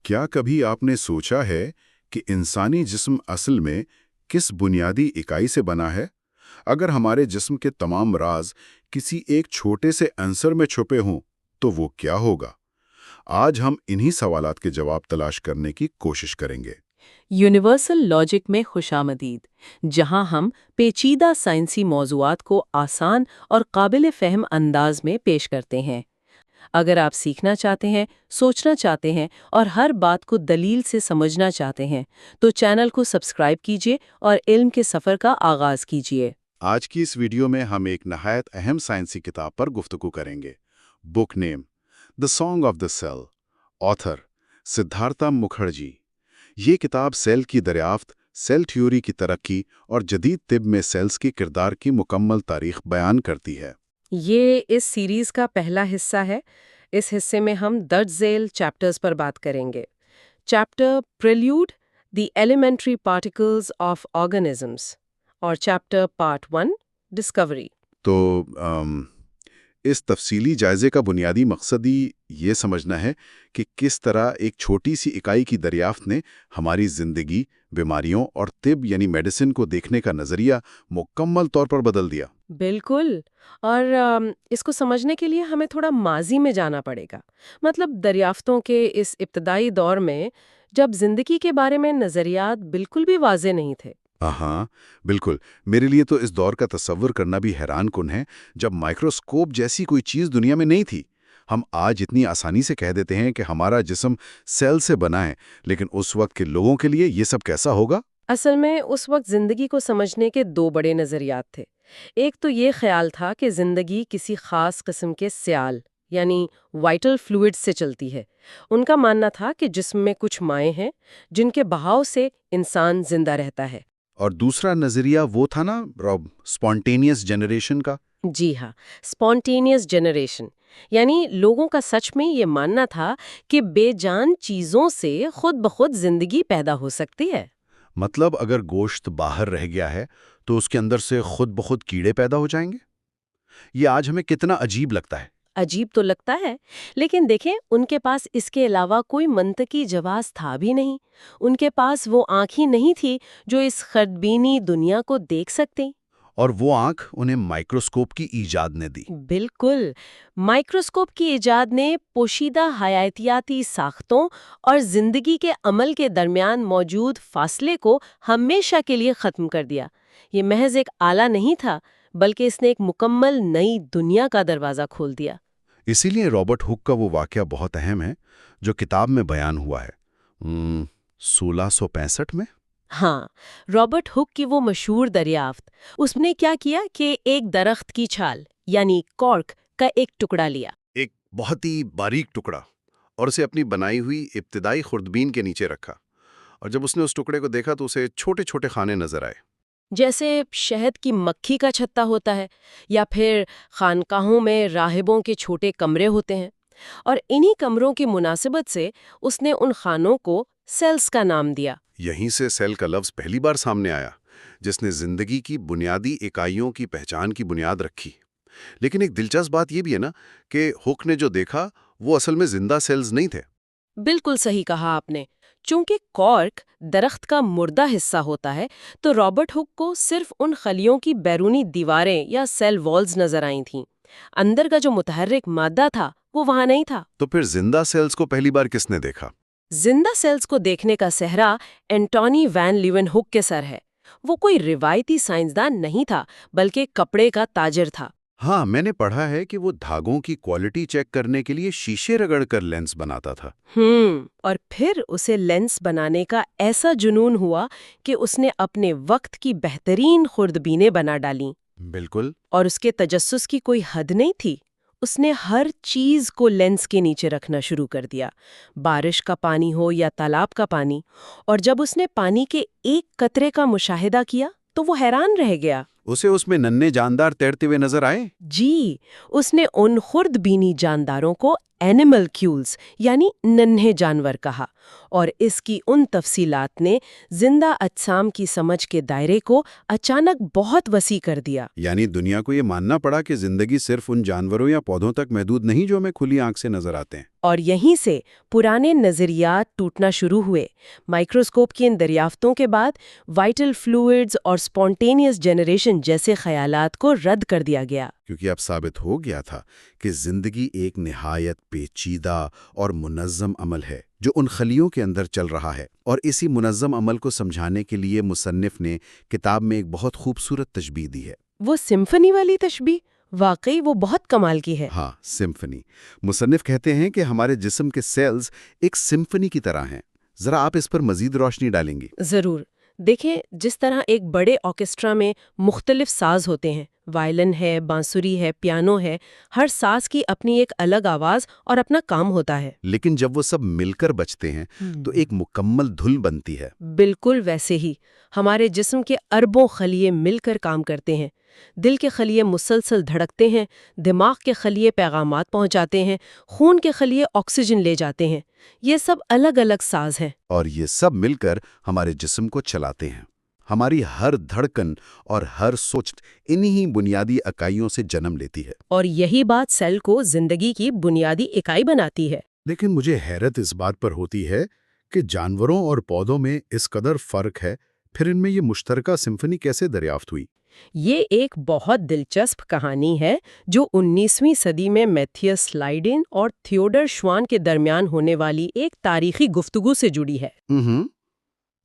کیا کبھی آپ نے سوچا ہے کہ انسانی جسم اصل میں کس بنیادی اکائی سے بنا ہے؟ اگر ہمارے جسم کے تمام راز کسی ایک چھوٹے سے عنصر میں چھپے ہوں تو وہ کیا ہوگا؟ آج ہم انہی سوالات کے جواب تلاش کرنے کی کوشش کریں گے۔ یونیورسل لاجک میں خوش آمدید، جہاں ہم پیچیدہ سائنسی موضوعات کو آسان اور قابل فہم انداز میں پیش کرتے ہیں۔ اگر آپ سیکھنا چاہتے ہیں، سوچنا چاہتے ہیں اور ہر بات کو دلیل سے سمجھنا چاہتے ہیں تو چینل کو سبسکرائب کیجیے اور علم کے سفر کا آغاز کیجیے۔ آج کی اس ویڈیو میں ہم ایک نہایت اہم سائنسی کتاب پر گفتگو کریں گے۔ Book name the song of the cell, author Siddhartha Mukherjee. یہ کتاب سیل کی دریافت، سیل تھیوری کی ترقی اور جدید طب میں سیلز کی کردار کی مکمل تاریخ بیان کرتی ہے۔ یہ اس سیریز کا پہلا حصہ ہے۔ اس حصے میں ہم درج ذیل چیپٹرز پر بات کریں گے۔ Chapter prelude, the elementary particles of organisms, اور چیپٹر پارٹ 1، ڈسکوری۔ تو اس تفصیلی جائزے کا بنیادی مقصد ہی یہ سمجھنا ہے کہ کس طرح ایک چھوٹی سی اکائی کی دریافت نے ہماری زندگی، بیماریوں اور طب یعنی میڈیسن کو دیکھنے کا نظریہ مکمل طور پر بدل دیا۔ بالکل، اور اس کو سمجھنے کے لیے ہمیں تھوڑا ماضی میں جانا پڑے گا۔ مطلب دریافتوں کے اس ابتدائی دور میں، جب زندگی کے بارے میں نظریات بالکل بھی واضح نہیں تھے۔ ہاں بالکل، میرے لیے تو اس دور کا تصور کرنا بھی حیران کن ہے، جب مائکروسکوپ جیسی کوئی چیز دنیا میں نہیں تھی۔ ہم آج اتنی آسانی سے کہہ دیتے ہیں کہ ہمارا جسم سیل سے بنا ہے، لیکن اس وقت کے لوگوں کے لیے یہ سب کیسا ہوگا؟ اصل میں اس وقت زندگی کو سمجھنے کے دو بڑے نظریات تھے۔ ایک تو یہ خیال تھا کہ زندگی کسی خاص قسم کے سیال یعنی وائٹل فلوئڈ سے چلتی ہے۔ ان کا ماننا تھا کہ جسم میں کچھ مائع ہیں جن کے بہاؤ سے انسان زندہ رہتا ہے۔ اور دوسرا نظریہ وہ تھا نا اسپونٹینیس جنریشن کا۔ جی ہاں، اسپونٹینیس جنریشن، یعنی لوگوں کا سچ میں یہ ماننا تھا کہ بے جان چیزوں سے خود بخود زندگی پیدا ہو سکتی ہے۔ مطلب اگر گوشت باہر رہ گیا ہے تو اس کے اندر سے خود بخود کیڑے پیدا ہو جائیں گے؟ یہ آج ہمیں کتنا عجیب لگتا ہے۔ عجیب تو لگتا ہے، لیکن دیکھیں ان کے پاس اس کے علاوہ کوئی منطقی جواز تھا بھی نہیں۔ ان کے پاس وہ آنکھ ہی نہیں تھی جو اس خوردبینی دنیا کو دیکھ سکتی۔ اور وہ آنکھ انہیں مائکروسکوپ کی ایجاد نے دی۔ بالکل، مائکروسکوپ کی ایجاد نے پوشیدہ حیاتیاتی ساختوں اور زندگی کے عمل کے درمیان موجود فاصلے کو ہمیشہ کے لیے ختم کر دیا۔ یہ محض ایک آلہ نہیں تھا، بلکہ اس نے ایک مکمل نئی دنیا کا دروازہ کھول دیا۔ اسی لیے رابرٹ ہک کا وہ واقعہ بہت اہم ہے جو کتاب میں بیان ہوا ہے 1665 میں۔ ہاں، رابرٹ ہک کی وہ مشہور دریافت، اس نے کیا کیا کہ ایک درخت کی چھال یعنی کارک کا ایک ٹکڑا لیا، ایک بہت ہی باریک ٹکڑا، اور اسے اپنی بنائی ہوئی ابتدائی خوردبین کے نیچے رکھا، اور جب اس نے اس ٹکڑے کو دیکھا تو اسے چھوٹے چھوٹے خانے نظر آئے، جیسے شہد کی مکھی کا چھتا ہوتا ہے یا پھر خانقاہوں میں راہبوں کے چھوٹے کمرے ہوتے ہیں۔ اور انہی کمروں کی مناسبت سے اس نے ان خانوں کو سیلز کا نام دیا۔ یہیں سے سیل کا لفظ پہلی بار سامنے آیا، جس نے زندگی کی بنیادی اکائیوں کی پہچان کی بنیاد رکھی۔ لیکن ایک دلچسپ بات یہ بھی ہے نا کہ ہک نے جو دیکھا وہ اصل میں زندہ سیلز نہیں تھے۔ بالکل صحیح کہا آپ نے۔ چونکہ کارک درخت کا مردہ حصہ ہوتا ہے تو رابرٹ ہک کو صرف ان خلیوں کی بیرونی دیواریں یا سیل والز نظر آئی تھیں۔ اندر کا جو متحرک مادہ تھا وہ وہاں نہیں تھا۔ تو پھر زندہ سیلز کو پہلی بار کس نے دیکھا؟ زندہ سیلز کو دیکھنے کا سہرا اینٹونی وین لیون ہک کے سر ہے۔ وہ کوئی روایتی سائنسدان نہیں تھا بلکہ کپڑے کا تاجر تھا۔ ہاں، میں نے پڑھا ہے کہ وہ دھاگوں کی کوالٹی چیک کرنے کے لیے شیشے رگڑ کر لینس بناتا تھا۔ اور پھر اسے لینس بنانے کا ایسا جنون ہوا کہ اس نے اپنے وقت کی بہترین خوردبینیں بنا ڈالیں۔ بالکل۔ اور اس کے تجسس کی کوئی حد نہیں تھی۔ اس نے ہر چیز کو لینس کے نیچے رکھنا شروع کر دیا، بارش کا پانی ہو یا تالاب کا پانی۔ اور جب اس نے پانی کے ایک قطرے کا مشاہدہ کیا تو وہ حیران رہ گیا۔ اسے اس میں ننھے جاندار تیرتے ہوئے نظر آئے؟ جی، اس نے ان خوردبینی جانداروں کو اینیمل کیولز یعنی ننھے جانور کہا، اور اس کی ان تفصیلات نے زندہ اجسام کی سمجھ کے دائرے کو اچانک بہت وسیع کر دیا۔ یعنی دنیا کو یہ ماننا پڑا کہ زندگی صرف ان جانوروں یا پودوں تک محدود نہیں جو ہمیں کھلی آنکھ سے نظر آتے ہیں۔ اور یہیں سے پرانے نظریات ٹوٹنا شروع ہوئے۔ مائکروسکوپ کی ان دریافتوں کے بعد وائٹل فلوئڈز اور سپونٹینیس جنریشن جیسے خیالات کو رد کر دیا گیا، کیونکہ اب ثابت ہو گیا تھا کہ زندگی ایک نہایت پیچیدہ اور منظم عمل ہے جو ان خلیوں کے اندر چل رہا ہے۔ اور اسی منظم عمل کو سمجھانے کے لیے مصنف نے کتاب میں ایک بہت خوبصورت تشبیہ دی ہے۔ وہ سمفنی والی تشبیہ واقعی وہ بہت کمال کی ہے۔ ہاں، سمفنی۔ مصنف کہتے ہیں کہ ہمارے جسم کے سیلز ایک سمفنی کی طرح ہیں۔ ذرا آپ اس پر مزید روشنی ڈالیں گی؟ ضرور۔ دیکھیں، جس طرح ایک بڑے آرکیسٹرا میں مختلف ساز ہوتے ہیں، وائلن ہے، بانسری ہے، پیانو ہے، ہر ساز کی اپنی ایک الگ آواز اور اپنا کام ہوتا ہے۔ لیکن جب وہ سب مل کر بجتے ہیں تو ایک مکمل دھن بنتی ہے۔ بالکل ویسے ہی ہمارے جسم کے اربوں خلیے مل کر کام کرتے ہیں۔ دل کے خلیے مسلسل دھڑکتے ہیں، دماغ کے خلیے پیغامات پہنچاتے ہیں، خون کے خلیے آکسیجن لے جاتے ہیں۔ یہ سب الگ الگ ساز ہیں، اور یہ سب مل کر ہمارے جسم کو چلاتے ہیں۔ ہماری ہر دھڑکن اور ہر سوچ انہی بنیادی اکائیوں سے جنم لیتی ہے۔ اور یہی بات سیل کو زندگی کی بنیادی اکائی بناتی ہے۔ لیکن مجھے حیرت اس بات پر ہوتی ہے کہ جانوروں اور پودوں میں اس قدر فرق ہے، پھر ان میں یہ مشترکہ سمفنی کیسے دریافت ہوئی؟ یہ ایک بہت دلچسپ کہانی ہے جو 19ویں صدی میں میتھیس لائڈن اور تھیوڈر شوان کے درمیان ہونے والی ایک تاریخی گفتگو سے جڑی ہے۔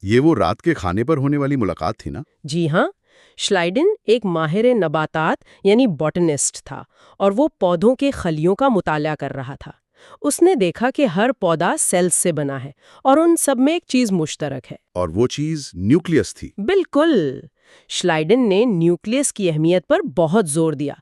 یہ وہ رات کے کھانے پر ہونے والی ملاقات تھی نا؟ جی ہاں، شلائڈن ایک ماہر نباتات یعنی باٹنسٹ تھا اور وہ پودوں کے خلیوں کا مطالعہ کر رہا تھا۔ اس نے دیکھا کہ ہر پودا سیلز سے بنا ہے اور ان سب میں ایک چیز مشترک ہے، اور وہ چیز نیوکلیس تھی۔ بالکل۔ شلائڈن نے نیوکلیس کی اہمیت پر بہت زور دیا۔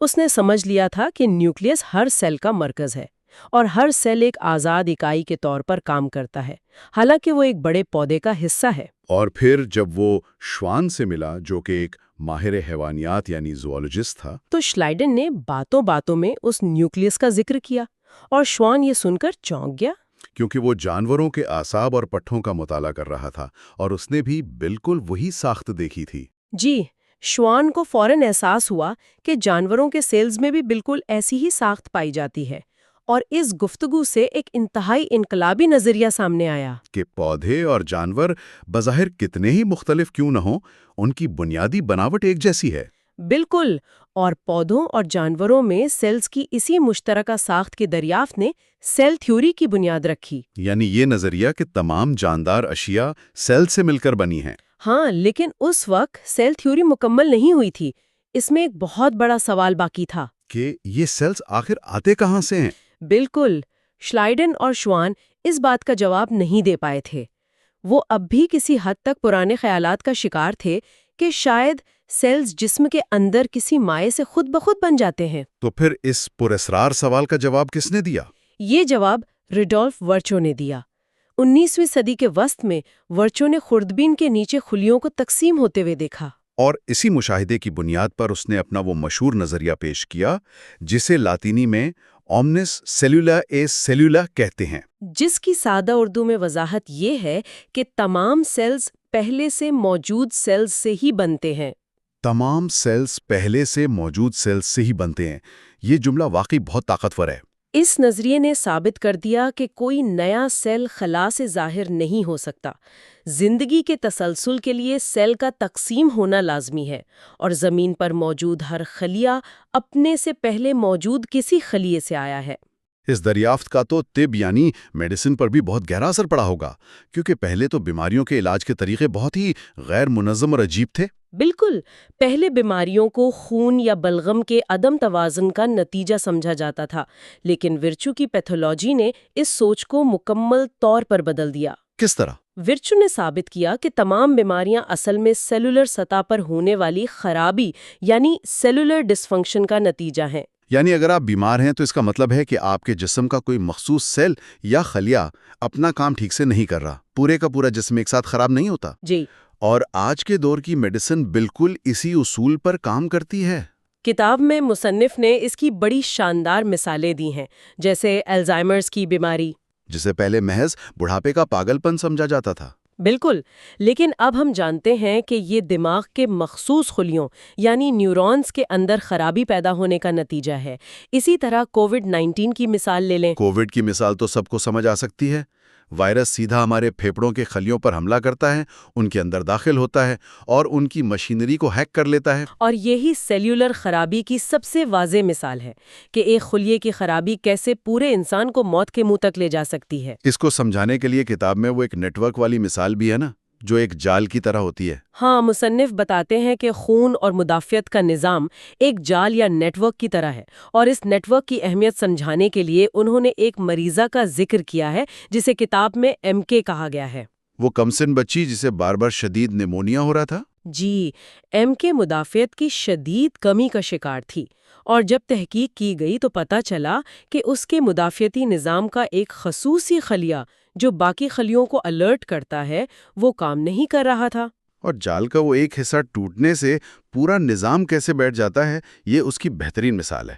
اس نے سمجھ لیا تھا کہ نیوکلیس ہر سیل کا مرکز ہے اور ہر سیل ایک آزاد اکائی کے طور پر کام کرتا ہے، حالانکہ وہ ایک بڑے پودے کا حصہ ہے۔ اور پھر جب وہ شوان سے ملا جو کہ ایک ماہر حیوانیات یعنی زوالوجسٹ تھا، تو شلائڈن نے باتوں باتوں میں اس نیوکلیس کا ذکر کیا اور شوان یہ سن کر چونک گیا، کیونکہ وہ جانوروں کے اعصاب اور پٹھوں کا مطالعہ کر رہا تھا اور اس نے بھی بالکل وہی ساخت دیکھی تھی۔ جی، شوان کو فوراً احساس ہوا کہ جانوروں کے سیلز میں بھی بالکل ایسی ہی ساخت پائی جاتی ہے، اور اس گفتگو سے ایک انتہائی انقلابی نظریہ سامنے آیا کہ پودے اور جانور بظاہر کتنے ہی مختلف کیوں نہ ہوں، ان کی بنیادی بناوٹ ایک جیسی ہے۔ بالکل، اور پودوں اور جانوروں میں سیلز کی اسی مشترکہ ساخت کی دریافت نے سیل تھیوری کی بنیاد رکھی۔ یعنی یہ نظریہ کہ تمام جاندار اشیاء سیل سے مل کر بنی ہیں۔ ہاں، لیکن اس وقت سیل تھیوری مکمل نہیں ہوئی تھی۔ اس میں ایک بہت بڑا سوال باقی تھا کہ یہ سیلز آخر آتے کہاں سے ہیں؟ بالکل، شلائڈن اور شوان اس بات کا جواب نہیں دے پائے تھے۔ وہ اب بھی کسی حد تک پرانے خیالات کا شکار تھے کہ شاید سیلز جسم کے اندر کسی مائع سے خود بخود بن جاتے ہیں۔ تو پھر اس پراسرار سوال کا جواب کس نے دیا؟ یہ جواب ریڈولف ورچو نے دیا۔ 19ویں صدی کے وسط میں ورچو نے خوردبین کے نیچے خلیوں کو تقسیم ہوتے ہوئے دیکھا، اور اسی مشاہدے کی بنیاد پر اس نے اپنا وہ مشہور نظریہ پیش کیا جسے لاطینی میں اومنس سیلولا اے سیلولا کہتے ہیں، جس کی سادہ اردو میں وضاحت یہ ہے کہ تمام سیلز پہلے سے موجود سیلز سے ہی بنتے ہیں۔ تمام سیلز پہلے سے موجود سیلز سے ہی بنتے ہیں۔ یہ جملہ واقعی بہت طاقتور ہے۔ اس نظریے نے ثابت کر دیا کہ کوئی نیا سیل خلا سے ظاہر نہیں ہو سکتا۔ زندگی کے تسلسل کے لیے سیل کا تقسیم ہونا لازمی ہے، اور زمین پر موجود ہر خلیہ اپنے سے پہلے موجود کسی خلیے سے آیا ہے۔ اس دریافت کا تو طب یعنی میڈیسن پر بھی بہت گہرا اثر پڑا ہوگا، کیونکہ پہلے تو بیماریوں کے علاج کے طریقے بہت ہی غیر منظم اور عجیب تھے۔ بالکل، پہلے بیماریوں کو خون یا بلغم کے عدم توازن کا نتیجہ سمجھا جاتا تھا، لیکن ورچو کی پیتھولوجی نے اس سوچ کو مکمل طور پر بدل دیا۔ کس طرح؟ ورچو نے ثابت کیا کہ تمام بیماریاں اصل میں سیلولر سطح پر ہونے والی خرابی یعنی سیلولر ڈسفنکشن کا نتیجہ ہیں۔ یعنی اگر آپ بیمار ہیں تو اس کا مطلب ہے کہ آپ کے جسم کا کوئی مخصوص سیل یا خلیہ اپنا کام ٹھیک سے نہیں کر رہا، پورے کا پورا جسم ایک ساتھ خراب نہیں ہوتا۔ جی، اور آج کے دور کی میڈیسن بالکل اسی اصول پر کام کرتی ہے۔ کتاب میں مصنف نے اس کی بڑی شاندار مثالیں دی ہیں، جیسے الزائمرز کی بیماری، جسے پہلے محض بڑھاپے کا پاگل پن سمجھا جاتا تھا۔ بالکل، لیکن اب ہم جانتے ہیں کہ یہ دماغ کے مخصوص خلیوں یعنی نیورونز کے اندر خرابی پیدا ہونے کا نتیجہ ہے۔ اسی طرح کووڈ-19 کی مثال لے لیں۔ کووڈ کی مثال تو سب کو سمجھ آ سکتی ہے۔ وائرس سیدھا ہمارے پھیپھڑوں کے خلیوں پر حملہ کرتا ہے، ان کے اندر داخل ہوتا ہے اور ان کی مشینری کو ہیک کر لیتا ہے۔ اور یہی سیلیولر خرابی کی سب سے واضح مثال ہے کہ ایک خلیے کی خرابی کیسے پورے انسان کو موت کے منہ تک لے جا سکتی ہے۔ اس کو سمجھانے کے لیے کتاب میں وہ ایک نیٹ ورک والی مثال بھی ہے نا، جو ایک جال کی طرح ہوتی ہے۔ ہاں، مصنف بتاتے ہیں کہ خون اور مدافعت کا نظام ایک جال یا نیٹ ورک کی طرح ہے، اور اس نیٹ ورک کی اہمیت سمجھانے کے لیے انہوں نے ایک مریضہ کا ذکر کیا ہے جسے کتاب میں MK کہا گیا ہے۔ وہ کمسن بچی جسے بار بار شدید نیمونیا ہو رہا تھا؟ جی، MK مدافعت کی شدید کمی کا شکار تھی، اور جب تحقیق کی گئی تو پتہ چلا کہ اس کے مدافعتی نظام کا ایک خصوصی خلیہ جو باقی خلیوں کو الرٹ کرتا ہے وہ کام نہیں کر رہا تھا۔ اور جال کا وہ ایک حصہ ٹوٹنے سے پورا نظام کیسے بیٹھ جاتا ہے، یہ اس کی بہترین مثال ہے۔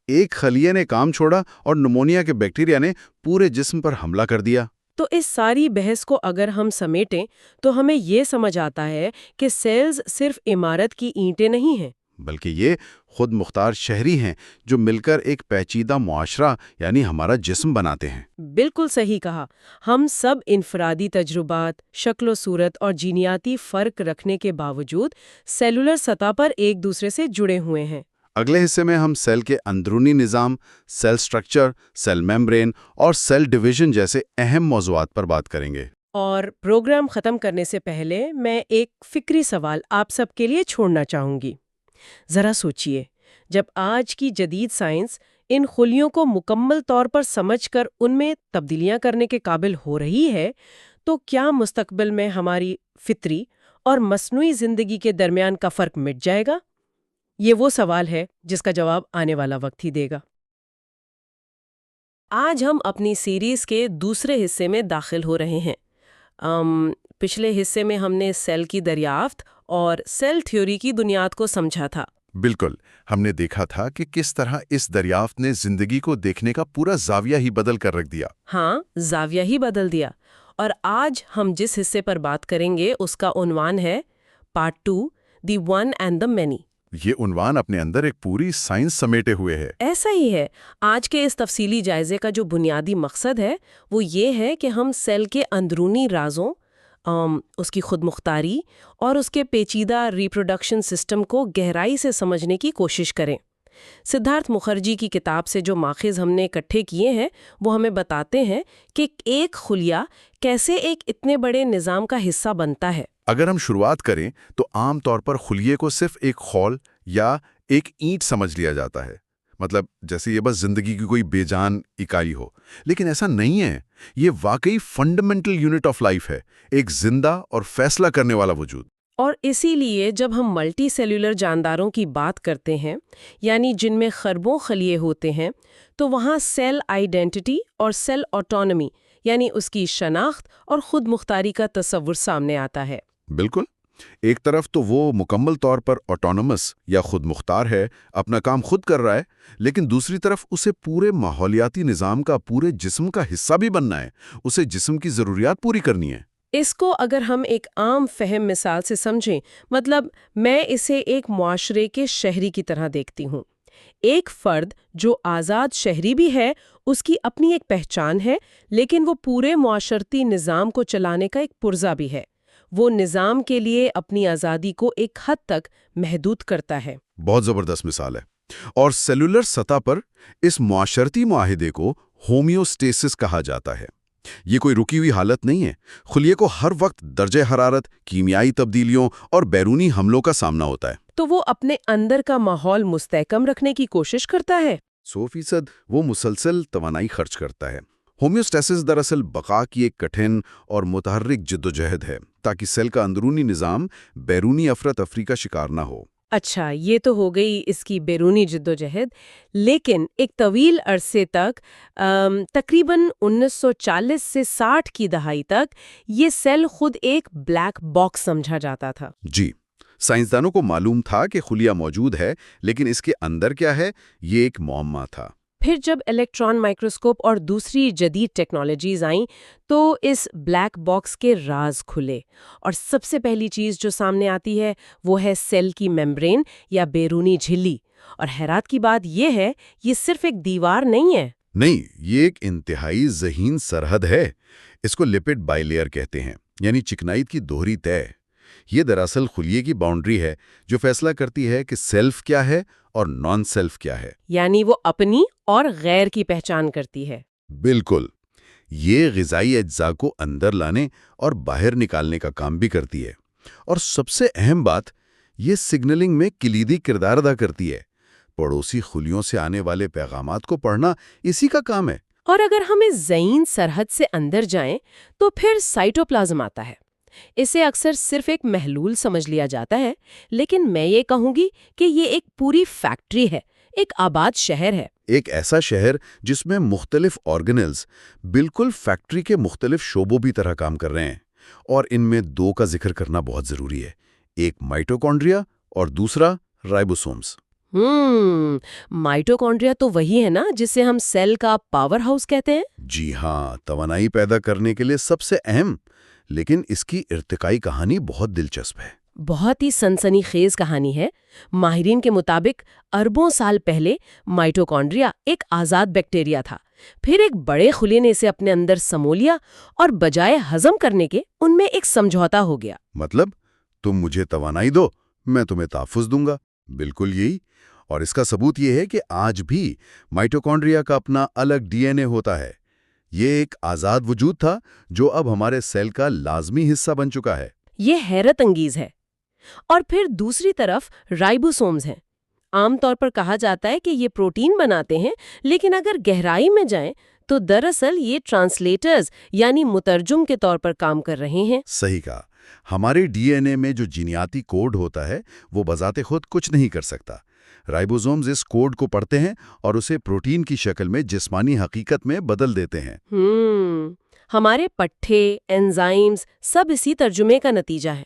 ایک خلیے نے کام چھوڑا اور نمونیا کے بیکٹیریا نے پورے جسم پر حملہ کر دیا۔ تو اس ساری بحث کو اگر ہم سمیٹیں تو ہمیں یہ سمجھ آتا ہے کہ سیلز صرف عمارت کی اینٹیں نہیں ہیں، بلکہ یہ خود مختار شہری ہیں جو مل کر ایک پیچیدہ معاشرہ یعنی ہمارا جسم بناتے ہیں۔ بالکل صحیح کہا۔ ہم سب انفرادی تجربات، شکل و صورت اور جینیاتی فرق رکھنے کے باوجود سیلولر سطح پر ایک دوسرے سے جڑے ہوئے ہیں۔ اگلے حصے میں ہم سیل کے اندرونی نظام، سیل سٹرکچر، سیل میمبرین اور سیل ڈویژن جیسے اہم موضوعات پر بات کریں گے۔ اور پروگرام ختم کرنے سے پہلے میں ایک فکری سوال آپ سب کے لیے چھوڑنا چاہوں گی۔ ذرا سوچئے، جب آج کی جدید سائنس ان خلیوں کو مکمل طور پر سمجھ کر ان میں تبدیلیاں کرنے کے قابل ہو رہی ہے، تو کیا مستقبل میں ہماری فطری اور مصنوعی زندگی کے درمیان کا فرق مٹ جائے گا؟ یہ وہ سوال ہے جس کا جواب آنے والا وقت ہی دے گا۔ آج ہم اپنی سیریز کے دوسرے حصے میں داخل ہو رہے ہیں۔ پچھلے حصے میں ہم نے سیل کی دریافت اور سیل تھیوری کی بنیاد کو سمجھا تھا۔ بالکل، ہم نے دیکھا تھا کہ کس طرح اس دریافت نے زندگی کو دیکھنے کا پورا زاویہ ہی بدل کر رکھ دیا۔ ہاں، زاویہ ہی بدل دیا۔ اور آج ہم جس حصے پر بات کریں گے اس کا عنوان ہے part 2، the one and the many. یہ عنوان اپنے اندر ایک پوری سائنس سمیٹے ہوئے ہے۔ ایسا ہی ہے۔ آج کے اس تفصیلی جائزے کا جو بنیادی مقصد ہے وہ یہ ہے کہ ہم سیل کے اندرونی رازوں، اس کی خود مختاری اور اس کے پیچیدہ ریپروڈکشن سسٹم کو گہرائی سے سمجھنے کی کوشش کریں۔ سدھارتھ مکھرجی کی کتاب سے جو ماخذ ہم نے اکٹھے کیے ہیں وہ ہمیں بتاتے ہیں کہ ایک خلیہ کیسے ایک اتنے بڑے نظام کا حصہ بنتا ہے۔ اگر ہم شروعات کریں تو عام طور پر خلیے کو صرف ایک خول یا ایک اینٹ سمجھ لیا جاتا ہے، مطلب جیسے یہ بس زندگی کی کوئی بے جان اکائی ہو، لیکن ایسا نہیں ہے۔ یہ واقعی فنڈامنٹل یونٹ آف لائف ہے، ایک زندہ اور فیصلہ کرنے والا وجود۔ اور اسی لیے جب ہم ملٹی سیلولر جانداروں کی بات کرتے ہیں، یعنی جن میں خربوں خلیے ہوتے ہیں، تو وہاں سیل آئیڈینٹی اور سیل آٹونومی یعنی اس کی شناخت اور خود مختاری کا تصور سامنے آتا ہے۔ بالکل، ایک طرف تو وہ مکمل طور پر آٹونومس یا خود مختار ہے، اپنا کام خود کر رہا ہے، لیکن دوسری طرف اسے پورے ماحولیاتی نظام کا پورے جسم کا حصہ بھی بننا ہے، اسے جسم کی ضروریات پوری کرنی ہے۔ اس کو اگر ہم ایک عام فہم مثال سے سمجھیں، مطلب میں اسے ایک معاشرے کے شہری کی طرح دیکھتی ہوں۔ ایک فرد جو آزاد شہری بھی ہے، اس کی اپنی ایک پہچان ہے، لیکن وہ پورے معاشرتی نظام کو چلانے کا ایک پرزہ بھی ہے۔ وہ نظام کے لیے اپنی آزادی کو ایک حد تک محدود کرتا ہے۔ بہت زبردست مثال ہے۔ اور سیلولر سطح پر اس معاشرتی معاہدے کو ہومیوسٹیسس کہا جاتا ہے۔ یہ کوئی رکی ہوئی حالت نہیں ہے، خلیے کو ہر وقت درجہ حرارت، کیمیائی تبدیلیوں اور بیرونی حملوں کا سامنا ہوتا ہے۔ تو وہ اپنے اندر کا ماحول مستحکم رکھنے کی کوشش کرتا ہے۔ 100% وہ مسلسل توانائی خرچ کرتا ہے۔ ہومیوسٹیسس دراصل بقا کی ایک کٹھن اور متحرک جدوجہد ہے تاکہ سیل کا اندرونی نظام بیرونی افراتفری کا شکار نہ ہو۔ اچھا، یہ تو ہو گئی اس کی بیرونی جدوجہد، لیکن ایک طویل عرصے تک تقریباً 1940 سے 60 کی دہائی تک یہ سیل خود ایک بلیک باکس سمجھا جاتا تھا۔ جی، سائنسدانوں کو معلوم تھا کہ خلیہ موجود ہے، لیکن اس کے اندر کیا ہے یہ ایک معمہ تھا۔ پھر جب الیکٹران مائکروسکوپ اور دوسری جدید ٹیکنالوجیز آئیں تو اس بلیک باکس کے راز کھلے، اور سب سے پہلی چیز جو سامنے آتی ہے وہ ہے سیل کی میمبرین یا بیرونی جھلی۔ اور حیرت کی بات یہ ہے، یہ صرف ایک دیوار نہیں ہے۔ نہیں، یہ ایک انتہائی ذہین سرحد ہے۔ اس کو لپڈ بائی لیئر کہتے ہیں، یعنی چکنائی کی دوہری تہہ۔ یہ دراصل خلیے کی باؤنڈری ہے جو فیصلہ کرتی ہے کہ سیلف کیا ہے اور نان سیلف کیا ہے۔ یعنی وہ اپنی اور غیر کی پہچان کرتی ہے۔ بالکل، یہ غذائی اجزاء کو اندر لانے اور باہر نکالنے کا کام بھی کرتی ہے، اور سب سے اہم بات، یہ سگنلنگ میں کلیدی کردار ادا کرتی ہے۔ پڑوسی خلیوں سے آنے والے پیغامات کو پڑھنا اسی کا کام ہے۔ اور اگر ہم اس ذہین سرحد سے اندر جائیں تو پھر سائٹوپلازم آتا ہے۔ اسے اکثر صرف ایک محلول سمجھ لیا جاتا ہے، لیکن میں یہ کہوں گی کہ یہ ایک پوری فیکٹری ہے، ایک آباد شہر ہے۔ ایک ایسا شہر جس میں مختلف آرگنلز بالکل فیکٹری کے مختلف شعبوں کی طرح کام کر رہے ہیں، اور ان میں دو کا ذکر کرنا بہت ضروری ہے، ایک مائٹوکونڈریا اور دوسرا رائبوسومز۔ مائٹوکونڈریا تو وہی ہے نا جسے ہم سیل کا پاور ہاؤس کہتے ہیں؟ جی ہاں، توانائی پیدا کرنے کے لیے سب سے اہم، لیکن اس کی ارتقائی کہانی بہت دلچسپ ہے۔ بہت ہی سنسنی خیز کہانی ہے۔ ماہرین کے مطابق اربوں سال پہلے مائٹوکونڈریا ایک آزاد بیکٹیریا تھا، پھر ایک بڑے خلیے نے اسے اپنے اندر سمو لیا، اور بجائے ہضم کرنے کے ان میں ایک سمجھوتا ہو گیا۔ مطلب، تم مجھے توانائی دو، میں تمہیں تحفظ دوں گا۔ بالکل یہی، اور اس کا ثبوت یہ ہے کہ آج بھی مائٹوکونڈریا کا اپنا الگ ڈی این اے ہوتا ہے۔ یہ ایک آزاد وجود تھا جو اب ہمارے سیل کا لازمی حصہ بن چکا ہے۔ یہ حیرت انگیز ہے۔ اور پھر دوسری طرف رائبوسومز ہیں۔ عام طور پر کہا جاتا ہے کہ یہ پروٹین بناتے ہیں، لیکن اگر گہرائی میں جائیں تو دراصل یہ ٹرانسلیٹرز یعنی مترجم کے طور پر کام کر رہے ہیں۔ صحیح کہا، ہمارے ڈی این اے میں جو جینیاتی کوڈ ہوتا ہے وہ بذات خود کچھ نہیں کر سکتا۔ رائبوسومز اس کوڈ کو پڑھتے ہیں اور اسے پروٹین کی شکل میں جسمانی حقیقت میں بدل دیتے ہیں۔ ہمارے پٹھے، انزائمز سب اسی ترجمے کا نتیجہ ہے۔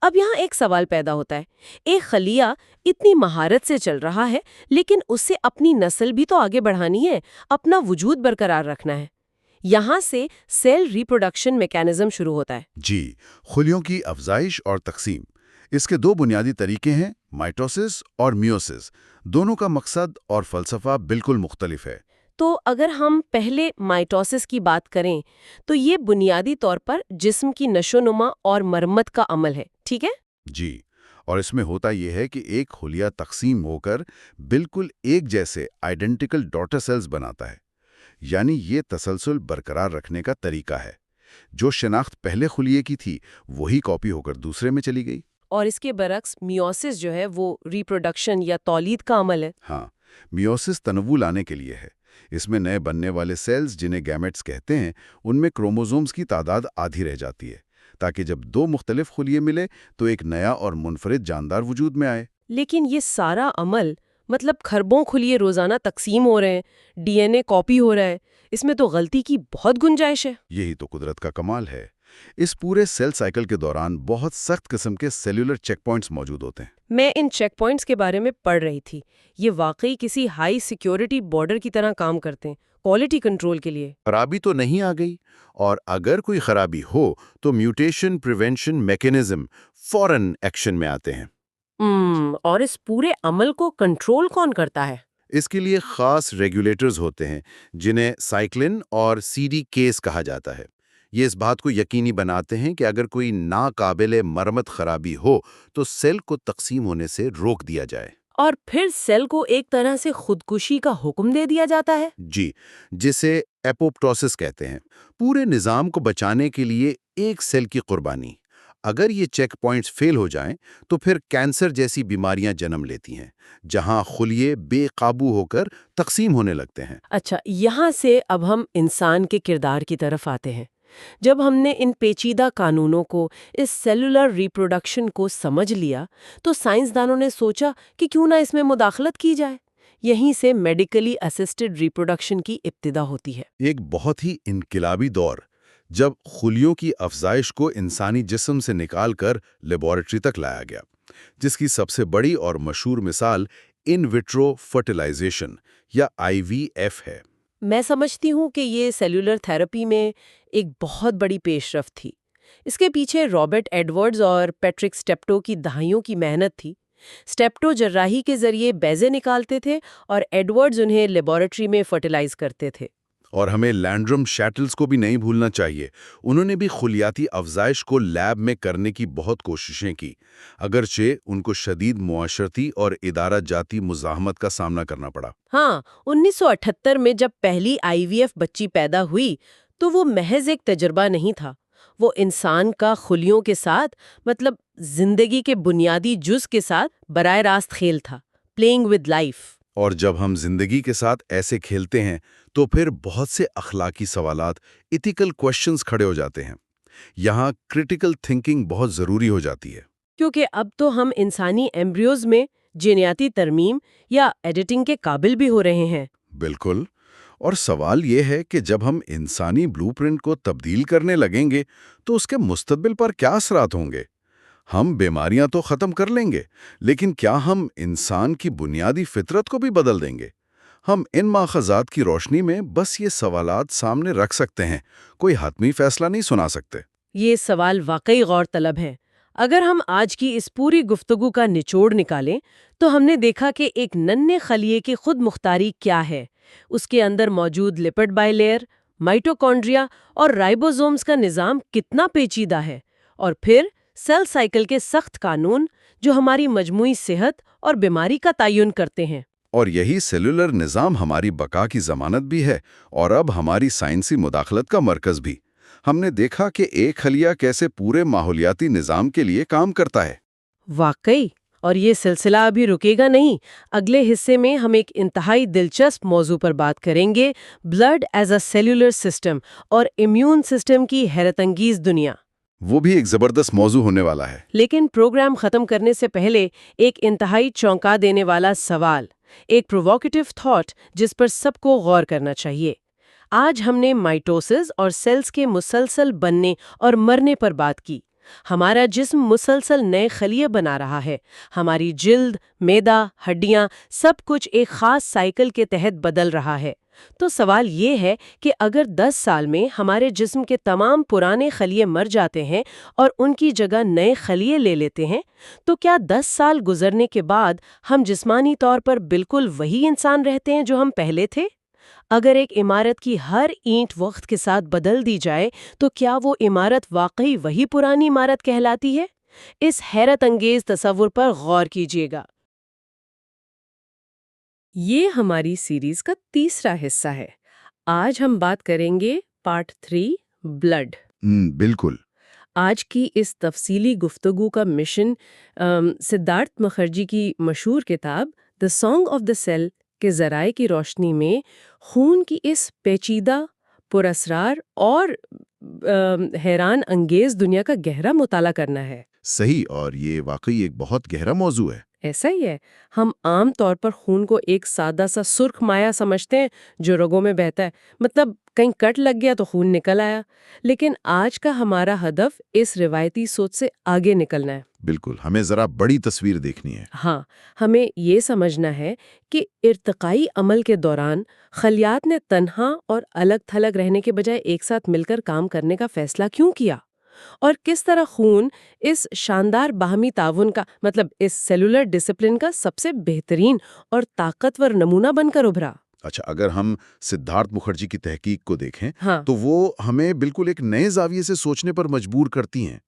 اب یہاں ایک سوال پیدا ہوتا ہے، ایک خلیہ اتنی مہارت سے چل رہا ہے، لیکن اسے اپنی نسل بھی تو آگے بڑھانی ہے، اپنا وجود برقرار رکھنا ہے۔ یہاں سے سیل ریپروڈکشن میکانزم شروع ہوتا ہے۔ جی، خلیوں کی افزائش اور تقسیم، اس کے دو بنیادی طریقے ہیں، مائٹوسس اور میوسس۔ دونوں کا مقصد اور فلسفہ بالکل مختلف ہے۔ تو اگر ہم پہلے مائٹوسس کی بات کریں تو یہ بنیادی طور پر جسم کی نشو و نما اور مرمت کا عمل ہے، ٹھیک ہے؟ جی، اور اس میں ہوتا یہ ہے کہ ایک خلیہ تقسیم ہو کر بالکل ایک جیسے آئیڈینٹیکل ڈاٹر سیلز بناتا ہے، یعنی یہ تسلسل برقرار رکھنے کا طریقہ ہے۔ جو شناخت پہلے خلیے کی تھی وہی کاپی ہو کر دوسرے میں چلی گئی۔ اور اس کے برعکس میوسس جو ہے وہ ریپروڈکشن یا تولید کا عمل ہے۔ ہاں، میوسس تنوع لانے کے لیے ہے۔ اس میں نئے بننے والے سیلز جنہیں گیمیٹس کہتے ہیں، ان میں کروموزومز کی تعداد آدھی رہ جاتی ہے، تاکہ جب دو مختلف خلیے ملے تو ایک نیا اور منفرد جاندار وجود میں آئے۔ لیکن یہ سارا عمل، مطلب کھربوں خلیے روزانہ تقسیم ہو رہے ہیں، ڈی این اے کاپی ہو رہا ہے، اس میں تو غلطی کی بہت گنجائش ہے۔ یہی تو قدرت کا کمال ہے۔ اس پورے سیل سائیکل کے دوران بہت سخت قسم کے سیلولر چیک پوائنٹس موجود ہوتے ہیں۔ میں ان چیک پوائنٹس کے بارے میں پڑھ رہی تھی، یہ واقعی کسی ہائی سیکیورٹی بارڈر کی طرح کام کرتے ہیں، کوالٹی کنٹرول کے لیے۔ خرابی تو نہیں آ گئی، اور اگر کوئی خرابی ہو تو میوٹیشن پریونشن میکینزم فوراً ایکشن میں آتے ہیں۔ اور اس پورے عمل کو کنٹرول کون کرتا ہے؟ اس کے لیے خاص ریگولیٹرز ہوتے ہیں جنہیں سائیکلن اور سی ڈی کیز کہا جاتا ہے۔ یہ اس بات کو یقینی بناتے ہیں کہ اگر کوئی ناقابل مرمت خرابی ہو تو سیل کو تقسیم ہونے سے روک دیا جائے۔ اور پھر سیل کو ایک طرح سے خودکشی کا حکم دے دیا جاتا ہے؟ جی، جسے ایپوپٹوسس کہتے ہیں، پورے نظام کو بچانے کے لیے ایک سیل کی قربانی۔ اگر یہ چیک پوائنٹس فیل ہو جائیں تو پھر کینسر جیسی بیماریاں جنم لیتی ہیں، جہاں خلیے بے قابو ہو کر تقسیم ہونے لگتے ہیں۔ اچھا، یہاں سے اب ہم انسان کے کردار کی طرف آتے ہیں۔ جب ہم نے ان پیچیدہ قانونوں کو، اس سیلولر ریپروڈکشن کو سمجھ لیا تو سائنسدانوں نے سوچا کہ کیوں نہ اس میں مداخلت کی جائے۔ یہیں سے میڈیکلی اسسٹڈ ریپروڈکشن کی ابتدا ہوتی ہے۔ ایک بہت ہی انقلابی دور، جب خلیوں کی افزائش کو انسانی جسم سے نکال کر لیبارٹری تک لایا گیا، جس کی سب سے بڑی اور مشہور مثال ان وٹرو فرٹیلائزیشن یا IVF ہے۔ میں سمجھتی ہوں کہ یہ سیلولر تھراپی میں ایک بہت بڑی پیش رفت تھی۔ اس کے پیچھے رابرٹ ایڈورڈز اور پیٹرک سٹیپٹو کی دہائیوں کی محنت تھی۔ سٹیپٹو جراحی کے ذریعے بیضے نکالتے تھے اور ایڈورڈز انہیں لیبارٹری میں فرٹیلائز کرتے تھے۔ اور ہمیں لینڈرم شیٹلز کو بھی نہیں بھولنا چاہیے۔ انہوں نے بھی خلیاتی افزائش کو لیب میں کرنے کی بہت کوششیں کی، اگرچہ ان کو شدید معاشرتی اور ادارہ جاتی مزاحمت کا سامنا کرنا پڑا۔ ہاں، 1978 میں جب پہلی IVF بچی پیدا ہوئی تو وہ محض ایک تجربہ نہیں تھا، وہ انسان کا خلیوں کے ساتھ، مطلب زندگی کے بنیادی جز کے ساتھ براہ راست کھیل تھا، پلینگ ود لائف۔ اور جب ہم زندگی کے ساتھ ایسے کھیلتے ہیں تو پھر بہت سے اخلاقی سوالات، ایتھیکل کویسچنز کھڑے ہو جاتے ہیں۔ یہاں کریٹیکل تھنکنگ بہت ضروری ہو جاتی ہے۔ کیونکہ اب تو ہم انسانی ایمبریوز میں جینیاتی ترمیم یا ایڈیٹنگ کے قابل بھی ہو رہے ہیں۔ بالکل، اور سوال یہ ہے کہ جب ہم انسانی بلو پرنٹ کو تبدیل کرنے لگیں گے تو اس کے مستقبل پر کیا اثرات ہوں گے؟ ہم بیماریاں تو ختم کر لیں گے، لیکن کیا ہم انسان کی بنیادی فطرت کو بھی بدل دیں گے؟ ہم ان ماخذات کی روشنی میں بس یہ سوالات سامنے رکھ سکتے ہیں، کوئی حتمی فیصلہ نہیں سنا سکتے۔ یہ سوال واقعی غور طلب ہے۔ اگر ہم آج کی اس پوری گفتگو کا نچوڑ نکالیں تو ہم نے دیکھا کہ ایک ننھے خلیے کی خود مختاری کیا ہے، اس کے اندر موجود لپڈ بائی لیئر، مائٹوکونڈریا اور رائبوزومز کا نظام کتنا پیچیدہ ہے، اور پھر سیل سائیکل کے سخت قانون جو ہماری مجموعی صحت اور بیماری کا تعین کرتے ہیں۔ اور یہی سیلولر نظام ہماری بقا کی ضمانت بھی ہے، اور اب ہماری سائنسی مداخلت کا مرکز بھی۔ ہم نے دیکھا کہ ایک خلیہ کیسے پورے ماحولیاتی نظام کے لیے کام کرتا ہے۔ واقعی، اور یہ سلسلہ ابھی رکے گا نہیں۔ اگلے حصے میں ہم ایک انتہائی دلچسپ موضوع پر بات کریں گے، blood as a cellular system اور امیون سسٹم کی حیرت انگیز دنیا۔ وہ بھی ایک زبردست موضوع ہونے والا ہے۔ لیکن پروگرام ختم کرنے سے پہلے ایک انتہائی چونکا دینے والا سوال، ایک پروووکیٹو تھاٹ جس پر سب کو غور کرنا چاہیے۔ آج ہم نے مائٹوسس اور سیلز کے مسلسل بننے اور مرنے پر بات کی۔ ہمارا جسم مسلسل نئے خلیے بنا رہا ہے، ہماری جلد، معدہ، ہڈیاں، سب کچھ ایک خاص سائیکل کے تحت بدل رہا ہے۔ تو سوال یہ ہے کہ اگر 10 سال میں ہمارے جسم کے تمام پرانے خلیے مر جاتے ہیں اور ان کی جگہ نئے خلیے لے لیتے ہیں، تو کیا 10 سال گزرنے کے بعد ہم جسمانی طور پر بالکل وہی انسان رہتے ہیں جو ہم پہلے تھے؟ اگر ایک عمارت کی ہر اینٹ وقت کے ساتھ بدل دی جائے تو کیا وہ عمارت واقعی وہی پرانی عمارت کہلاتی ہے؟ اس حیرت انگیز تصور پر غور کیجیے گا۔ یہ ہماری سیریز کا تیسرا حصہ ہے۔ آج ہم بات کریں گے پارٹ 3، بلڈ۔ بالکل۔ آج کی اس تفصیلی گفتگو کا مشن سدھارتھ مکھرجی کی مشہور کتاب دی سانگ آف دی سیل کے ذرائع کی روشنی میں خون کی اس پیچیدہ، پراسرار اور حیران انگیز دنیا کا گہرا مطالعہ کرنا ہے۔ صحیح، اور یہ واقعی ایک بہت گہرا موضوع ہے۔ ایسا ہی ہے۔ ہم عام طور پر خون کو ایک سادہ سا سرخ مائع سمجھتے ہیں جو رگوں میں بہتا ہے، مطلب کہیں کٹ لگ گیا تو خون نکل آیا۔ لیکن آج کا ہمارا ہدف اس روایتی سوچ سے آگے نکلنا ہے۔ بالکل، ہمیں ذرا بڑی تصویر دیکھنی ہے۔ ہاں، ہمیں یہ سمجھنا ہے کہ ارتقائی عمل کے دوران خلیات نے تنہا اور الگ تھلگ رہنے کے بجائے ایک ساتھ مل کر کام کرنے کا فیصلہ کیوں کیا، اور کس طرح خون اس شاندار باہمی تعاون کا، مطلب اس سیلولر ڈسپلن کا سب سے بہترین اور طاقتور نمونہ بن کر ابھرا۔ اچھا، اگر ہم سدھارتھ مکھرجی کی تحقیق کو دیکھیں ہاں، تو وہ ہمیں بالکل ایک نئے زاویے سے سوچنے پر مجبور کرتی ہیں۔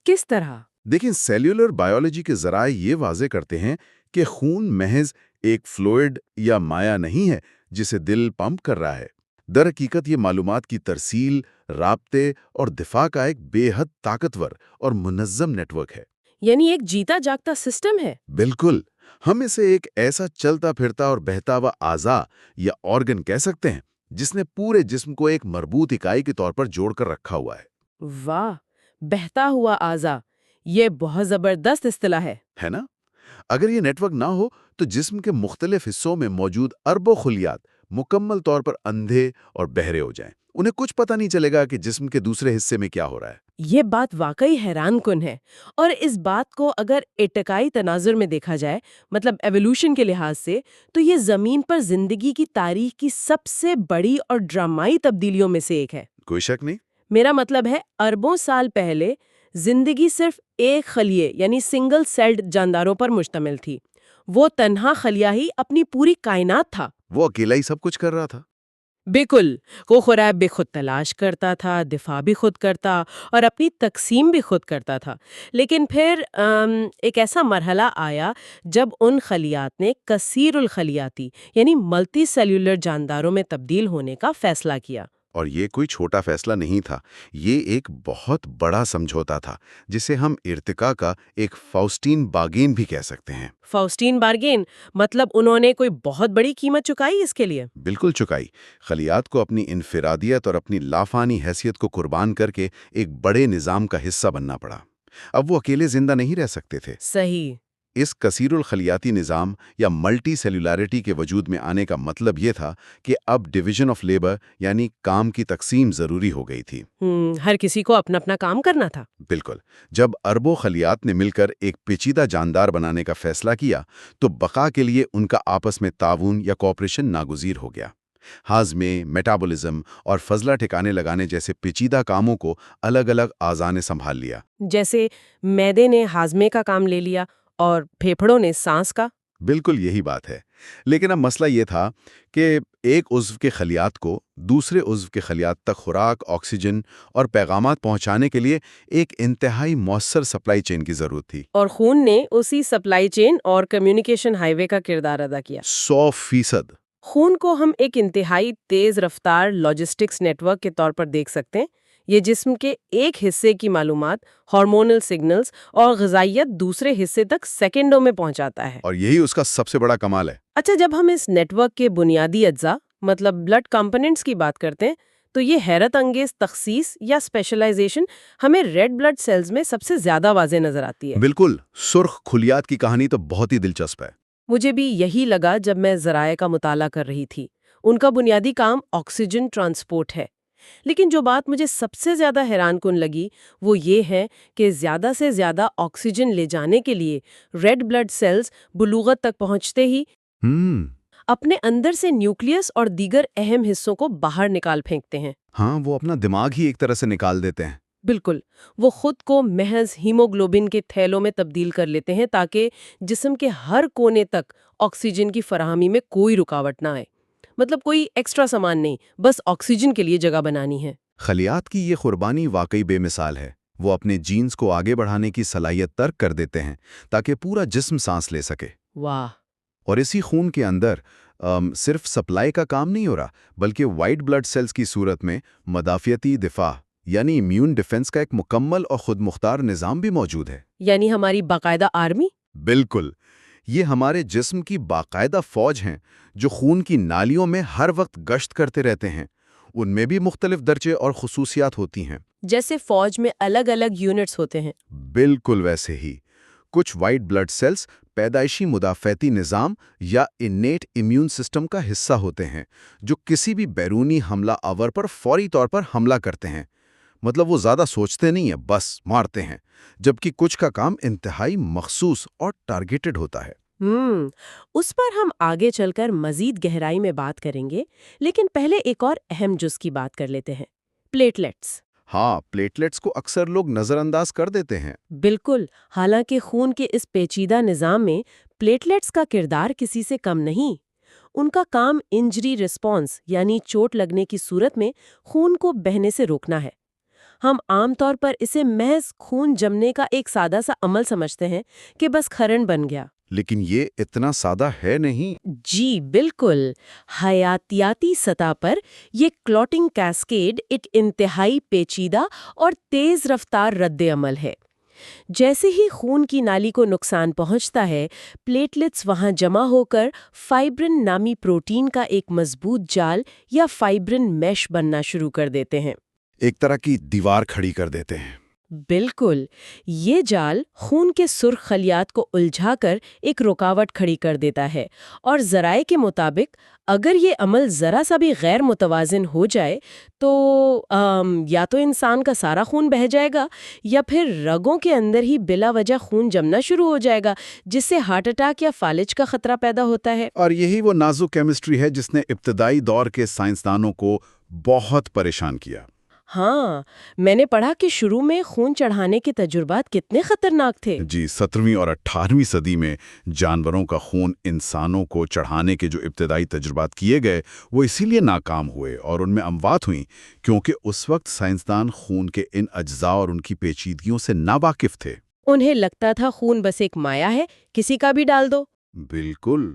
کس طرح؟ دیکھیں، سیلولر بائیولوجی کے ذرائع یہ واضح کرتے ہیں کہ خون محض ایک فلوئڈ یا مائع نہیں ہے جسے دل پمپ کر رہا ہے۔ در حقیقت یہ معلومات کی ترسیل، رابطے اور دفاع کا ایک بے حد طاقتور اور منظم نیٹ ورک ہے۔ یعنی ایک جیتا جاگتا سسٹم ہے۔ بالکل، ہم اسے ایک ایسا چلتا پھرتا اور بہتا ہوا اعضا یا آرگن کہہ سکتے ہیں جس نے پورے جسم کو ایک مربوط اکائی کے طور پر جوڑ کر رکھا ہوا ہے۔ واہ، بہتا ہوا اعضا، یہ بہت زبردست اصطلاح ہے نا؟ اگر یہ نیٹ ورک نہ ہو تو جسم کے مختلف حصوں میں موجود اربوں خلیات مکمل طور پر اندھے اور بہرے ہو جائیں۔ انہیں کچھ پتہ نہیں چلے گا کہ جسم کے دوسرے حصے میں کیا ہو رہا ہے۔ یہ بات واقعی حیران کن ہے، اور اس بات کو اگر ارتقائی تناظر میں دیکھا جائے، مطلب ایوولوشن کے لحاظ سے، تو یہ زمین پر زندگی کی تاریخ کی سب سے بڑی اور ڈرامائی تبدیلیوں میں سے ایک ہے۔ کوئی شک نہیں۔ میرا مطلب ہے اربوں سال پہلے زندگی صرف ایک خلیے یعنی سنگل سیلڈ جانداروں پر مشتمل تھی۔ وہ تنہا خلیہ ہی اپنی پوری کائنات تھا۔ وہ اکیلا ہی سب کچھ کر رہا تھا۔ بالکل، وہ خوراک بھی خود تلاش کرتا تھا، دفاع بھی خود کرتا اور اپنی تقسیم بھی خود کرتا تھا۔ لیکن پھر ایک ایسا مرحلہ آیا جب ان خلیات نے کثیر الخلیاتی یعنی ملٹی سیلولر جانداروں میں تبدیل ہونے کا فیصلہ کیا۔ اور یہ کوئی چھوٹا فیصلہ نہیں تھا، یہ ایک بہت بڑا سمجھوتا تھا، جسے ہم ارتقاء کا ایک فاؤسٹین بارگین بھی کہہ سکتے ہیں۔ فاؤسٹین بارگین مطلب انہوں نے کوئی بہت بڑی قیمت چکائی اس کے لیے؟ بالکل چکائی۔ خلیات کو اپنی انفرادیت اور اپنی لافانی حیثیت کو قربان کر کے ایک بڑے نظام کا حصہ بننا پڑا۔ اب وہ اکیلے زندہ نہیں رہ سکتے تھے۔ صحیح۔ اس کثیر الخلیاتی نظام یا ملٹی سیلولیرٹی کے وجود میں آنے کا مطلب یہ تھا کہ اب ڈویژن آف لیبر یعنی کام کی تقسیم ضروری ہو گئی تھی۔ ہر کسی کو اپنا اپنا کام کرنا تھا۔ بالکل۔ جب اربوں خلیات نے مل کر ایک پیچیدہ جاندار بنانے کا فیصلہ کیا تو بقا کے لیے ان کا آپس میں تعاون یا کوآپریشن ناگزیر ہو گیا۔ ہاضمے، میٹابولزم اور فضلہ ٹھکانے لگانے جیسے پیچیدہ کاموں کو الگ الگ اعضاء نے سنبھال لیا۔ جیسے معدے نے ہاضمے کا کام لے لیا اور پھیپھڑوں نے سانس کا۔ بالکل یہی بات ہے۔ لیکن اب مسئلہ یہ تھا کہ ایک عضو کے خلیات کو دوسرے عضو کے خلیات تک خوراک، آکسیجن اور پیغامات پہنچانے کے لیے ایک انتہائی مؤثر سپلائی چین کی ضرورت تھی۔ اور خون نے اسی سپلائی چین اور کمیونیکیشن ہائی وے کا کردار ادا کیا۔ 100%۔ خون کو ہم ایک انتہائی تیز رفتار لاجسٹکس نیٹ ورک کے طور پر دیکھ سکتے ہیں۔ یہ جسم کے ایک حصے کی معلومات، ہارمونل سگنلز اور غذائیت دوسرے حصے تک سیکنڈوں میں پہنچاتا ہے۔ اور یہی اس کا سب سے بڑا کمال ہے۔ اچھا، جب ہم اس نیٹ ورک کے بنیادی اجزاء مطلب بلڈ کمپوننٹس کی بات کرتے ہیں تو یہ حیرت انگیز تخصیص یا اسپیشلائزیشن ہمیں ریڈ بلڈ سیلز میں سب سے زیادہ واضح نظر آتی ہے۔ بالکل، سرخ خلیات کی کہانی تو بہت ہی دلچسپ ہے۔ مجھے بھی یہی لگا جب میں ذرائع کا مطالعہ کر رہی تھی۔ ان کا بنیادی کام آکسیجن ٹرانسپورٹ ہے۔ لیکن جو بات مجھے سب سے زیادہ حیران کن لگی وہ یہ ہے کہ زیادہ سے زیادہ آکسیجن لے جانے کے لیے ریڈ بلڈ سیلز بلوغت تک پہنچتے ہی اپنے اندر سے نیوکلیس اور دیگر اہم حصوں کو باہر نکال پھینکتے ہیں۔ ہاں، وہ اپنا دماغ ہی ایک طرح سے نکال دیتے ہیں۔ بالکل، وہ خود کو محض ہیموگلوبن کے تھیلوں میں تبدیل کر لیتے ہیں تاکہ جسم کے ہر کونے تک آکسیجن کی فراہمی میں کوئی رکاوٹ نہ آئے۔ مطلب کوئی ایکسٹرا سامان نہیں، بس آکسیجن کے لیے جگہ بنانی ہے۔ خلیات کی یہ قربانی واقعی بے مثال ہے۔ وہ اپنے جینز کو آگے بڑھانے کی صلاحیت ترک کر دیتے ہیں تاکہ پورا جسم سانس لے سکے۔ واہ! اور اسی خون کے اندر صرف سپلائی کا کام نہیں ہو رہا، بلکہ وائٹ بلڈ سیلز کی صورت میں مدافعتی دفاع یعنی امیون ڈیفنس کا ایک مکمل اور خود مختار نظام بھی موجود ہے۔ یعنی ہماری باقاعدہ آرمی؟ بالکل، یہ ہمارے جسم کی باقاعدہ فوج ہیں جو خون کی نالیوں میں ہر وقت گشت کرتے رہتے ہیں۔ ان میں بھی مختلف درجے اور خصوصیات ہوتی ہیں۔ جیسے فوج میں الگ الگ یونٹس ہوتے ہیں۔ بالکل ویسے ہی۔ کچھ وائٹ بلڈ سیلز پیدائشی مدافعتی نظام یا انیٹ امیون سسٹم کا حصہ ہوتے ہیں جو کسی بھی بیرونی حملہ آور پر فوری طور پر حملہ کرتے ہیں۔ مطلب وہ زیادہ سوچتے نہیں ہیں، بس مارتے ہیں۔ جبکہ کچھ کا کام انتہائی مخصوص اور ٹارگیٹڈ ہوتا ہے۔ اس پر ہم آگے چل کر مزید گہرائی میں بات کریں گے، لیکن پہلے ایک اور اہم جز کی بات کر لیتے ہیں، پلیٹلیٹس۔ ہاں، پلیٹلیٹس کو اکثر لوگ نظر انداز کر دیتے ہیں۔ بالکل، حالانکہ خون کے اس پیچیدہ نظام میں پلیٹلیٹس کا کردار کسی سے کم نہیں۔ ان کا کام انجری ریسپانس یعنی چوٹ لگنے کی صورت میں خون کو بہنے سے روکنا ہے۔ ہم عام طور پر اسے محض خون جمنے کا ایک سادہ سا عمل سمجھتے ہیں کہ بس کھرن بن گیا۔ لیکن یہ اتنا سادہ ہے نہیں۔ جی بالکل، حیاتیاتی سطح پر یہ کلوٹنگ کیسکیڈ ایک انتہائی پیچیدہ اور تیز رفتار رد عمل ہے۔ جیسے ہی خون کی نالی کو نقصان پہنچتا ہے، پلیٹلیٹس وہاں جمع ہو کر فائبرن نامی پروٹین کا ایک مضبوط جال یا فائبرن میش بننا شروع کر دیتے ہیں۔ ایک طرح کی دیوار کھڑی کر دیتے ہیں۔ بالکل، یہ جال خون کے سرخ خلیات کو الجھا کر ایک رکاوٹ کھڑی کر دیتا ہے، اور ذرائع کے مطابق اگر یہ عمل ذرا سا بھی غیر متوازن ہو جائے تو یا تو انسان کا سارا خون بہہ جائے گا یا پھر رگوں کے اندر ہی بلا وجہ خون جمنا شروع ہو جائے گا، جس سے ہارٹ اٹیک یا فالج کا خطرہ پیدا ہوتا ہے۔ اور یہی وہ نازک کیمسٹری ہے جس نے ابتدائی دور کے سائنسدانوں کو بہت پریشان کیا۔ ہاں، میں نے پڑھا کہ شروع میں خون چڑھانے کے تجربات کتنے خطرناک تھے۔ جی، 17ویں اور 18ویں صدی میں جانوروں کا خون انسانوں کو چڑھانے کے جو ابتدائی تجربات کیے گئے وہ اسی لیے ناکام ہوئے اور ان میں اموات ہوئیں کیونکہ اس وقت سائنسدان خون کے ان اجزاء اور ان کی پیچیدگیوں سے ناواقف تھے۔ انہیں لگتا تھا خون بس ایک مایا ہے، کسی کا بھی ڈال دو۔ بالکل۔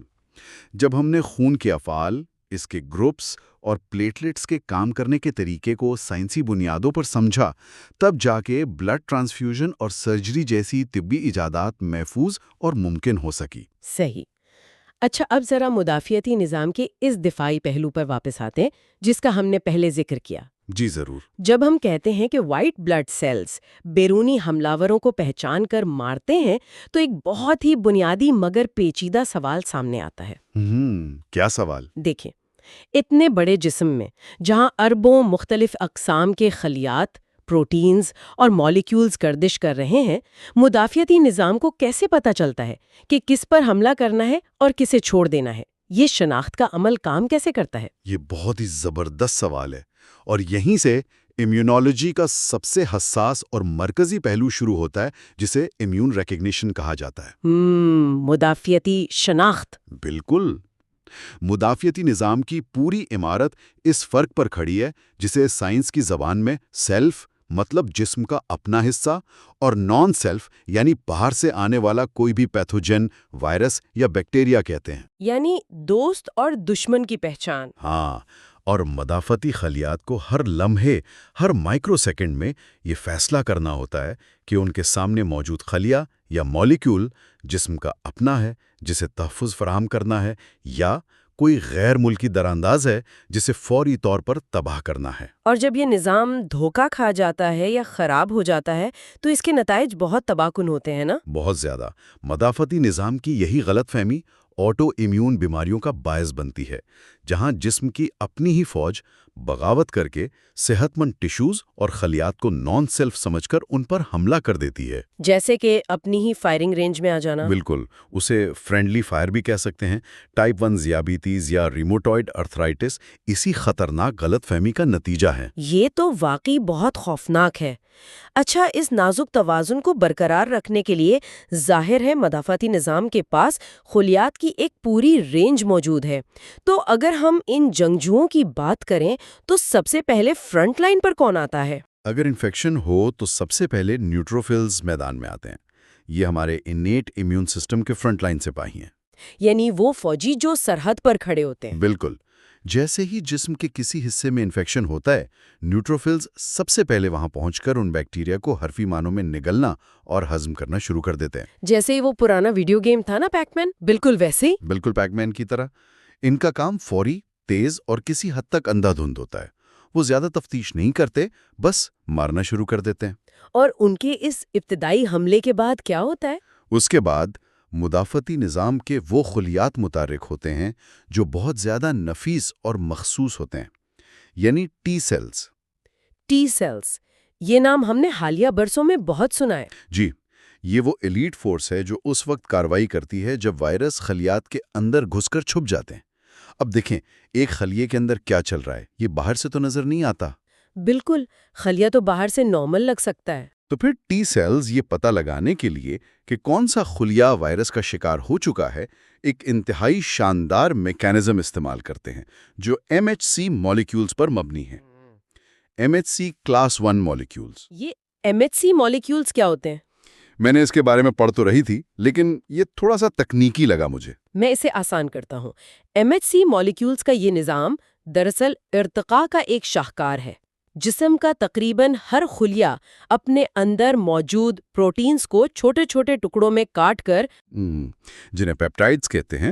جب ہم نے خون کے افعال، اس کے گروپس اور پلیٹلیٹس کے کام کرنے کے طریقے کو سائنسی بنیادوں پر سمجھا، تب جا کے بلڈ ٹرانسفیوژن اور سرجری جیسی طبی ایجادات محفوظ اور ممکن ہو سکی۔ صحیح۔ اچھا، اب ذرا مدافعتی نظام کے اس دفاعی پہلو پر واپس آتے ہیں جس کا ہم نے پہلے ذکر کیا۔ جی ضرور۔ جب ہم کہتے ہیں کہ وائٹ بلڈ سیلز بیرونی حملہ کو پہچان کر مارتے ہیں تو ایک بہت ہی بنیادی مگر پیچیدہ سوال سامنے آتا ہے۔ کیا سوال؟ دیکھیں، اتنے بڑے جسم میں جہاں اربوں مختلف اقسام کے خلیات، پروٹینز اور مالیکیولز گردش کر رہے ہیں، مدافعتی نظام کو کیسے پتہ چلتا ہے کہ کس پر حملہ کرنا ہے اور کسے چھوڑ دینا ہے؟ یہ شناخت کا عمل کام کیسے کرتا ہے؟ یہ بہت ہی زبردست سوال ہے، اور یہیں سے امیونولوجی کا سب سے حساس اور مرکزی پہلو شروع ہوتا ہے جسے امیون ریکگنیشن کہا جاتا ہے۔ مدافعتی شناخت۔ بالکل۔ مدافعتی نظام کی پوری عمارت اس فرق پر کھڑی ہے جسے سائنس کی زبان میں سیلف مطلب جسم کا اپنا حصہ اور نان سیلف یعنی باہر سے آنے والا کوئی بھی پیتھوجن، وائرس یا بیکٹیریا کہتے ہیں۔ یعنی دوست اور دشمن کی پہچان۔ ہاں، اور مدافعتی خلیات کو ہر لمحے، ہر مائکرو سیکنڈ میں یہ فیصلہ کرنا ہوتا ہے کہ ان کے سامنے موجود خلیہ یا مالیکیول جسم کا اپنا ہے جسے تحفظ فراہم کرنا ہے، یا کوئی غیر ملکی درانداز ہے جسے فوری طور پر تباہ کرنا ہے۔ اور جب یہ نظام دھوکہ کھا جاتا ہے یا خراب ہو جاتا ہے تو اس کے نتائج بہت تباہ کن ہوتے ہیں نا؟ بہت زیادہ۔ مدافعتی نظام کی یہی غلط فہمی آٹو امیون بیماریوں کا باعث بنتی ہے، جہاں جسم کی اپنی ہی فوج بغاوت کر کے صحت مند ٹیشوز اور خلیات کو نان سیلف سمجھ کر ان پر حملہ کر دیتی ہے۔ جیسے کہ اپنی ہی فائرنگ رینج میں آ جانا۔ بالکل، اسے فرینڈلی فائر بھی کہہ سکتے ہیں۔ ٹائپ 1 ذیابیطیز یا ریموٹوئڈ ارتھرائٹس اسی خطرناک غلط فہمی کا نتیجہ ہے۔ یہ تو واقعی بہت خوفناک ہے۔ اچھا، اس نازک توازن کو برقرار رکھنے کے لیے ظاہر ہے مدافعتی نظام کے پاس خلیات کی ایک پوری رینج موجود ہے۔ تو اگر ہم ان جنگجوؤں کی بات کریں تو سب سے پہلے فرنٹ لائن پر کون آتا ہے؟ اگر انفیکشن ہو تو سب سے پہلے نیوٹروفلز میدان میں آتے ہیں۔ یہ ہمارے انیٹ امیون سسٹم کے فرنٹ لائن سپاہی ہیں۔ یعنی وہ فوجی جو سرحد پر کھڑے ہوتے ہیں۔ بالکل۔ جیسے ہی جسم کے کسی حصے میں انفیکشن ہوتا ہے، نیوٹروفلز سب سے پہلے وہاں پہنچ کر ان بیکٹیریا کو حرفی معنوں میں نگلنا اور ہضم کرنا شروع کر دیتے ہیں۔ جیسے ہی وہ پرانا ویڈیو گیم تھا نا پیک مین، بالکل ویسے ہی۔ بالکل پیک مین کی طرح۔ ان کا کام فوری، تیز اور کسی حد تک اندھا دھند ہوتا ہے۔ وہ زیادہ تفتیش نہیں کرتے، بس مارنا شروع کر دیتے ہیں۔ اور ان کے اس ابتدائی حملے کے بعد کیا ہوتا ہے؟ اس کے بعد مدافعتی نظام کے وہ خلیات متحرک ہوتے ہیں جو بہت زیادہ نفیس اور مخصوص ہوتے ہیں، یعنی ٹی سیلز۔ ٹی سیلز، یہ نام ہم نے حالیہ برسوں میں بہت سنا ہے۔ جی، یہ وہ ایلیٹ فورس ہے جو اس وقت کارروائی کرتی ہے جب وائرس خلیات کے اندر گھس کر چھپ جاتے ہیں۔ اب دیکھیں، ایک خلیے کے اندر کیا چل رہا ہے، یہ باہر سے تو نظر نہیں آتا۔ بالکل، خلیہ تو باہر سے نارمل لگ سکتا ہے۔ تو پھر ٹی سیلز یہ پتہ لگانے کے لیے کہ کون سا خلیہ وائرس کا شکار ہو چکا ہے، ایک انتہائی شاندار میکینزم استعمال کرتے ہیں جو MHC مالیکیولز پر مبنی ہے۔ MHC class 1 molecules. یہ MHC مالیکیولز کیا ہوتے ہیں؟ میں نے اس کے بارے میں پڑھ تو رہی تھی، لیکن یہ تھوڑا سا تکنیکی لگا مجھے۔ میں اسے آسان کرتا ہوں۔ MHC مالیکیولز کا یہ نظام دراصل ارتقاء کا ایک شاہکار ہے۔ جسم کا تقریباً ہر خلیہ اپنے اندر موجود پروٹینز کو چھوٹے چھوٹے ٹکڑوں میں کاٹ کر، جنہیں پیپٹائڈز کہتے ہیں،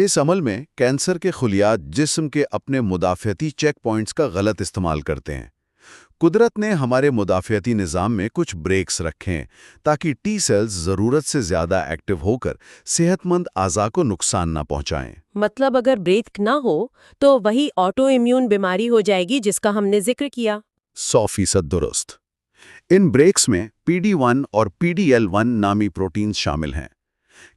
اس عمل میں کینسر کے خلیات جسم کے اپنے مدافعتی چیک پوائنٹس کا غلط استعمال کرتے ہیں۔ قدرت نے ہمارے مدافعتی نظام میں کچھ بریکس رکھے ہیں تاکہ ٹی سیلز ضرورت سے زیادہ ایکٹیو ہو کر صحت مند اعضاء کو نقصان نہ پہنچائیں۔ مطلب اگر بریک نہ ہو تو وہی آٹو امیون بیماری ہو جائے گی جس کا ہم نے ذکر کیا۔ 100% درست۔ ان بریکس میں PD-1 اور PDL-1 نامی پروٹینز شامل ہیں۔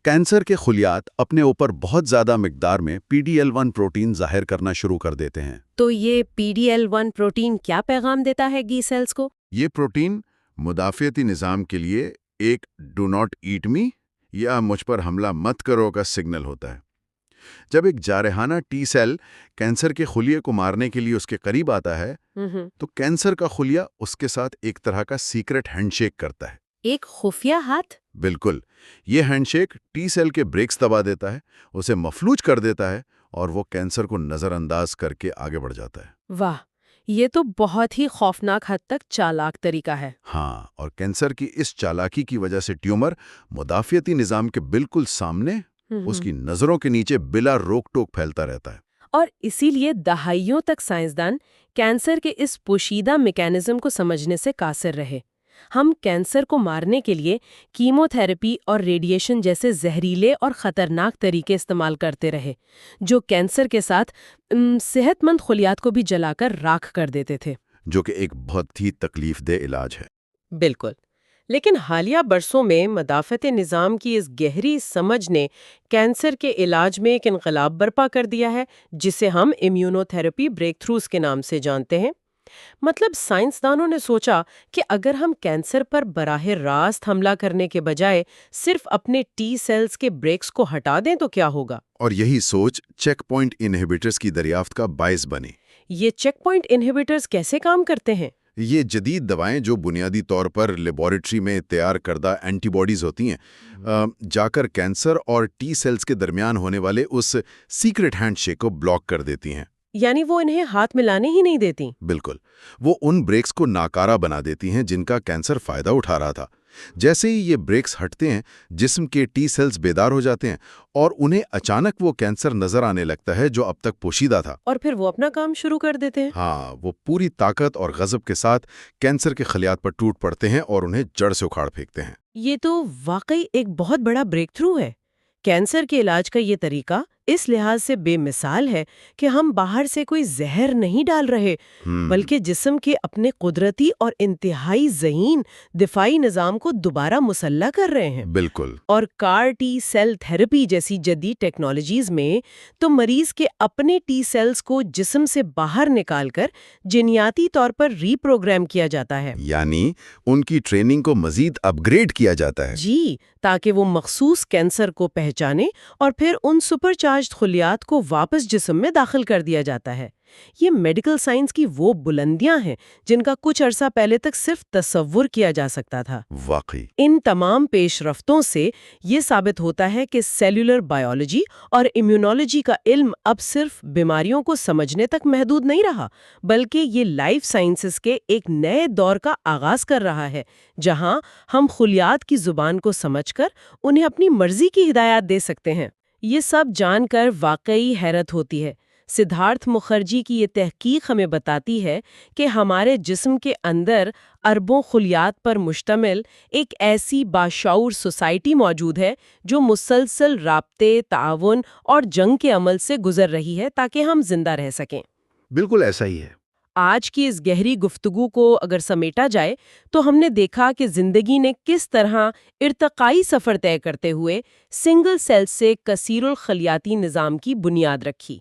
کینسر کے خلیات اپنے اوپر بہت زیادہ مقدار میں PDL-1 پروٹین ظاہر کرنا شروع کر دیتے ہیں۔ تو یہ PDL-1 پروٹین کیا پیغام دیتا ہے گی سیلز کو؟ یہ پروٹین مدافعتی نظام کے لیے ایک ڈو ناٹ ایٹ می یا مجھ پر حملہ مت کرو کا سگنل ہوتا ہے۔ جب ایک جارحانہ ٹی سیل کینسر کے خلیے کو مارنے کے لیے اس کے قریب آتا ہے تو کینسر کا خلیہ اس کے ساتھ ایک طرح کا سیکرٹ ہینڈ شیک کرتا ہے۔ ایک خفیہ ہاتھ؟ بالکل، یہ ہینڈ شیک ٹی سیل کے بریکس دبا دیتا ہے، اسے مفلوج کر دیتا ہے اور وہ کینسر کو نظر انداز کر کے آگے بڑھ جاتا ہے۔ واہ، یہ تو بہت ہی خوفناک حد تک چالاک طریقہ ہے۔ ہاں، اور کینسر کی اس چالاکی کی وجہ سے ٹیومر مدافعتی نظام کے بالکل سامنے اس کی نظروں کے نیچے بلا روک ٹوک پھیلتا رہتا ہے۔ اور اسی لیے دہائیوں تک سائنسدان کینسر کے اس پوشیدہ میکینزم کو سمجھنے سے قاصر رہے۔ ہم کینسر کو مارنے کے لیے کیمو تھراپی اور ریڈیشن جیسے زہریلے اور خطرناک طریقے استعمال کرتے رہے، جو کینسر کے ساتھ صحت مند خلیات کو بھی جلا کر راکھ کر دیتے تھے، جو کہ ایک بہت ہی تکلیف دہ علاج ہے۔ بالکل۔ لیکن حالیہ برسوں میں مدافعتی نظام کی اس گہری سمجھ نے کینسر کے علاج میں ایک انقلاب برپا کر دیا ہے، جسے ہم امیونو تھراپی بریک تھروز کے نام سے جانتے ہیں۔ مطلب سائنسدانوں نے سوچا کہ اگر ہم کینسر پر براہ راست حملہ کرنے کے بجائے صرف اپنے ٹی سیلز کے بریکس کو ہٹا دیں تو کیا ہوگا؟ اور یہی سوچ چیک پوائنٹ انہیبیٹرز کی دریافت کا باعث بنی۔ یہ چیک پوائنٹ انہیبیٹرز کیسے کام کرتے ہیں؟ یہ جدید دوائیں جو بنیادی طور پر لیبارٹری میں تیار کردہ اینٹی باڈیز ہوتی ہیں، جا کر کینسر اور ٹی سیلز کے درمیان ہونے والے اس سیکرٹ ہینڈ شیک کو بلاک کر دیتی ہیں۔ یعنی وہ انہیں ہاتھ ملانے ہی نہیں دیتی؟ بالکل، وہ ان بریکس کو ناکارہ بنا دیتی ہیں جن کا کینسر فائدہ اٹھا رہا تھا۔ جیسے ہی یہ بریکس ہٹتے ہیں، جسم کے ٹی سیلز بیدار ہو جاتے ہیں اور انہیں اچانک وہ کینسر نظر آنے لگتا ہے جو اب تک پوشیدہ تھا، اور پھر وہ اپنا کام شروع کر دیتے ہیں۔ ہاں، وہ پوری طاقت اور غضب کے ساتھ کینسر کے خلیات پر ٹوٹ پڑتے ہیں اور انہیں جڑ سے اکھاڑ پھینکتے ہیں۔ یہ تو واقعی ایک بہت بڑا بریک تھرو ہے۔ کینسر کے علاج کا یہ طریقہ اس لحاظ سے بے مثال ہے کہ ہم باہر سے کوئی زہر نہیں ڈال رہے، بلکہ جسم کے اپنے قدرتی اور انتہائی ذہین دفاعی نظام کو دوبارہ مسلح کر رہے ہیں۔ بالکل۔ اور کار ٹی سیل تھراپی جیسی جدید ٹیکنالوجیز میں تو مریض کے اپنے ٹی سیلز کو جسم سے باہر نکال کر جینیاتی طور پر ری پروگرام کیا جاتا ہے، یعنی ان کی ٹریننگ کو مزید اپ گریڈ کیا جاتا ہے۔ جی، تاکہ وہ مخصوص کینسر کو پہچانے اور پھر ان سپر چارجڈ خلیات کو واپس جسم میں داخل کر دیا جاتا ہے۔ یہ میڈیکل سائنس کی وہ بلندیاں ہیں جن کا کچھ عرصہ پہلے تک صرف تصور کیا جا سکتا تھا۔ واقعی۔ ان تمام پیش رفتوں سے یہ ثابت ہوتا ہے کہ سیلولر بائیولوجی اور امیونولوجی کا علم اب صرف بیماریوں کو سمجھنے تک محدود نہیں رہا، بلکہ یہ لائف سائنسز کے ایک نئے دور کا آغاز کر رہا ہے، جہاں ہم خلیات کی زبان کو سمجھ کر انہیں اپنی مرضی کی ہدایات دے سکتے ہیں۔ یہ سب جان کر واقعی حیرت ہوتی ہے۔ سدھارتھ مکھرجی کی یہ تحقیق ہمیں بتاتی ہے کہ ہمارے جسم کے اندر اربوں خلیات پر مشتمل ایک ایسی باشعور سوسائٹی موجود ہے جو مسلسل رابطے، تعاون اور جنگ کے عمل سے گزر رہی ہے تاکہ ہم زندہ رہ سکیں۔ بالکل ایسا ہی ہے۔ آج کی اس گہری گفتگو کو اگر سمیٹا جائے تو ہم نے دیکھا کہ زندگی نے کس طرح ارتقائی سفر طے کرتے ہوئے سنگل سیل سے کثیر الخلیاتی نظام کی بنیاد رکھی۔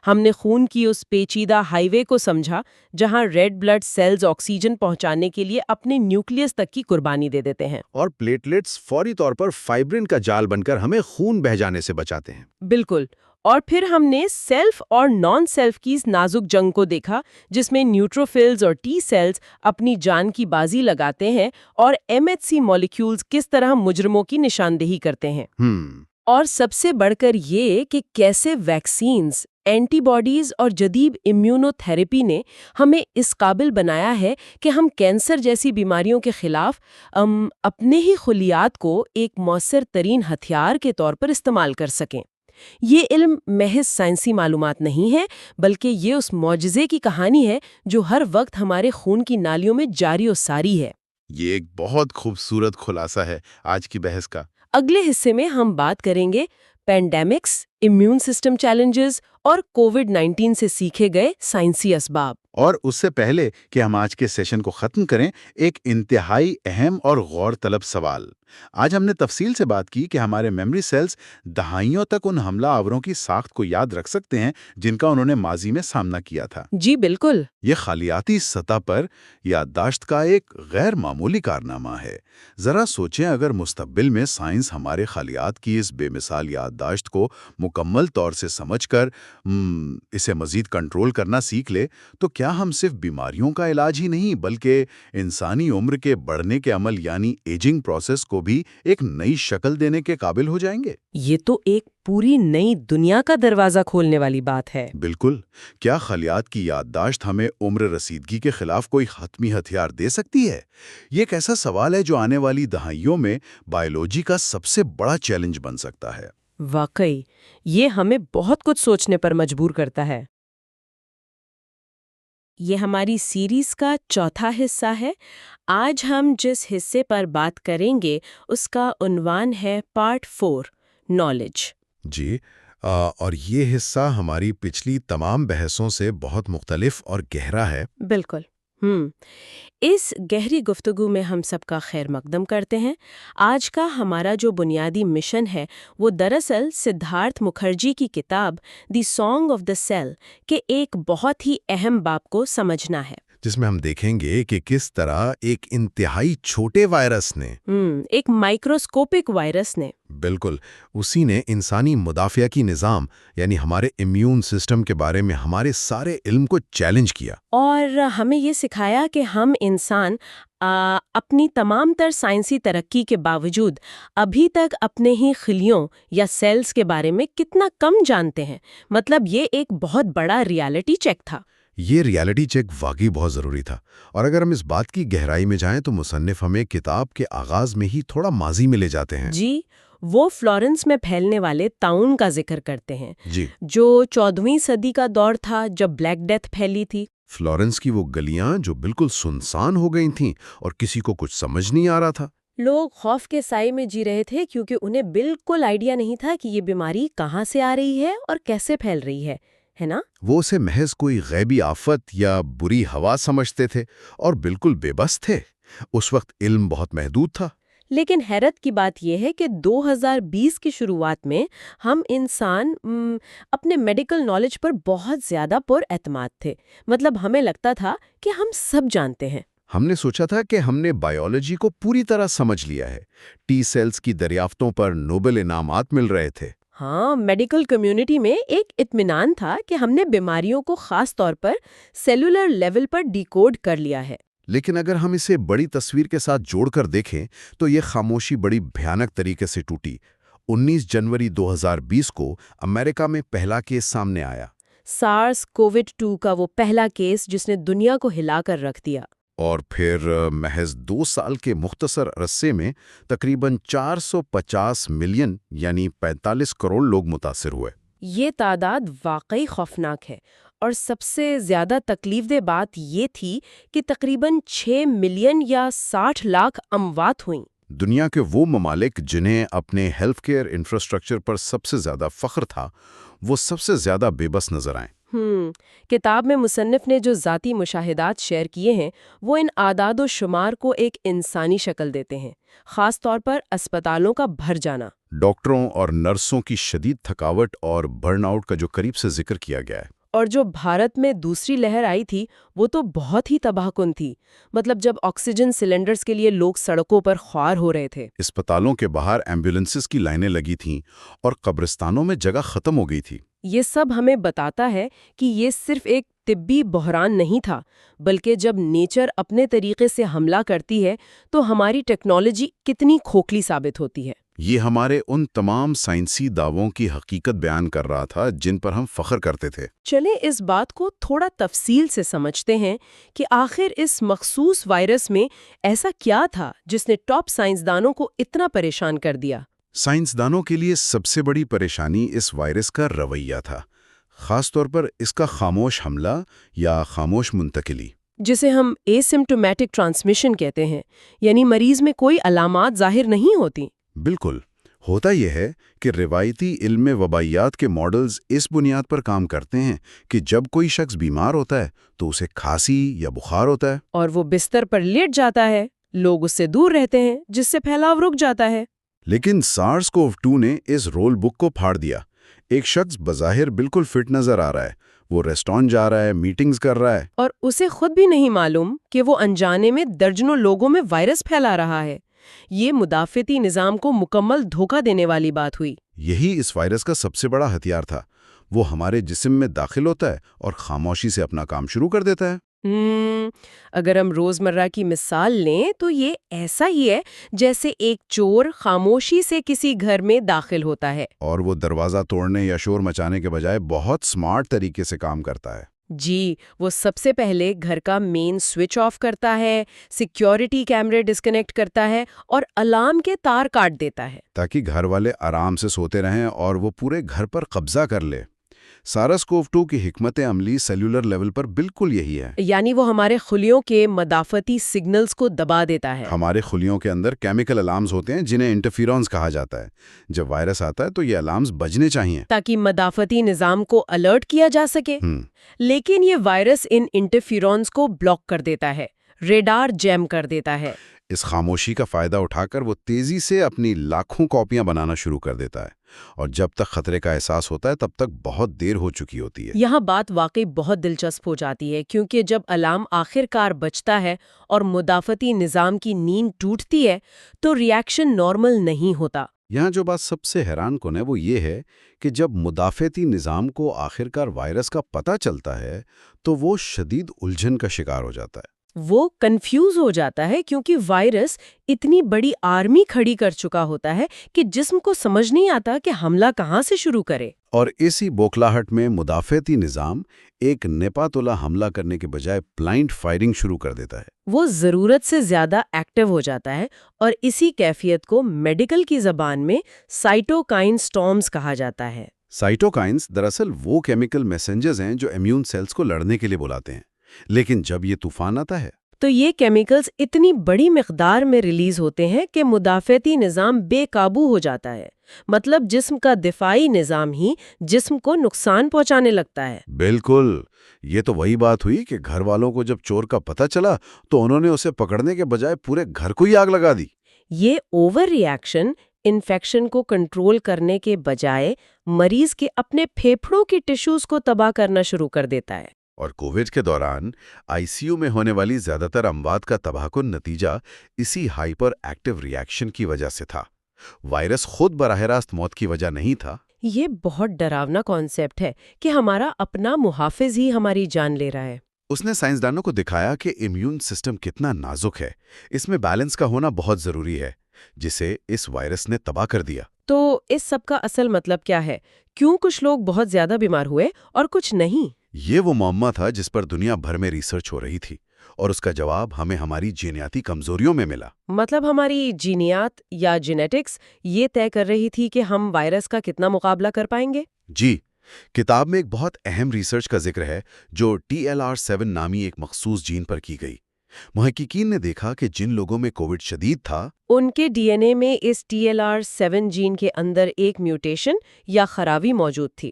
ہم نے خون کی اس پیچیدہ ہائی وے کو سمجھا جہاں ریڈ بلڈ سیلز آکسیجن پہنچانے کے لیے اپنے نیوکلیس تک کی قربانی دے دیتے ہیں، اور پلیٹلیٹس فوری طور پر فائبرن کا جال بن کر ہمیں خون بہہ جانے سے بچاتے ہیں۔ بالکل۔ اور پھر ہم نے سیلف اور نان سیلف کی اس نازک جنگ کو دیکھا جس میں نیوٹروفلز اور ٹی سیلز اپنی جان کی بازی لگاتے ہیں اور MHC مالیکیولز کس طرح مجرموں کی نشاندہی کرتے ہیں۔ اور سب سے بڑھ کر یہ کہ کیسے ویکسینز، اینٹی باڈیز اور جدید امیونو تھراپی نے ہمیں اس قابل بنایا ہے کہ ہم کینسر جیسی بیماریوں کے خلاف اپنے ہی خلیات کو ایک مؤثر ترین ہتھیار کے طور پر استعمال کر سکیں۔ یہ علم محض سائنسی معلومات نہیں ہے، بلکہ یہ اس معجزے کی کہانی ہے جو ہر وقت ہمارے خون کی نالیوں میں جاری و ساری ہے۔ یہ ایک بہت خوبصورت خلاصہ ہے آج کی بحث کا۔ اگلے حصے میں ہم بات کریں گے پینڈیمکس، امیون سسٹم چیلنجز اور کووڈ-19 سے سیکھے گئے سائنسی اسباب۔ اور اس سے پہلے کہ ہم آج کے سیشن کو ختم کریں، ایک انتہائی اہم اور غور طلب سوال۔ آج ہم نے تفصیل سے بات کی کہ ہمارے میموری سیلز دہائیوں تک ان حملہ آوروں کی ساخت کو یاد رکھ سکتے ہیں جن کا انہوں نے ماضی میں سامنا کیا تھا۔ جی بالکل۔ یہ خالیاتی سطح پر یادداشت کا ایک غیر معمولی کارنامہ ہے۔ ذرا سوچیں، اگر مستقبل میں سائنس ہمارے خالیات کی اس بے مثال یادداشت کو مکمل طور سے سمجھ کر اسے مزید کنٹرول کرنا سیکھ لے تو کیا ہم صرف بیماریوں کا علاج ہی نہیں بلکہ انسانی عمر کے بڑھنے کے عمل یعنی ایجنگ پروسیس کو بھی ایک نئی شکل دینے کے قابل ہو جائیں گے؟ یہ تو ایک پوری نئی دنیا کا دروازہ کھولنے والی بات ہے۔ بالکل۔ کیا خالیات کی یادداشت ہمیں عمر رسیدگی کے خلاف کوئی حتمی ہتھیار دے سکتی ہے؟ یہ ایک ایسا سوال ہے جو آنے والی دہائیوں میں بائیولوجی کا سب سے بڑا چیلنج بن سکتا ہے۔ واقعی یہ ہمیں بہت کچھ سوچنے پر مجبور کرتا ہے۔ یہ ہماری سیریز کا چوتھا حصہ ہے۔ آج ہم جس حصے پر بات کریں گے اس کا عنوان ہے پارٹ 4، نالج۔ جی، اور یہ حصہ ہماری پچھلی تمام بحثوں سے بہت مختلف اور گہرا ہے۔ بالکل۔ اس گہری گفتگو میں ہم سب کا خیر مقدم کرتے ہیں۔ آج کا ہمارا جو بنیادی مشن ہے وہ دراصل سدھارتھ مکھرجی کی کتاب دی سانگ آف دا سیل کے ایک بہت ہی اہم باب کو سمجھنا ہے، جس میں ہم دیکھیں گے کہ کس طرح ایک انتہائی چھوٹے وائرس نے ایک مائکروسکوپک وائرس نے بالکل اسی نے انسانی مدافع کی نظام یعنی ہمارے امیون سسٹم کے بارے میں ہمارے سارے علم کو چیلنج کیا، اور ہمیں یہ سکھایا کہ ہم انسان اپنی تمام تر سائنسی ترقی کے باوجود ابھی تک اپنے ہی خلیوں یا سیلز کے بارے میں کتنا کم جانتے ہیں۔ مطلب یہ ایک بہت بڑا ریالٹی چیک تھا۔ یہ ریالٹی چیک واقعی بہت ضروری تھا، اور اگر ہم اس بات کی گہرائی میں جائیں تو مصنف ہمیں کتاب کے آغاز میں ہی تھوڑا ماضی میں لے جاتے ہیں۔ جی، وہ فلورنس میں پھیلنے والے طاعون کا ذکر کرتے ہیں، جی، جو 14ویں صدی کا دور تھا جب بلیک ڈیتھ پھیلی تھی۔ فلورنس کی وہ گلیاں جو بالکل سنسان ہو گئی تھیں اور کسی کو کچھ سمجھ نہیں آ رہا تھا۔ لوگ خوف کے سائے میں جی رہے تھے کیونکہ انہیں بالکل آئیڈیا نہیں تھا کہ یہ بیماری کہاں سے آ رہی ہے اور کیسے پھیل رہی ہے نا؟ وہ اسے محض کوئی غیبی آفت یا بری ہوا سمجھتے تھے اور بالکل بے بس تھے۔ اس وقت علم بہت محدود تھا۔ لیکن حیرت کی بات یہ ہے کہ 2020 کی شروعات میں ہم انسان اپنے میڈیکل نالج پر بہت زیادہ پر اعتماد تھے۔ مطلب ہمیں لگتا تھا کہ ہم سب جانتے ہیں۔ ہم نے سوچا تھا کہ ہم نے بائیولوجی کو پوری طرح سمجھ لیا ہے۔ ٹی سیلز کی دریافتوں پر نوبل انعامات مل رہے تھے۔ ہاں، میڈیکل کمیونٹی میں ایک اطمینان تھا کہ ہم نے بیماریوں کو خاص طور پر سیلولر لیول پر ڈیکوڈ کر لیا ہے۔ لیکن اگر ہم اسے بڑی تصویر کے ساتھ جوڑ کر دیکھیں تو یہ خاموشی بڑی بھیانک طریقے سے ٹوٹی۔ 19 جنوری 2020 کو امریکہ میں پہلا کیس سامنے آیا۔ سارس کووڈ-2 کا وہ پہلا کیس جس نے دنیا کو ہلا کر رکھ دیا۔ اور پھر محض 2 سال کے مختصر عرصے میں تقریباً 450 ملین یعنی 45 کروڑ لوگ متاثر ہوئے۔ یہ تعداد واقعی خوفناک ہے، اور سب سے زیادہ تکلیف دہ بات یہ تھی کہ تقریباً 6 ملین یا 60 لاکھ اموات ہوئیں۔ دنیا کے وہ ممالک جنہیں اپنے ہیلتھ کیئر انفراسٹرکچر پر سب سے زیادہ فخر تھا، وہ سب سے زیادہ بے بس نظر آئیں۔ کتاب میں مصنف نے جو ذاتی مشاہدات شیئر کیے ہیں وہ ان اعداد و شمار کو ایک انسانی شکل دیتے ہیں، خاص طور پر اسپتالوں کا بھر جانا، ڈاکٹروں اور نرسوں کی شدید تھکاوٹ اور برن آؤٹ کا جو قریب سے ذکر کیا گیا ہے۔ اور جو بھارت میں دوسری لہر آئی تھی وہ تو بہت ہی تباہ کن تھی۔ مطلب جب آکسیجن سلنڈرز کے لیے لوگ سڑکوں پر خوار ہو رہے تھے، اسپتالوں کے باہر ایمبولینسز کی لائنیں لگی تھیں اور قبرستانوں میں جگہ ختم ہو گئی تھی۔ یہ سب ہمیں بتاتا ہے کہ یہ صرف ایک طبی بحران نہیں تھا، بلکہ جب نیچر اپنے طریقے سے حملہ کرتی ہے تو ہماری ٹیکنالوجی کتنی کھوکھلی ثابت ہوتی ہے۔ یہ ہمارے ان تمام سائنسی دعووں کی حقیقت بیان کر رہا تھا جن پر ہم فخر کرتے تھے۔ چلیں اس بات کو تھوڑا تفصیل سے سمجھتے ہیں کہ آخر اس مخصوص وائرس میں ایسا کیا تھا جس نے ٹاپ سائنسدانوں کو اتنا پریشان کر دیا۔ سائنسدانوں کے لیے سب سے بڑی پریشانی اس وائرس کا رویہ تھا، خاص طور پر اس کا خاموش حملہ یا خاموش منتقلی۔ جسے ہم ایسمپٹومیٹک ٹرانسمیشن کہتے ہیں، یعنی مریض میں کوئی علامات ظاہر نہیں ہوتی۔ بالکل، ہوتا یہ ہے کہ روایتی علم وبائیات کے ماڈلز اس بنیاد پر کام کرتے ہیں کہ جب کوئی شخص بیمار ہوتا ہے تو اسے کھانسی یا بخار ہوتا ہے، اور وہ بستر پر لیٹ جاتا ہے، لوگ اس سے دور رہتے ہیں، جس سے پھیلاؤ رک جاتا ہے۔ لیکن SARS-CoV-2 نے اس رول بک کو پھاڑ دیا۔ ایک شخص بظاہر بالکل فٹ نظر آ رہا ہے، وہ ریسٹورانٹ جا رہا ہے، میٹنگز کر رہا ہے، اور اسے خود بھی نہیں معلوم کہ وہ انجانے میں درجنوں لوگوں میں وائرس پھیلا رہا ہے۔ یہ مدافعتی نظام کو مکمل دھوکہ دینے والی بات ہوئی۔ یہی اس وائرس کا سب سے بڑا ہتھیار تھا۔ وہ ہمارے جسم میں داخل ہوتا ہے اور خاموشی سے اپنا کام شروع کر دیتا ہے۔ اگر ہم روزمرہ کی مثال لیں تو یہ ایسا ہی ہے جیسے ایک چور خاموشی سے کسی گھر میں داخل ہوتا ہے، اور وہ دروازہ توڑنے یا شور مچانے کے بجائے بہت سمارٹ طریقے سے کام کرتا ہے۔ جی، وہ سب سے پہلے گھر کا مین سوئچ آف کرتا ہے، سیکیورٹی کیمرے ڈسکنیکٹ کرتا ہے اور الارم کے تار کاٹ دیتا ہے، تاکہ گھر والے آرام سے سوتے رہیں اور وہ پورے گھر پر قبضہ کر لے۔ SARS-CoV-2 کی حکمت عملی سیلولر لیول پر بالکل یہی ہے۔ یعنی وہ ہمارے خلیوں کے مدافعتی سگنلز کو دبا دیتا ہے۔ ہمارے خلیوں کے اندر کیمیکل الارمز ہوتے ہیں جنہیں انٹرفیرونز کہا جاتا ہے۔ جب وائرس آتا ہے تو یہ الارمز بجنے چاہیے تاکہ مدافعتی نظام کو الرٹ کیا جا سکے۔ لیکن یہ وائرس ان انٹرفیرونز کو بلاک کر دیتا ہے، ریڈار جیم کر دیتا ہے۔ اس خاموشی کا فائدہ اٹھا کر وہ تیزی سے اپنی لاکھوں کاپیاں بنانا شروع کر دیتا ہے، اور جب تک خطرے کا احساس ہوتا ہے تب تک بہت دیر ہو چکی ہوتی ہے۔ یہاں بات واقعی بہت دلچسپ ہو جاتی ہے، کیونکہ جب الارم آخر کار بجتا ہے اور مدافعتی نظام کی نیند ٹوٹتی ہے تو ری ایکشن نارمل نہیں ہوتا۔ یہاں جو بات سب سے حیران کن ہے وہ یہ ہے کہ جب مدافعتی نظام کو آخر کار وائرس کا پتہ چلتا ہے تو وہ شدید الجھن کا شکار ہو جاتا ہے۔ وہ کنفیوز ہو جاتا ہے کیونکہ وائرس اتنی بڑی آرمی کھڑی کر چکا ہوتا ہے کہ جسم کو سمجھ نہیں آتا کہ حملہ کہاں سے شروع کرے۔ اور اسی بوکھلاہٹ میں مدافعتی نظام ایک نپاتولہ حملہ کرنے کے بجائے بلائنڈ فائرنگ شروع کر دیتا ہے۔ وہ ضرورت سے زیادہ ایکٹیو ہو جاتا ہے، اور اسی کیفیت کو میڈیکل کی زبان میں سائٹوکائن سٹارمز کہا جاتا ہے۔ سائٹوکائنز دراصل وہ کیمیکل میسنجرز ہیں جو امیون سیلز کو لڑنے کے لیے بلاتے ہیں، لیکن جب یہ طوفان آتا ہے تو یہ کیمیکلز اتنی بڑی مقدار میں ریلیز ہوتے ہیں کہ مدافعتی نظام بے قابو ہو جاتا ہے، مطلب جسم کا دفاعی نظام ہی جسم کو نقصان پہنچانے لگتا ہے۔ بالکل، یہ تو وہی بات ہوئی کہ گھر والوں کو جب چور کا پتہ چلا تو انہوں نے اسے پکڑنے کے بجائے پورے گھر کو ہی آگ لگا دی۔ یہ اوور ری ایکشن انفیکشن کو کنٹرول کرنے کے بجائے مریض کے اپنے پھیپھڑوں کی ٹیشوز کو تباہ کرنا شروع کر دیتا ہے۔ اور کووڈ کے دوران ICU میں ہونے والی زیادہ تر اموات کا تباہ کن نتیجہ اسی ہائپر ایکٹیو ری ایکشن کی وجہ سے تھا۔ وائرس خود براہ راست موت کی وجہ نہیں تھا۔ یہ بہت ڈراونا کانسیپٹ ہے کہ ہمارا اپنا محافظ ہی ہماری جان لے رہا ہے۔ اس نے سائنسدانوں کو دکھایا کہ امیون سسٹم کتنا نازک ہے، اس میں بیلنس کا ہونا بہت ضروری ہے، جسے اس وائرس نے تباہ کر دیا۔ تو اس سب کا اصل مطلب کیا ہے؟ کیوں کچھ لوگ بہت زیادہ بیمار ہوئے اور کچھ نہیں؟ یہ وہ معمہ تھا جس پر دنیا بھر میں ریسرچ ہو رہی تھی، اور اس کا جواب ہمیں ہماری جینیاتی کمزوریوں میں ملا۔ مطلب ہماری جینیات یا جینیٹکس یہ طے کر رہی تھی کہ ہم وائرس کا کتنا مقابلہ کر پائیں گے؟ جی، کتاب میں ایک بہت اہم ریسرچ کا ذکر ہے جو TLR7 نامی ایک مخصوص جین پر کی گئی۔ محققین نے دیکھا کہ جن لوگوں میں کووڈ شدید تھا، ان کے DNA میں اس TLR7 جین کے اندر ایک میوٹیشن یا خرابی موجود تھی۔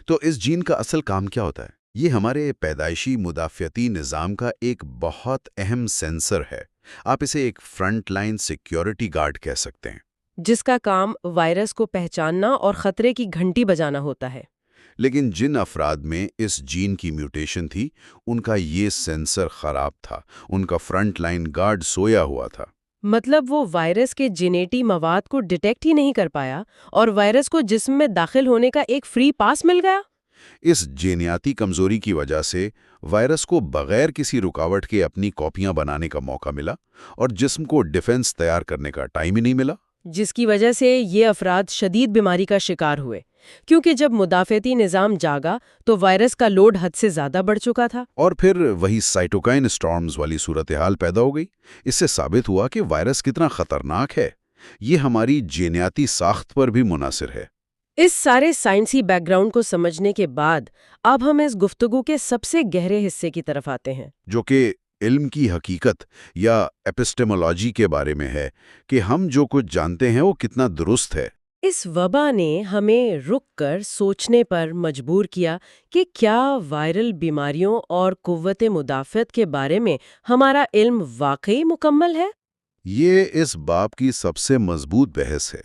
تو اس جین کا اصل کام کیا ہوتا ہے؟ یہ ہمارے پیدائشی مدافعتی نظام کا ایک بہت اہم سینسر ہے۔ آپ اسے ایک فرنٹ لائن سیکیورٹی گارڈ کہہ سکتے ہیں، جس کا کام وائرس کو پہچاننا اور خطرے کی گھنٹی بجانا ہوتا ہے۔ لیکن جن افراد میں اس جین کی میوٹیشن تھی، ان کا یہ سینسر خراب تھا، ان کا فرنٹ لائن گارڈ سویا ہوا تھا۔ مطلب وہ وائرس کے جینیٹی مواد کو ڈیٹیکٹ ہی نہیں کر پایا اور وائرس کو جسم میں داخل ہونے کا ایک فری پاس مل گیا۔ اس جینیاتی کمزوری کی وجہ سے وائرس کو بغیر کسی رکاوٹ کے اپنی کاپیاں بنانے کا موقع ملا، اور جسم کو ڈیفنس تیار کرنے کا ٹائم ہی نہیں ملا۔ جس کی وجہ سے یہ افراد شدید بیماری کا شکار ہوئے، کیونکہ جب مدافعتی نظام جاگا تو وائرس کا لوڈ حد سے زیادہ بڑھ چکا تھا۔ اور پھر وہی سائٹوکائن سٹارمز والی صورتحال پیدا ہو گئی۔ اس سے ثابت ہوا کہ وائرس کتنا خطرناک ہے۔ یہ ہماری جینیاتی ساخت پر بھی منحصر ہے۔ اس سارے سائنسی بیک گراؤنڈ کو سمجھنے کے بعد اب ہم اس گفتگو کے سب سے گہرے حصے کی طرف آتے ہیں، جو کہ علم کی حقیقت یا ایپسٹیمولوجی کے بارے میں ہے، کہ ہم جو کچھ جانتے ہیں وہ کتنا درست ہے۔ اس وبا نے ہمیں رک کر سوچنے پر مجبور کیا کہ کیا وائرل بیماریوں اور قوت مدافعت کے بارے میں ہمارا علم واقعی مکمل ہے؟ یہ اس باب کی سب سے مضبوط بحث ہے۔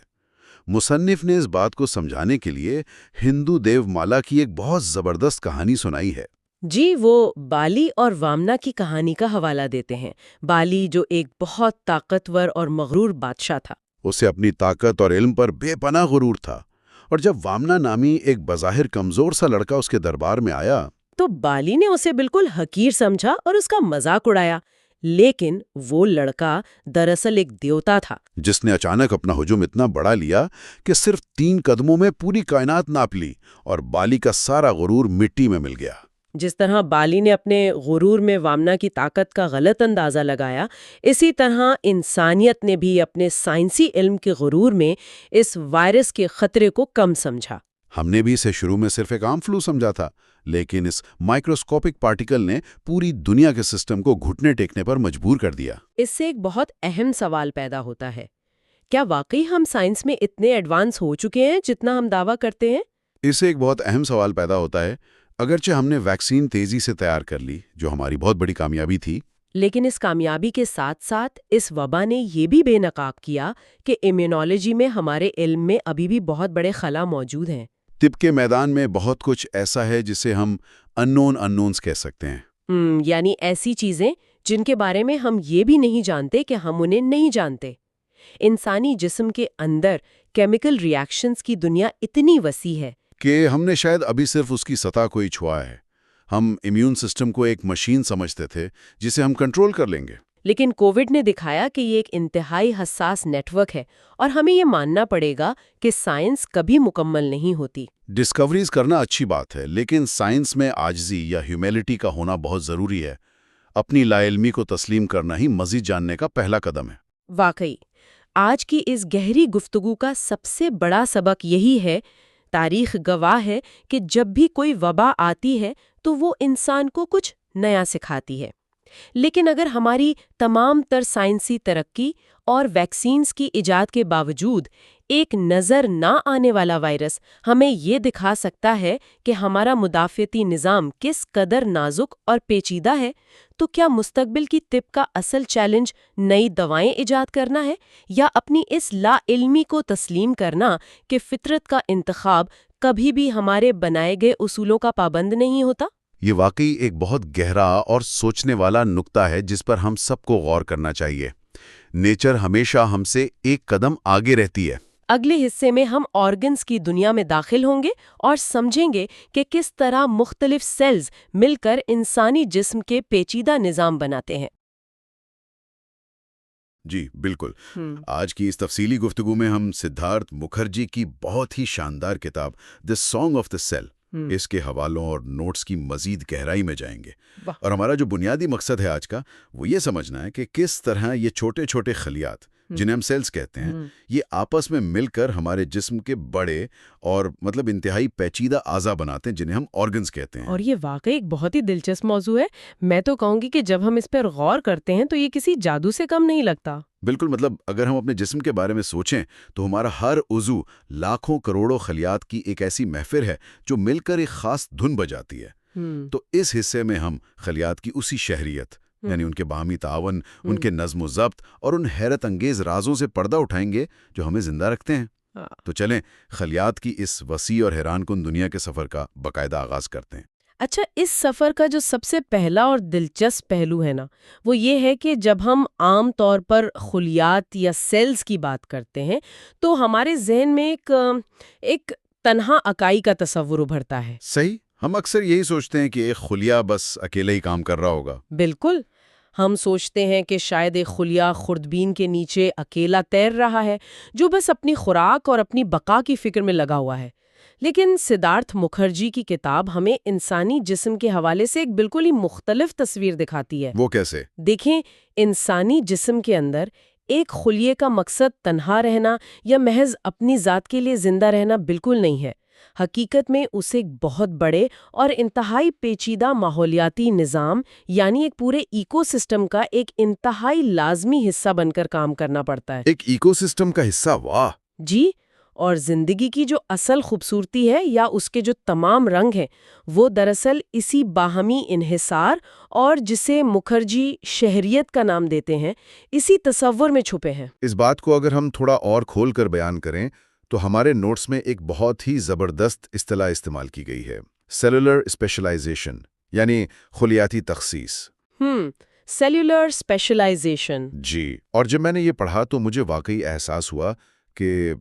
مصنف نے اس بات کو سمجھانے کے لیے ہندو دیو مالا کی ایک بہت زبردست کہانی سنائی ہے۔ جی، وہ بالی اور وامنا کی کہانی کا حوالہ دیتے ہیں۔ بالی جو ایک بہت طاقتور اور مغرور بادشاہ تھا، اسے اپنی طاقت اور علم پر بے پناہ غرور تھا، اور جب وامنا نامی ایک بظاہر کمزور سا لڑکا اس کے دربار میں آیا تو بالی نے اسے بالکل حقیر سمجھا اور اس کا مذاق اڑایا، لیکن وہ لڑکا دراصل ایک دیوتا تھا۔ جس نے اچانک اپنا ہجوم اتنا بڑھا لیا کہ صرف 3 قدموں میں پوری کائنات ناپ لی، اور بالی کا سارا غرور مٹی میں مل گیا۔ جس طرح بالی نے اپنے غرور میں وامنا کی طاقت کا غلط اندازہ لگایا، اسی طرح انسانیت نے بھی اپنے سائنسی علم کے غرور میں اس وائرس کے خطرے کو کم سمجھا۔ ہم نے بھی اسے شروع میں صرف ایک عام فلو سمجھا تھا، لیکن اس مائکروسکوپک پارٹیکل نے پوری دنیا کے سسٹم کو گھٹنے ٹیکنے پر مجبور کر دیا۔ اس سے ایک بہت اہم سوال پیدا ہوتا ہے، کیا واقعی ہم سائنس میں اتنے ایڈوانس ہو چکے ہیں جتنا ہم دعویٰ کرتے ہیں؟ اس سے ایک بہت اہم سوال پیدا ہوتا ہے۔ اگرچہ ہم نے ویکسین تیزی سے تیار کر لی، جو ہماری بہت بڑی کامیابی تھی، لیکن اس کامیابی کے ساتھ ساتھ اس وبا نے یہ بھی بے نقاب کیا کہ امیونولوجی میں ہمارے علم میں ابھی بھی بہت بڑے خلا موجود ہیں۔ طب کے میدان میں بہت کچھ ایسا ہے جسے ہم انونز کہہ سکتے ہیں۔ یعنی ایسی چیزیں جن کے بارے میں ہم یہ بھی نہیں جانتے کہ ہم انہیں نہیں جانتے۔ انسانی جسم کے اندر کیمیکل ری ایکشنز کی دنیا اتنی وسیع ہے کہ ہم نے شاید ابھی صرف اس کی سطح کو ہی چھوا ہے۔ ہم امیون سسٹم کو ایک مشین سمجھتے تھے جسے ہم کنٹرول کر لیں گے، لیکن کووڈ نے دکھایا کہ یہ ایک انتہائی حساس نیٹ ورک ہے، اور ہمیں یہ ماننا پڑے گا کہ سائنس کبھی مکمل نہیں ہوتی۔ ڈسکوریز کرنا اچھی بات ہے، لیکن سائنس میں عاجزی یا ہیومیلٹی کا ہونا بہت ضروری ہے۔ اپنی لا علمی کو تسلیم کرنا ہی مزید جاننے کا پہلا قدم ہے۔ واقعی آج کی اس گہری گفتگو کا سب سے بڑا سبق یہی ہے، تاریخ گواہ ہے کہ جب بھی کوئی وبا آتی ہے تو وہ انسان کو کچھ نیا سکھاتی ہے، لیکن اگر ہماری تمام تر سائنسی ترقی اور ویکسینز کی ایجاد کے باوجود ایک نظر نہ آنے والا وائرس ہمیں یہ دکھا سکتا ہے کہ ہمارا مدافعتی نظام کس قدر نازک اور پیچیدہ ہے، تو کیا مستقبل کی طب کا اصل چیلنج نئی دوائیں ایجاد کرنا ہے، یا اپنی اس لا علمی کو تسلیم کرنا کہ فطرت کا انتخاب کبھی بھی ہمارے بنائے گئے اصولوں کا پابند نہیں ہوتا؟ یہ واقعی ایک بہت گہرا اور سوچنے والا نقطہ ہے جس پر ہم سب کو غور کرنا چاہیے۔ نیچر ہمیشہ ہم سے ایک قدم آگے رہتی ہے۔ اگلے حصے میں ہم آرگنز کی دنیا میں داخل ہوں گے اور سمجھیں گے کہ کس طرح مختلف سیلز مل کر انسانی جسم کے پیچیدہ نظام بناتے ہیں۔ جی بالکل۔ آج کی اس تفصیلی گفتگو میں ہم سدھارتھ مکھرجی کی بہت ہی شاندار کتاب دی سانگ آف دا سیل، اس کے حوالوں اور نوٹس کی مزید گہرائی میں جائیں گے۔ اور ہمارا جو بنیادی مقصد ہے آج کا، وہ یہ سمجھنا ہے کہ کس طرح یہ چھوٹے چھوٹے خلیات، جنہیں ہم سیلز کہتے ہیں، یہ آپس میں مل کر ہمارے جسم کے بڑے اور انتہائی پیچیدہ اعضاء بناتے ہیں، جنہیں ہم آرگنز کہتے ہیں۔ اور یہ واقعی ایک بہت ہی دلچسپ موضوع ہے۔ میں تو کہوں گی کہ جب ہم اس پر غور کرتے ہیں تو یہ کسی جادو سے کم نہیں لگتا۔ بالکل، اگر ہم اپنے جسم کے بارے میں سوچیں تو ہمارا ہر عضو لاکھوں کروڑوں خلیات کی ایک ایسی محفل ہے جو مل کر ایک خاص دھن بجاتی ہے۔ تو اس حصے میں ہم خلیات کی اسی شہریت، یعنی ان کے باہمی تعاون، ان کے نظم و ضبط اور ان حیرت انگیز رازوں سے پردہ اٹھائیں گے جو ہمیں زندہ رکھتے ہیں۔ تو چلیں خلیات کی اس وسیع اور حیران کن دنیا کے سفر کا باقاعدہ آغاز کرتے ہیں۔ اچھا، اس سفر کا جو سب سے پہلا اور دلچسپ پہلو ہے نا، وہ یہ ہے کہ جب ہم عام طور پر خلیات یا سیلز کی بات کرتے ہیں تو ہمارے ذہن میں ایک تنہا اکائی کا تصور ابھرتا ہے۔ صحیح، ہم اکثر یہی سوچتے ہیں کہ ایک خلیہ بس اکیلے ہی کام کر رہا ہوگا۔ بالکل، ہم سوچتے ہیں کہ شاید ایک خلیہ خوردبین کے نیچے اکیلا تیر رہا ہے جو بس اپنی خوراک اور اپنی بقا کی فکر میں لگا ہوا ہے۔ لیکن سدھارتھ مکھرجی کی کتاب ہمیں انسانی جسم کے حوالے سے ایک بالکل ہی مختلف تصویر دکھاتی ہے۔ وہ کیسے؟ دیکھیں، انسانی جسم کے اندر ایک خلیے کا مقصد تنہا رہنا یا محض اپنی ذات کے لیے زندہ رہنا بالکل نہیں ہے۔ حقیقت میں اسے ایک بہت بڑے اور انتہائی پیچیدہ ماحولیاتی نظام یعنی ایک پورے ایکو سسٹم کا ایک انتہائی لازمی حصہ بن کر کام کرنا پڑتا ہے۔ ایک ایکو سسٹم کا حصہ، واہ! جی، اور زندگی کی جو اصل خوبصورتی ہے یا اس کے جو تمام رنگ ہیں وہ دراصل اسی باہمی انحصار اور جسے مکھرجی شہریت کا نام دیتے ہیں اسی تصور میں چھپے ہیں۔ اس بات کو اگر ہم تھوڑا اور کھول کر بیان کریں تو ہمارے نوٹس میں ایک بہت ہی زبردست اصطلاح استعمال کی گئی ہے، سیلولر اسپیشلائزیشن، یعنی خلیاتی تخصیص۔ Cellular specialisation. جی، اور جب میں نے یہ پڑھا تو مجھے واقعی احساس ہوا کہ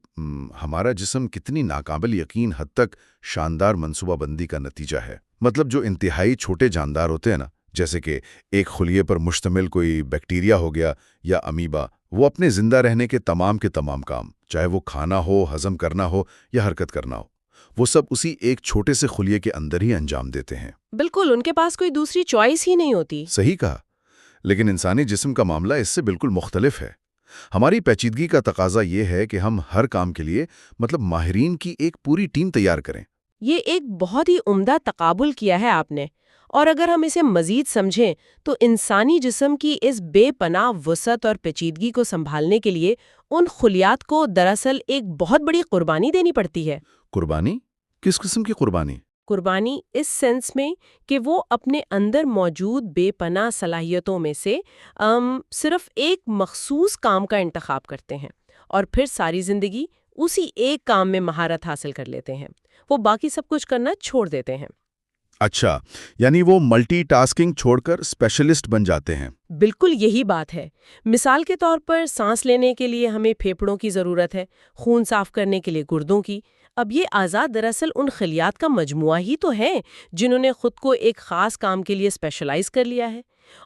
ہمارا جسم کتنی ناقابل یقین حد تک شاندار منصوبہ بندی کا نتیجہ ہے۔ مطلب جو انتہائی چھوٹے جاندار ہوتے ہیں نا، جیسے کہ ایک خلیے پر مشتمل کوئی بیکٹیریا ہو گیا یا امیبا، وہ اپنے زندہ رہنے کے تمام کام، چاہے وہ کھانا ہو، ہضم کرنا ہو یا حرکت کرنا ہو، وہ سب اسی ایک چھوٹے سے خلیے کے اندر ہی انجام دیتے ہیں۔ بالکل، ان کے پاس کوئی دوسری چوائس ہی نہیں ہوتی۔ صحیح کہا، لیکن انسانی جسم کا معاملہ اس سے بالکل مختلف ہے۔ ہماری پیچیدگی کا تقاضا یہ ہے کہ ہم ہر کام کے لیے ماہرین کی ایک پوری ٹیم تیار کریں۔ یہ ایک بہت ہی عمدہ تقابل کیا ہے آپ نے، اور اگر ہم اسے مزید سمجھیں تو انسانی جسم کی اس بے پناہ وسعت اور پیچیدگی کو سنبھالنے کے لیے ان خلیات کو دراصل ایک بہت بڑی قربانی دینی پڑتی ہے۔ قربانی؟ کس قسم کی قربانی؟ قربانی اس سینس میں کہ وہ اپنے اندر موجود بے پناہ صلاحیتوں میں سے صرف ایک مخصوص کام کا انتخاب کرتے ہیں اور پھر ساری زندگی اسی ایک کام میں مہارت حاصل کر لیتے ہیں۔ وہ باقی سب کچھ کرنا چھوڑ دیتے ہیں۔ اچھا، یعنی وہ ملٹی ٹاسکنگ چھوڑ کر اسپیشلسٹ بن جاتے ہیں۔ بالکل یہی بات ہے۔ مثال کے طور پر سانس لینے کے لیے ہمیں پھیپھڑوں کی ضرورت ہے، خون صاف کرنے کے لیے گردوں کی۔ اب یہ اعضاء دراصل ان خلیات کا مجموعہ ہی تو ہیں جنہوں نے خود کو ایک خاص کام کے لیے اسپیشلائز کر لیا ہے،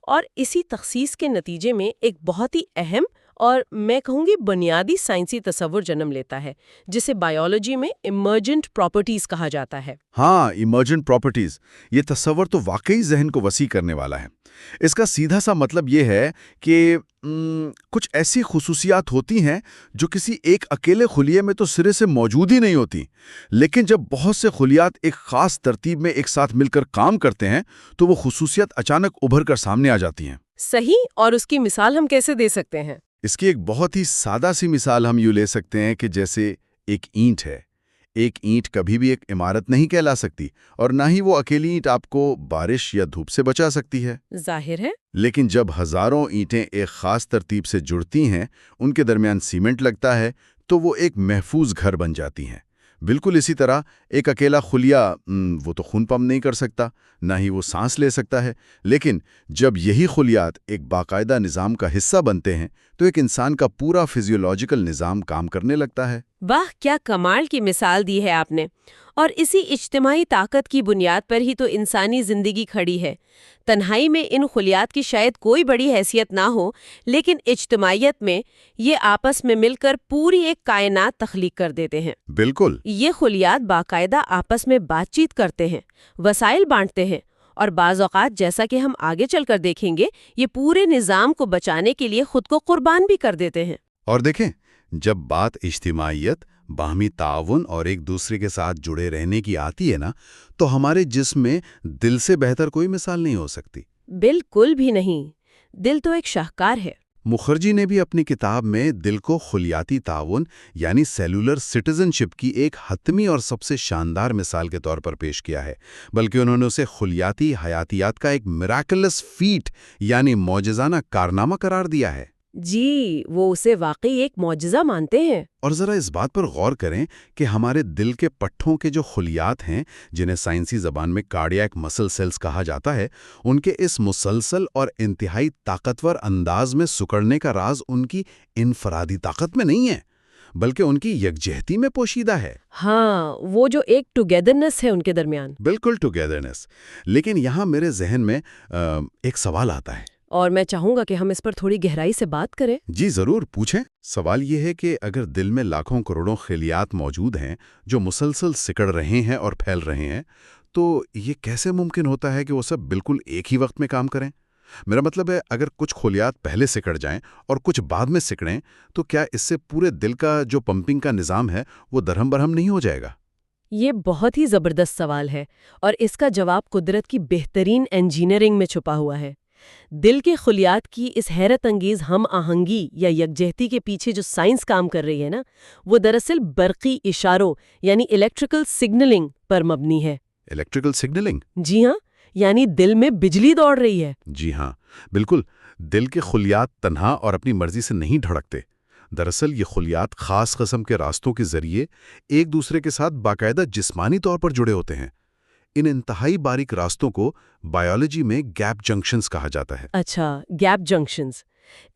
اور اسی تخصیص کے نتیجے میں ایک بہت ہی اہم اور میں کہوں گی بنیادی سائنسی تصور جنم لیتا ہے جسے بائیولوجی میں ایمرجنٹ پراپرٹیز کہا جاتا ہے۔ ہاں، ایمرجنٹ پراپرٹیز، یہ تصور تو واقعی ذہن کو وسیع کرنے والا ہے۔ اس کا سیدھا سا مطلب یہ ہے کہ کچھ ایسی خصوصیات ہوتی ہیں جو کسی ایک اکیلے خلیے میں تو سرے سے موجود ہی نہیں ہوتی، لیکن جب بہت سے خلیات ایک خاص ترتیب میں ایک ساتھ مل کر کام کرتے ہیں تو وہ خصوصیت اچانک ابھر کر سامنے آ جاتی ہیں۔ صحیح، اور اس کی مثال ہم کیسے دے سکتے ہیں؟ اس کی ایک بہت ہی سادہ سی مثال ہم یوں لے سکتے ہیں کہ جیسے ایک اینٹ ہے۔ ایک اینٹ کبھی بھی ایک عمارت نہیں کہلا سکتی، اور نہ ہی وہ اکیلی اینٹ آپ کو بارش یا دھوپ سے بچا سکتی ہے۔ ظاہر ہے۔ لیکن جب ہزاروں اینٹیں ایک خاص ترتیب سے جڑتی ہیں، ان کے درمیان سیمنٹ لگتا ہے، تو وہ ایک محفوظ گھر بن جاتی ہیں۔ بالکل اسی طرح ایک اکیلا خلیہ وہ تو خون پمپ نہیں کر سکتا، نہ ہی وہ سانس لے سکتا ہے، لیکن جب یہی خلیات ایک باقاعدہ نظام کا حصہ بنتے ہیں تو ایک انسان کا پورا فزیولوجیکل نظام کام کرنے لگتا ہے۔ واہ، کیا کمال کی مثال دی ہے آپ نے، اور اسی اجتماعی طاقت کی بنیاد پر ہی تو انسانی زندگی کھڑی ہے۔ تنہائی میں ان خلیات کی شاید کوئی بڑی حیثیت نہ ہو، لیکن اجتماعیت میں یہ آپس میں مل کر پوری ایک کائنات تخلیق کر دیتے ہیں۔ بالکل۔ یہ خلیات باقاعدہ آپس میں بات چیت کرتے ہیں، وسائل بانٹتے ہیں، اور بعض اوقات جیسا کہ ہم آگے چل کر دیکھیں گے یہ پورے نظام کو بچانے کے لیے خود کو قربان بھی کر دیتے ہیں۔ اور دیکھیں، جب بات اجتماعیت، باہمی تعاون اور ایک دوسرے کے ساتھ جڑے رہنے کی آتی ہے نا، تو ہمارے جسم میں دل سے بہتر کوئی مثال نہیں ہو سکتی۔ بالکل بھی نہیں، دل تو ایک شاہکار ہے۔ مکھرجی نے بھی اپنی کتاب میں دل کو خلیاتی تعاون یعنی سیلولر سٹیزن شپ کی ایک حتمی اور سب سے شاندار مثال کے طور پر پیش کیا ہے، بلکہ انہوں نے اسے خلیاتی حیاتیات کا ایک میراکلس فیٹ یعنی معجزانہ کارنامہ قرار دیا ہے۔ جی، وہ اسے واقعی ایک معجزہ مانتے ہیں۔ اور ذرا اس بات پر غور کریں کہ ہمارے دل کے پٹھوں کے جو خلیات ہیں، جنہیں سائنسی زبان میں کارڈیاک مسل سیلز کہا جاتا ہے، ان کے اس مسلسل اور انتہائی طاقتور انداز میں سکڑنے کا راز ان کی انفرادی طاقت میں نہیں ہے، بلکہ ان کی یکجہتی میں پوشیدہ ہے۔ ہاں، وہ جو ایک ٹوگیدرنس ہے ان کے درمیان۔ بالکل ٹوگیدرنس۔ لیکن یہاں میرے ذہن میں ایک سوال آتا ہے، اور میں چاہوں گا کہ ہم اس پر تھوڑی گہرائی سے بات کریں۔ جی ضرور، پوچھیں۔ سوال یہ ہے کہ اگر دل میں لاکھوں کروڑوں خلیات موجود ہیں جو مسلسل سکڑ رہے ہیں اور پھیل رہے ہیں، تو یہ کیسے ممکن ہوتا ہے کہ وہ سب بالکل ایک ہی وقت میں کام کریں؟ میرا مطلب ہے اگر کچھ خلیات پہلے سکڑ جائیں اور کچھ بعد میں سکڑیں تو کیا اس سے پورے دل کا جو پمپنگ کا نظام ہے وہ درہم برہم نہیں ہو جائے گا؟ یہ بہت ہی زبردست سوال ہے اور اس کا جواب قدرت کی بہترین انجینئرنگ میں چھپا ہوا ہے۔ دل کے خلیات کی اس حیرت انگیز ہم آہنگی یا یکجہتی کے پیچھے جو سائنس کام کر رہی ہے نا، وہ دراصل برقی اشاروں یعنی الیکٹریکل سگنلنگ پر مبنی ہے۔ Electrical signalling? جی ہاں، یعنی دل میں بجلی دوڑ رہی ہے۔ جی ہاں، بالکل۔ دل کے خلیات تنہا اور اپنی مرضی سے نہیں دھڑکتے۔ دراصل یہ خلیات خاص قسم کے راستوں کے ذریعے ایک دوسرے کے ساتھ باقاعدہ جسمانی طور پر جڑے ہوتے ہیں۔ ان انتہائی باریک راستوں کو بایولوجی میں گیپ جنکشنز کہا جاتا ہے۔ اچھا، گیپ جنکشنز،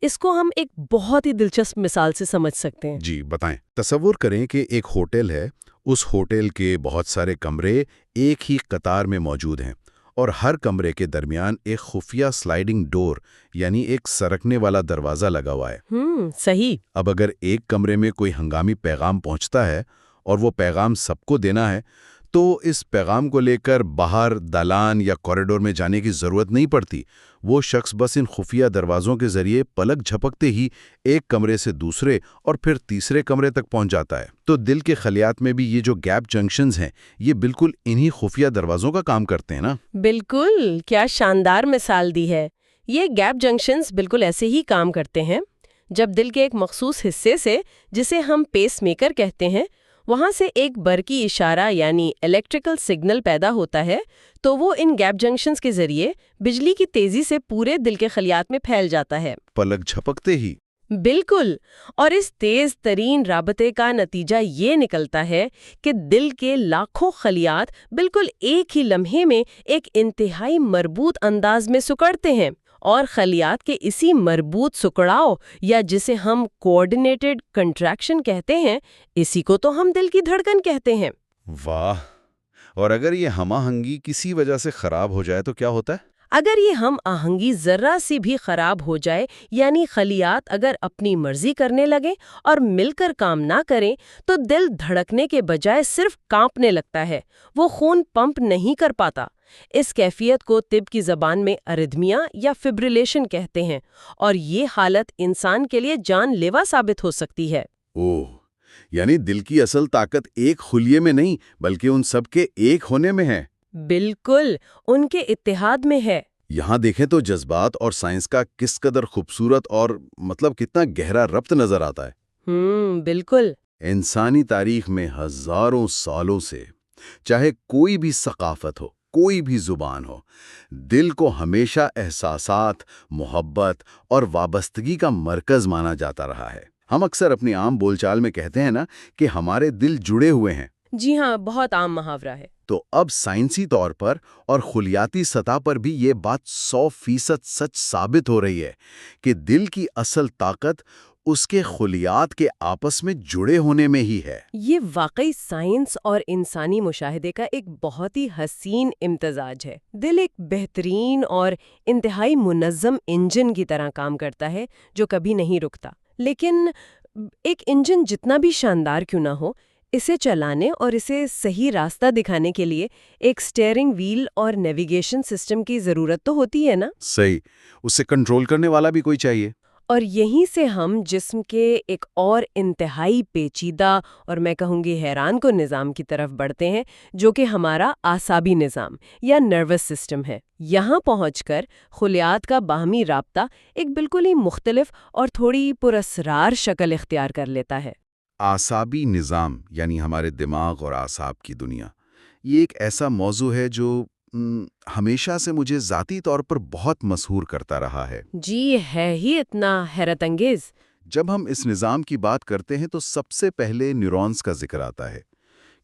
اس کو ہم ایک بہت ہی دلچسپ مثال سے سمجھ سکتے ہیں۔ جی بتائیں۔ تصور کریں کہ ایک ہوٹل ہے، اس ہوٹل کے بہت سارے کمرے ایک ہی قطار میں موجود ہیں اور ہر کمرے کے درمیان ایک خفیہ سلائیڈنگ ڈور یعنی ایک سرکنے والا دروازہ لگا ہوا ہے۔ صحیح۔ اب اگر ایک کمرے میں کوئی ہنگامی پیغام پہنچتا ہے اور وہ پیغام سب کو دینا ہے تو اس پیغام کو لے کر باہر دالان یا کوریڈور میں جانے کی ضرورت نہیں پڑتی۔ وہ شخص بس ان خفیہ دروازوں کے ذریعے پلک جھپکتے ہی ایک کمرے سے دوسرے اور پھر تیسرے کمرے تک پہنچ جاتا ہے۔ تو دل کے خلیات میں بھی یہ جو گیپ جنکشنز ہیں یہ بالکل انہی خفیہ دروازوں کا کام کرتے ہیں نا؟ بالکل، کیا شاندار مثال دی ہے۔ یہ گیپ جنکشنز بالکل ایسے ہی کام کرتے ہیں۔ جب دل کے ایک مخصوص حصے سے، جسے ہم پیس میکر کہتے ہیں، وہاں سے ایک برقی اشارہ یعنی الیکٹریکل سگنل پیدا ہوتا ہے تو وہ ان گیپ جنکشنز کے ذریعے بجلی کی تیزی سے پورے دل کے خلیات میں پھیل جاتا ہے۔ پلک جھپکتے ہی؟ بالکل، اور اس تیز ترین رابطے کا نتیجہ یہ نکلتا ہے کہ دل کے لاکھوں خلیات بالکل ایک ہی لمحے میں ایک انتہائی مربوط انداز میں سکڑتے ہیں، اور خلیات کے اسی مربوط سکڑاؤ یا جسے ہم کوآرڈینیٹڈ کنٹریکشن کہتے ہیں، اسی کو تو ہم دل کی دھڑکن کہتے ہیں۔ واہ! اور اگر یہ ہم آہنگی کسی وجہ سے خراب ہو جائے تو کیا ہوتا ہے؟ اگر یہ ہم آہنگی ذرا سی بھی خراب ہو جائے، یعنی خلیات اگر اپنی مرضی کرنے لگیں اور مل کر کام نہ کریں، تو دل دھڑکنے کے بجائے صرف کانپنے لگتا ہے، وہ خون پمپ نہیں کر پاتا۔ اس کیفیت کو طب کی زبان میں اررھمیا یا فبریلیشن کہتے ہیں، اور یہ حالت انسان کے لیے جان لیوا ثابت ہو سکتی ہے۔ اوہ! یعنی دل کی اصل طاقت ایک خلیے میں نہیں بلکہ ان سب کے ایک ہونے میں ہے۔ بالکل، ان کے اتحاد میں ہے۔ یہاں دیکھیں تو جذبات اور سائنس کا کس قدر خوبصورت اور کتنا گہرا ربط نظر آتا ہے۔ بالکل۔ انسانی تاریخ میں ہزاروں سالوں سے چاہے کوئی بھی ثقافت ہو، کوئی بھی زبان ہو، دل کو ہمیشہ احساسات، محبت اور وابستگی کا مرکز مانا جاتا رہا ہے۔ ہم اکثر اپنی عام بول چال میں کہتے ہیں نا کہ ہمارے دل جڑے ہوئے ہیں۔ جی ہاں، بہت عام محاورہ ہے۔ تو اب سائنسی طور پر اور خلیاتی سطح پر بھی یہ بات 100% سچ ثابت ہو رہی ہے کہ دل کی اصل طاقت اس کے خلیات کے آپس میں جڑے ہونے میں ہی ہے۔ یہ واقعی سائنس اور انسانی مشاہدے کا ایک بہت ہی حسین امتزاج ہے۔ دل ایک بہترین اور انتہائی منظم انجن کی طرح کام کرتا ہے جو کبھی نہیں رکتا۔ لیکن ایک انجن جتنا بھی شاندار کیوں نہ ہو، اسے چلانے اور اسے صحیح راستہ دکھانے کے لیے ایک سٹیئرنگ وہیل اور نیویگیشن سسٹم کی ضرورت تو ہوتی ہے نا؟ صحیح، اسے کنٹرول کرنے والا بھی کوئی چاہیے۔ اور یہیں سے ہم جسم کے ایک اور انتہائی پیچیدہ اور میں کہوں گی حیران کن نظام کی طرف بڑھتے ہیں، جو کہ ہمارا اعصابی نظام یا نروس سسٹم ہے۔ یہاں پہنچ کر خلیات کا باہمی رابطہ ایک بالکل ہی مختلف اور تھوڑی پراسرار شکل اختیار کر لیتا ہے۔ اعصابی نظام یعنی ہمارے دماغ اور اعصاب کی دنیا، یہ ایک ایسا موضوع ہے جو ہمیشہ سے مجھے ذاتی طور پر بہت مسحور کرتا رہا ہے۔ جی، ہے ہی اتنا حیرت انگیز۔ جب ہم اس نظام کی بات کرتے ہیں تو سب سے پہلے نیورونز کا ذکر آتا ہے۔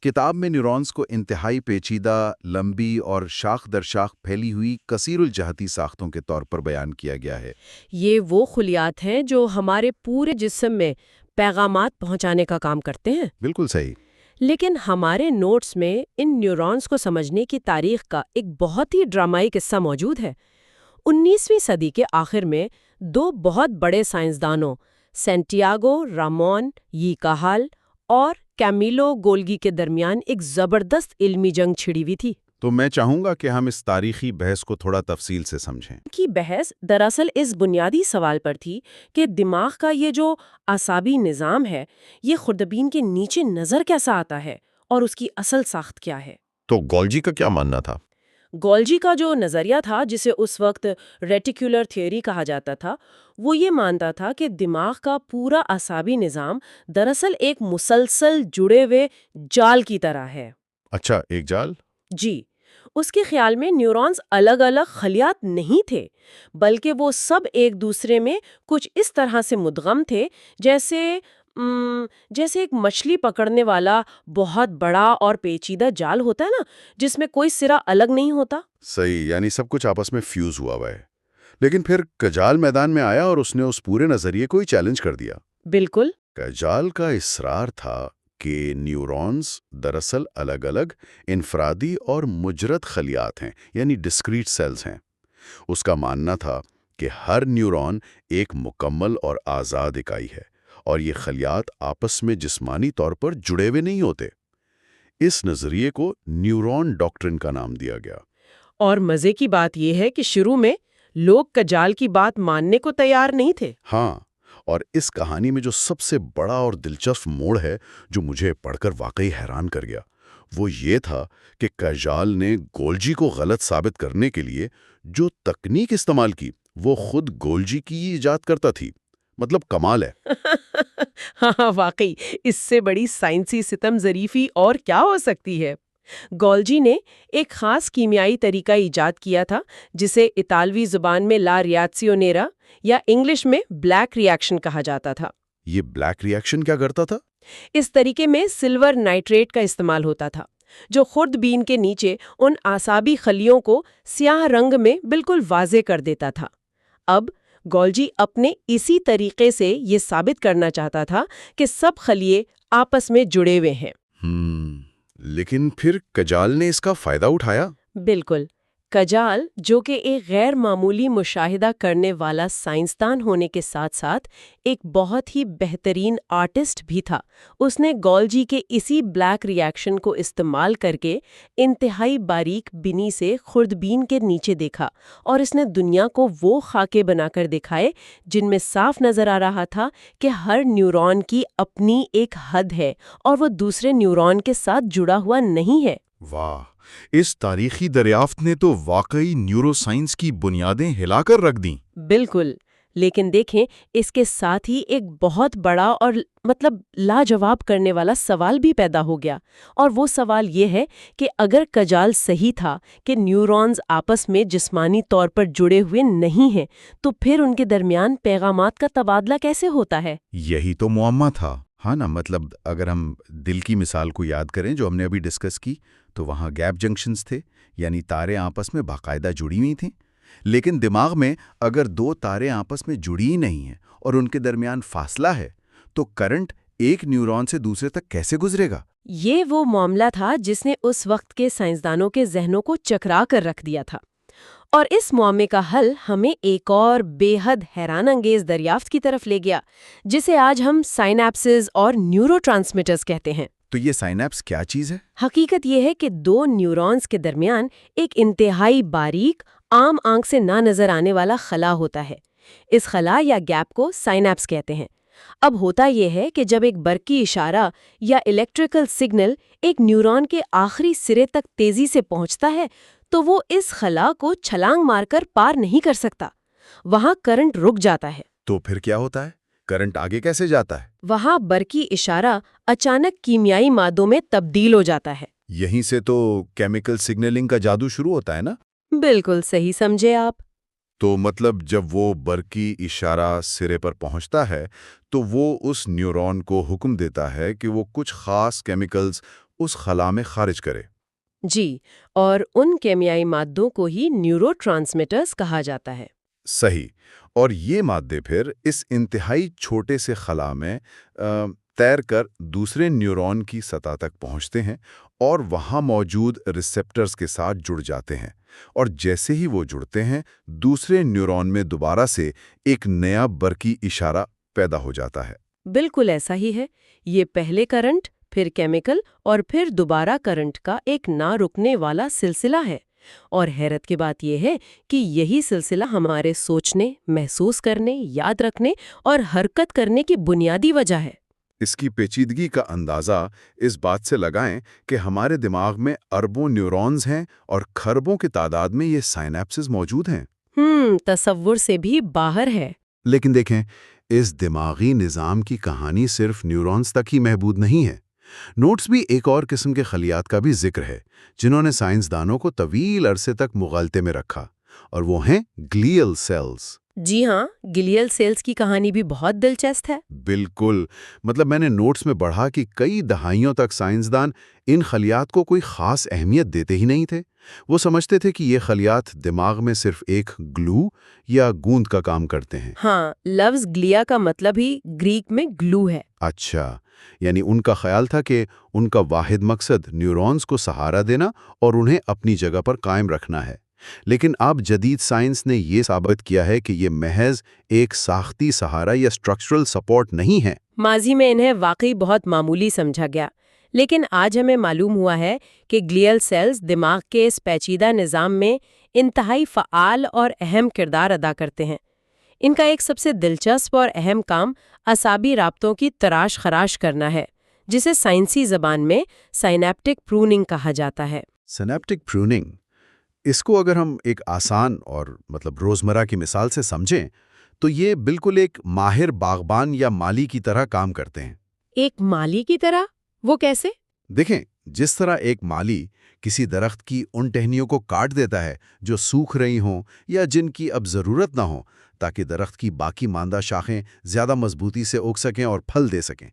کتاب میں نیورونز کو انتہائی پیچیدہ، لمبی اور شاخ در شاخ پھیلی ہوئی کثیر الجہتی ساختوں کے طور پر بیان کیا گیا ہے۔ یہ وہ خلیات ہیں جو ہمارے پورے جسم میں پیغامات پہنچانے کا کام کرتے ہیں۔ بالکل صحیح۔ لیکن ہمارے نوٹس میں ان نیورونز کو سمجھنے کی تاریخ کا ایک بہت ہی ڈرامائی قصہ موجود ہے۔ 19ویں صدی کے آخر میں دو بہت بڑے سائنسدانوں سینٹیاگو رامون ی کاہال اور کیمیلو گولگی کے درمیان ایک زبردست علمی جنگ چھڑی ہوئی تھی۔ تو میں چاہوں گا کہ ہم اس تاریخی بحث کو تھوڑا تفصیل سے سمجھیں۔ کی بحث دراصل اس بنیادی سوال پر تھی کہ دماغ کا یہ جو اعصابی نظام ہے یہ خوردبین کے نیچے نظر کیسا آتا ہے اور اس کی اصل ساخت کیا ہے۔ تو گولجی کا کیا ماننا تھا؟ گولجی کا جو نظریہ تھا جسے اس وقت ریٹیکولر تھیوری کہا جاتا تھا، وہ یہ مانتا تھا کہ دماغ کا پورا اعصابی نظام دراصل ایک مسلسل جڑے ہوئے جال کی طرح ہے۔ اچھا، ایک جال؟ جی، اس کے خیال میں نیورونز الگ الگ خلیات نہیں تھے، بلکہ وہ سب ایک دوسرے میں کچھ اس طرح سے مدغم تھے جیسے ایک مچھلی پکڑنے والا بہت بڑا اور پیچیدہ جال ہوتا ہے نا، جس میں کوئی سرا الگ نہیں ہوتا۔ صحیح، یعنی سب کچھ آپس میں فیوز ہوا ہے۔ لیکن پھر کجال میدان میں آیا اور اس نے اس پورے نظریے کو ہی چیلنج کر دیا۔ بالکل۔ کجال کا اصرار تھا کہ نیورونز دراصل الگ الگ انفرادی اور مجرد خلیات ہیں، یعنی ڈسکریٹ سیلز ہیں۔ اس کا ماننا تھا کہ ہر نیورون ایک مکمل اور آزاد اکائی ہے، اور یہ خلیات آپس میں جسمانی طور پر جڑے ہوئے نہیں ہوتے۔ اس نظریے کو نیورون ڈاکٹرن کا نام دیا گیا۔ اور مزے کی بات یہ ہے کہ شروع میں لوگ کجال کی بات ماننے کو تیار نہیں تھے۔ ہاں، اور اس کہانی میں جو سب سے بڑا اور دلچسپ موڑ ہے جو مجھے پڑھ کر واقعی حیران کر گیا، وہ یہ تھا کہ کجال نے گولجی کو غلط ثابت کرنے کے لیے جو تکنیک استعمال کی وہ خود گولجی کی ہی ایجاد کرتا تھی۔ مطلب کمال ہے۔ ہاں واقعی، اس سے بڑی سائنسی ستم ظریفی اور کیا ہو سکتی ہے۔ گولجی نے ایک خاص کیمیائی طریقہ ایجاد کیا تھا جسے اطالوی زبان میں لا ریاکسیونیرا یا انگلش میں بلیک ریاکشن کہا جاتا تھا۔ یہ بلیک ریاکشن کیا کرتا تھا؟ اس طریقے میں سلور نائٹریٹ کا استعمال ہوتا تھا جو خرد بین کے نیچے ان اعصابی خلیوں کو سیاہ رنگ میں بالکل واضح کر دیتا تھا۔ اب گولجی اپنے اسی طریقے سے یہ ثابت کرنا چاہتا تھا کہ سب خلیے آپس میں جڑے ہوئے ہیں۔ لیکن پھر کجال نے اس کا فائدہ اٹھایا؟ بالکل۔ کجال، جو کہ ایک غیر معمولی مشاہدہ کرنے والا سائنسدان ہونے کے ساتھ ساتھ ایک بہت ہی بہترین آرٹسٹ بھی تھا، اس نے گولجی کے اسی بلیک ریاکشن کو استعمال کر کے انتہائی باریک بینی سے خوردبین کے نیچے دیکھا، اور اس نے دنیا کو وہ خاکے بنا کر دکھائے جن میں صاف نظر آ رہا تھا کہ ہر نیورون کی اپنی ایک حد ہے اور وہ دوسرے نیورون کے ساتھ جڑا ہوا نہیں ہے۔ واہ، اس تاریخی دریافت نے تو واقعی نیورو سائنس کی بنیادیں ہلا کر رکھ دیں۔ بالکل، لیکن دیکھیں اس کے ساتھ ہی ایک بہت بڑا اور لاجواب کرنے والا سوال بھی پیدا ہو گیا، اور وہ سوال یہ ہے کہ اگر کجال صحیح تھا کہ نیورونز آپس میں جسمانی طور پر جڑے ہوئے نہیں ہیں، تو پھر ان کے درمیان پیغامات کا تبادلہ کیسے ہوتا ہے؟ یہی تو معمہ تھا۔ ہاں نا، اگر ہم دل کی مثال کو یاد کریں جو ہم نے ابھی ڈسکس کی، تو وہاں گیپ جنکشنز تھے، یعنی تاریں آپس میں باقاعدہ جڑی ہوئی تھیں۔ لیکن دماغ میں اگر دو تاریں آپس میں جڑی ہی نہیں ہیں اور ان کے درمیان فاصلہ ہے، تو کرنٹ ایک نیورون سے دوسرے تک کیسے گزرے گا؟ یہ وہ معاملہ تھا جس نے اس وقت کے سائنسدانوں کے ذہنوں کو چکرا کر رکھ دیا تھا، اور اس معاملے کا حل ہمیں ایک اور بے حد حیران انگیز دریافت کی طرف لے گیا، جسے آج ہم سائنیپسز اور نیورو ٹرانسمیٹرز کہتے ہیں۔ تو یہ سائنیپس کیا چیز ہے؟ حقیقت یہ ہے کہ دو نیورونز کے درمیان ایک انتہائی باریک، عام آنکھ سے نہ نظر آنے والا خلا ہوتا ہے۔ اس خلا یا گیپ کو سائنیپس کہتے ہیں۔ اب ہوتا یہ ہے کہ جب ایک برقی اشارہ یا الیکٹریکل سگنل ایک نیورون کے آخری سرے تک تیزی سے پہنچتا ہے تو وہ اس خلا کو چھلانگ مار کر پار نہیں کر سکتا۔ وہاں کرنٹ رک جاتا ہے۔ تو پھر کیا ہوتا ہے؟ کرنٹ آگے کیسے جاتا ہے؟ وہاں برقی اشارہ اچانک کیمیائی مادوں میں تبدیل ہو جاتا ہے۔ یہیں سے تو کیمیکل سگنلنگ کا جادو شروع ہوتا ہے نا؟ بالکل صحیح سمجھے آپ۔ تو جب وہ برقی اشارہ سرے پر پہنچتا ہے تو وہ اس نیورون کو حکم دیتا ہے کہ وہ کچھ خاص کیمیکلز اس خلا میں خارج کرے۔ جی، اور ان کیمیائی مادوں کو ہی نیورو ٹرانسمیٹرز کہا جاتا ہے۔ صحیح، اور یہ مادے پھر اس انتہائی چھوٹے سے خلا میں تیر کر دوسرے نیورون کی سطح تک پہنچتے ہیں اور وہاں موجود ریسیپٹرز کے ساتھ جڑ جاتے ہیں، اور جیسے ہی وہ جڑتے ہیں دوسرے نیورون میں دوبارہ سے ایک نیا برقی اشارہ پیدا ہو جاتا ہے۔ بالکل ایسا ہی ہے۔ یہ پہلے کرنٹ، پھر کیمیکل اور پھر دوبارہ کرنٹ کا ایک نہ رکنے والا سلسلہ ہے۔ اور حیرت کی بات یہ ہے کہ یہی سلسلہ ہمارے سوچنے، محسوس کرنے، یاد رکھنے اور حرکت کرنے کی بنیادی وجہ ہے۔ اس کی پیچیدگی کا اندازہ اس بات سے لگائیں کہ ہمارے دماغ میں اربوں نیورونز ہیں اور کھربوں کی تعداد میں یہ سائنیپسز موجود ہیں۔ تصور سے بھی باہر ہے۔ لیکن دیکھیں، اس دماغی نظام کی کہانی صرف نیورونز تک ہی محدود نہیں ہے۔ نوٹس بھی ایک اور قسم کے خلیات کا بھی ذکر ہے جنہوں نے سائنسدانوں کو طویل عرصے تک مغالطے میں رکھا، اور وہ ہیں گلیل سیلز۔ جی ہاں، گلیل سیلز کی کہانی بھی بہت دلچسپ ہے۔ بالکل، مطلب میں نے نوٹس میں پڑھا کہ کئی دہائیوں تک سائنسدان ان خلیات کو کوئی خاص اہمیت دیتے ہی نہیں تھے۔ وہ سمجھتے تھے کہ یہ خلیات دماغ میں صرف ایک گلو یا گوند کا کام کرتے ہیں۔ ہاں، لفظ گلیا کا مطلب ہی گریک میں گلو ہے۔ اچھا، یعنی ان کا خیال تھا کہ ان کا واحد مقصد نیورونز کو سہارا دینا اور انہیں اپنی جگہ پر قائم رکھنا ہے۔ لیکن اب جدید سائنس نے یہ ثابت کیا ہے کہ یہ محض ایک ساختی سہارا یا اسٹرکچرل سپورٹ نہیں ہے۔ ماضی میں انہیں واقعی بہت معمولی سمجھا گیا، لیکن آج ہمیں معلوم ہوا ہے کہ گلیل سیلز دماغ کے اس پیچیدہ نظام میں انتہائی فعال اور اہم کردار ادا کرتے ہیں۔ ان کا ایک سب سے دلچسپ اور اہم کام اعصابی رابطوں کی تراش خراش کرنا ہے، جسے سائنسی زبان میں سائنیپٹک پروننگ کہا جاتا ہے۔ سینیپٹک پروننگ، اس کو اگر ہم ایک آسان اور روزمرہ کی مثال سے سمجھیں تو یہ بالکل ایک ماہر باغبان یا مالی کی طرح کام کرتے ہیں۔ ایک مالی کی طرح؟ وہ کیسے؟ دیکھیں، جس طرح ایک مالی کسی درخت کی ان ٹہنیوں کو کاٹ دیتا ہے جو سوکھ رہی ہوں یا جن کی اب ضرورت نہ ہو، تاکہ درخت کی باقی ماندہ شاخیں زیادہ مضبوطی سے اگ سکیں اور پھل دے سکیں،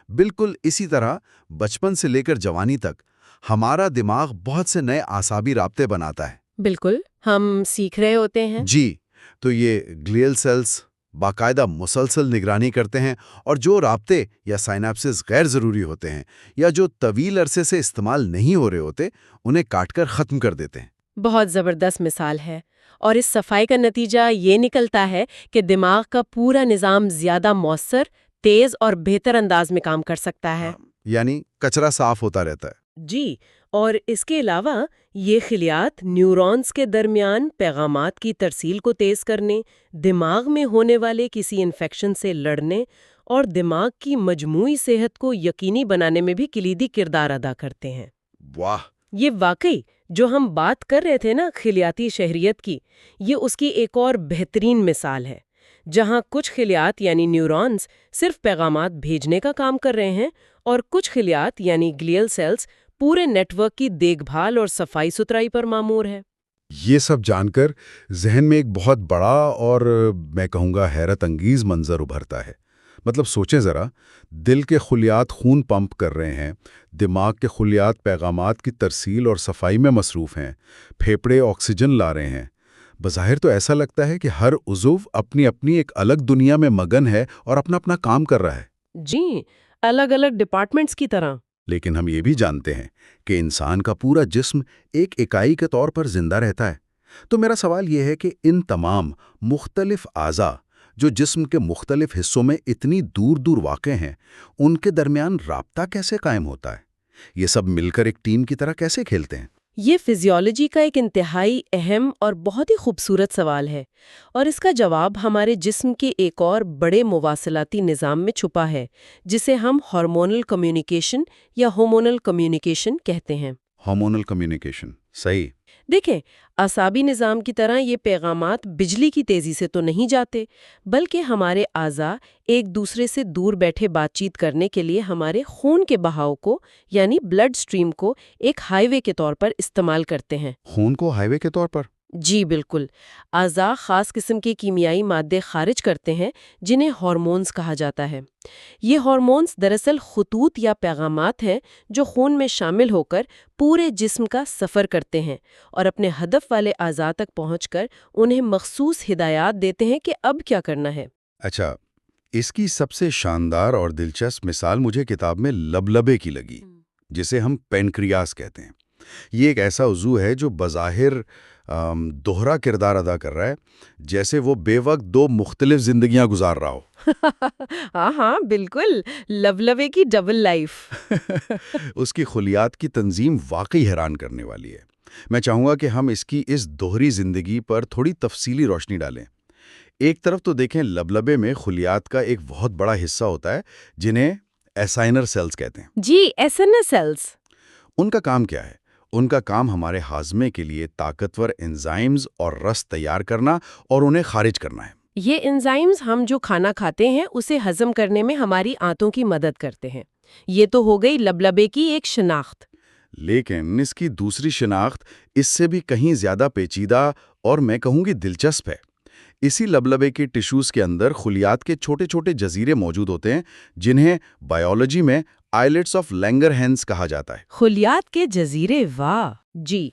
بالکل اسی طرح بچپن سے لے کر جوانی تک ہمارا دماغ بہت سے نئے اعصابی رابطے بناتا ہے۔ بالکل، ہم سیکھ رہے ہوتے ہیں۔ جی، تو یہ گلیل سیلز باقاعدہ مسلسل نگرانی کرتے ہیں، اور جو رابطے یا سائنیپسز غیر ضروری ہوتے ہیں یا جو طویل عرصے سے استعمال نہیں ہو رہے ہوتے، انہیں کاٹ کر ختم کر دیتے ہیں۔ بہت زبردست مثال ہے، اور اس صفائی کا نتیجہ یہ نکلتا ہے کہ دماغ کا پورا نظام زیادہ مؤثر، تیز اور بہتر انداز میں کام کر سکتا ہے۔ یعنی کچرا صاف ہوتا رہتا ہے۔ جی، اور اس کے علاوہ یہ خلیات نیورونز کے درمیان پیغامات کی ترسیل کو تیز کرنے، دماغ میں ہونے والے کسی انفیکشن سے لڑنے اور دماغ کی مجموعی صحت کو یقینی بنانے میں بھی کلیدی کردار ادا کرتے ہیں۔ واہ! یہ واقعی جو ہم بات کر رہے تھے نا خلیاتی شہریت کی، یہ اس کی ایک اور بہترین مثال ہے، جہاں کچھ خلیات یعنی نیورونز صرف پیغامات بھیجنے کا کام کر رہے ہیں، اور کچھ خلیات یعنی گلیل سیلز پورے نیٹ ورک کی دیکھ بھال اور صفائی ستھرائی پر مامور ہے۔ یہ سب جان کر ذہن میں ایک بہت بڑا اور میں کہوں گا حیرت انگیز منظر ابھرتا ہے۔ مطلب سوچیں ذرا، دل کے خلیات خون پمپ کر رہے ہیں، دماغ کے خلیات پیغامات کی ترسیل اور صفائی میں مصروف ہیں، پھیپھڑے آکسیجن لا رہے ہیں۔ بظاہر تو ایسا لگتا ہے کہ ہر عضو اپنی اپنی ایک الگ دنیا میں مگن ہے اور اپنا اپنا کام کر رہا ہے۔ جی، الگ الگ ڈپارٹمنٹس کی طرح۔ لیکن ہم یہ بھی جانتے ہیں کہ انسان کا پورا جسم ایک اکائی کے طور پر زندہ رہتا ہے۔ تو میرا سوال یہ ہے کہ ان تمام مختلف اعضاء جو جسم کے مختلف حصوں میں اتنی دور دور واقع ہیں، ان کے درمیان رابطہ کیسے قائم ہوتا ہے؟ یہ سب مل کر ایک ٹیم کی طرح کیسے کھیلتے ہیں؟ یہ فزیولوجی کا ایک انتہائی اہم اور بہت ہی خوبصورت سوال ہے، اور اس کا جواب ہمارے جسم کے ایک اور بڑے مواصلاتی نظام میں چھپا ہے، جسے ہم ہارمونل کمیونیکیشن یا ہارمونل کمیونیکیشن کہتے ہیں۔ ہارمونل کمیونیکیشن، صحیح۔ دیکھیں، اعصابی نظام کی طرح یہ پیغامات بجلی کی تیزی سے تو نہیں جاتے، بلکہ ہمارے اعضاء ایک دوسرے سے دور بیٹھے بات چیت کرنے کے لیے ہمارے خون کے بہاؤ کو یعنی بلڈ سٹریم کو ایک ہائی وے کے طور پر استعمال کرتے ہیں۔ خون کو ہائی وے کے طور پر؟ جی بالکل، اعضاء خاص قسم کے کیمیائی مادے خارج کرتے ہیں جنہیں ہارمونز کہا جاتا ہے۔ یہ ہارمونز دراصل خطوط یا پیغامات ہیں جو خون میں شامل ہو کر پورے جسم کا سفر کرتے ہیں اور اپنے ہدف والے اعضاء تک پہنچ کر انہیں مخصوص ہدایات دیتے ہیں کہ اب کیا کرنا ہے۔ اچھا، اس کی سب سے شاندار اور دلچسپ مثال مجھے کتاب میں لبلبے کی لگی، جسے ہم پینکریاس کہتے ہیں۔ یہ ایک ایسا عضو ہے جو بظاہر دوہرا کردار ادا کر رہا ہے، جیسے وہ بے وقت دو مختلف زندگیاں گزار رہا ہو۔ ہاں ہاں بالکل، لولبے کی ڈبل لائف۔ اس کی خلیات کی تنظیم واقعی حیران کرنے والی ہے۔ میں چاہوں گا کہ ہم اس کی اس دوہری زندگی پر تھوڑی تفصیلی روشنی ڈالیں۔ ایک طرف تو دیکھیں لبلبے میں خلیات کا ایک بہت بڑا حصہ ہوتا ہے جنہیں ایسائنر سیلز کہتے ہیں۔ جی، ایس این ایس سیلز۔ ان کا کام کیا ہے؟ ان کا کام ہمارے ہاضمے کے لیے طاقتور انزائمز اور رس تیار کرنا اور انہیں خارج کرنا ہے۔ یہ انزائمز ہم جو کھانا کھاتے ہیں اسے ہضم کرنے میں ہماری آنتوں کی مدد کرتے ہیں۔ یہ تو ہو گئی لبلبے کی ایک شناخت۔ لیکن اس کی دوسری شناخت اس سے بھی کہیں زیادہ پیچیدہ اور میں کہوں گی دلچسپ ہے۔ اسی لبلبے کی ٹیشوز کے اندر خلیات کے چھوٹے چھوٹے جزیرے موجود ہوتے ہیں جنہیں بائیولوجی میں آئلٹس آف لینگرہینز کہا جاتا ہے۔ خلیات کے جزیرے، واہ جی۔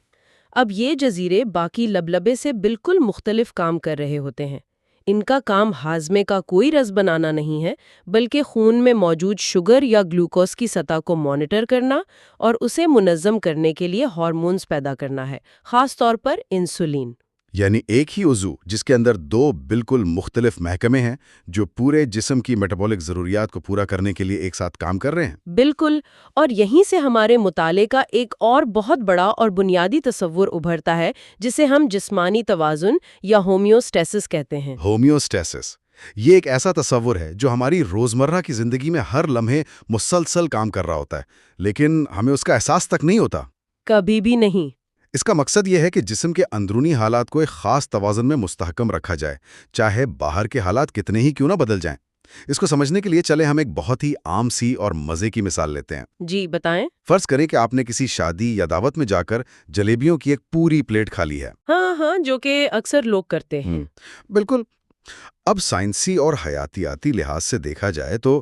اب یہ جزیرے باقی لبلبے سے بالکل مختلف کام کر رہے ہوتے ہیں۔ ان کا کام ہاضمے کا کوئی رس بنانا نہیں ہے، بلکہ خون میں موجود شوگر یا گلوکوز کی سطح کو مانیٹر کرنا اور اسے منظم کرنے کے لیے ہارمونز پیدا کرنا ہے، خاص طور پر انسولین۔ یعنی ایک ہی عضو جس کے اندر دو بالکل مختلف محکمے ہیں جو پورے جسم کی میٹابولک ضروریات کو پورا کرنے کے لیے ایک ساتھ کام کر رہے ہیں۔ بالکل، اور یہیں سے ہمارے مطالعے کا ایک اور بہت بڑا اور بنیادی تصور ابھرتا ہے جسے ہم جسمانی توازن یا ہومیوسٹیسس کہتے ہیں۔ ہومیوسٹیسس یہ ایک ایسا تصور ہے جو ہماری روزمرہ کی زندگی میں ہر لمحے مسلسل کام کر رہا ہوتا ہے، لیکن ہمیں اس کا احساس تک نہیں ہوتا۔ کبھی بھی نہیں۔ اس کا مقصد یہ ہے کہ جسم کے اندرونی حالات کو ایک خاص توازن میں مستحکم رکھا جائے، چاہے باہر کے حالات کتنے ہی کیوں نہ بدل جائیں۔ اس کو سمجھنے کے لیے چلے ہم ایک بہت ہی عام سی اور مزے کی مثال لیتے ہیں۔ جی بتائیں۔ فرض کریں کہ آپ نے کسی شادی یا دعوت میں جا کر جلیبیوں کی ایک پوری پلیٹ کھا لی ہے۔ ہاں ہاں، جو کہ اکثر لوگ کرتے ہیں۔ بالکل۔ اب سائنسی اور حیاتیاتی لحاظ سے دیکھا جائے تو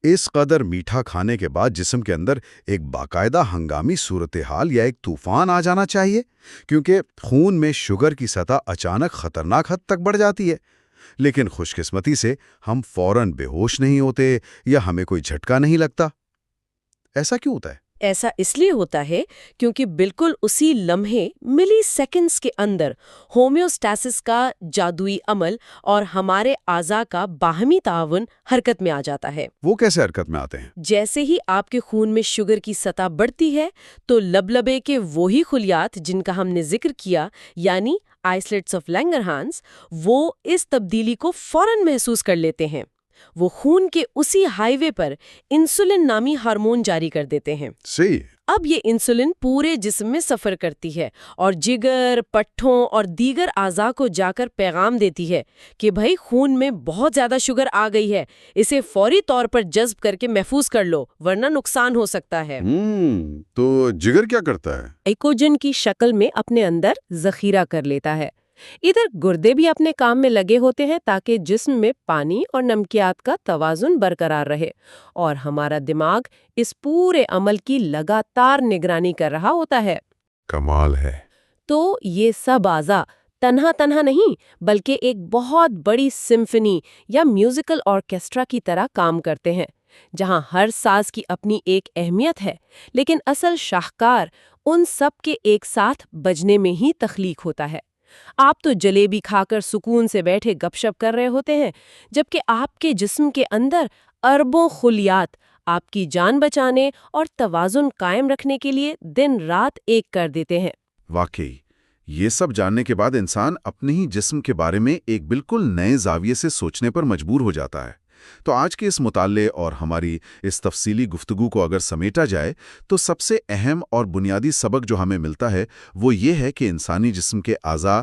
اس قدر میٹھا کھانے کے بعد جسم کے اندر ایک باقاعدہ ہنگامی صورتحال یا ایک طوفان آ جانا چاہیے، کیونکہ خون میں شوگر کی سطح اچانک خطرناک حد تک بڑھ جاتی ہے۔ لیکن خوش قسمتی سے ہم فوراً بے ہوش نہیں ہوتے یا ہمیں کوئی جھٹکا نہیں لگتا۔ ایسا کیوں ہوتا ہے؟ ایسا اس لیے ہوتا ہے کیونکہ بالکل اسی لمحے ملی سیکنڈز کے اندر ہومیوسٹاسس کا جادوئی عمل اور ہمارے اعضاء کا باہمی تعاون حرکت میں آ جاتا ہے۔ وہ کیسے حرکت میں آتے ہیں؟ جیسے ہی آپ کے خون میں شوگر کی سطح بڑھتی ہے تو لبلبے کے وہی خلیات جن کا ہم نے ذکر کیا، یعنی آئسلیٹس آف لینگرہانز، وہ اس تبدیلی کو فوراً محسوس کر لیتے ہیں۔ وہ خون کے اسی ہائی وے پر انسولین نامی ہارمون جاری کر دیتے ہیں۔ صحیح۔ اب یہ انسولین پورے جسم میں سفر کرتی ہے اور جگر، پٹھوں اور دیگر اعضاء کو جا کر پیغام دیتی ہے کہ بھائی خون میں بہت زیادہ شوگر آ گئی ہے، اسے فوری طور پر جذب کر کے محفوظ کر لو ورنہ نقصان ہو سکتا ہے۔ تو جگر کیا کرتا ہے؟ ایکوجن کی شکل میں اپنے اندر ذخیرہ کر لیتا ہے۔ ادھر گردے بھی اپنے کام میں لگے ہوتے ہیں تاکہ جسم میں پانی اور نمکیات کا توازن برقرار رہے، اور ہمارا دماغ اس پورے عمل کی لگاتار نگرانی کر رہا ہوتا ہے۔ کمال ہے۔ تو یہ سب اعضاء تنہا نہیں بلکہ ایک بہت بڑی سمفنی یا میوزیکل آرکیسٹرا کی طرح کام کرتے ہیں، جہاں ہر ساز کی اپنی ایک اہمیت ہے، لیکن اصل شاہکار ان سب کے ایک ساتھ بجنے میں ہی تخلیق ہوتا ہے۔ آپ تو جلیبی کھا کر سکون سے بیٹھے گپ شپ کر رہے ہوتے ہیں، جبکہ آپ کے جسم کے اندر اربوں خلیات آپ کی جان بچانے اور توازن قائم رکھنے کے لیے دن رات ایک کر دیتے ہیں۔ واقعی یہ سب جاننے کے بعد انسان اپنے ہی جسم کے بارے میں ایک بالکل نئے زاویے سے سوچنے پر مجبور ہو جاتا ہے۔ تو آج کے اس مطالعے اور ہماری اس تفصیلی گفتگو کو اگر سمیٹا جائے تو سب سے اہم اور بنیادی سبق جو ہمیں ملتا ہے وہ یہ ہے کہ انسانی جسم کے اعضاء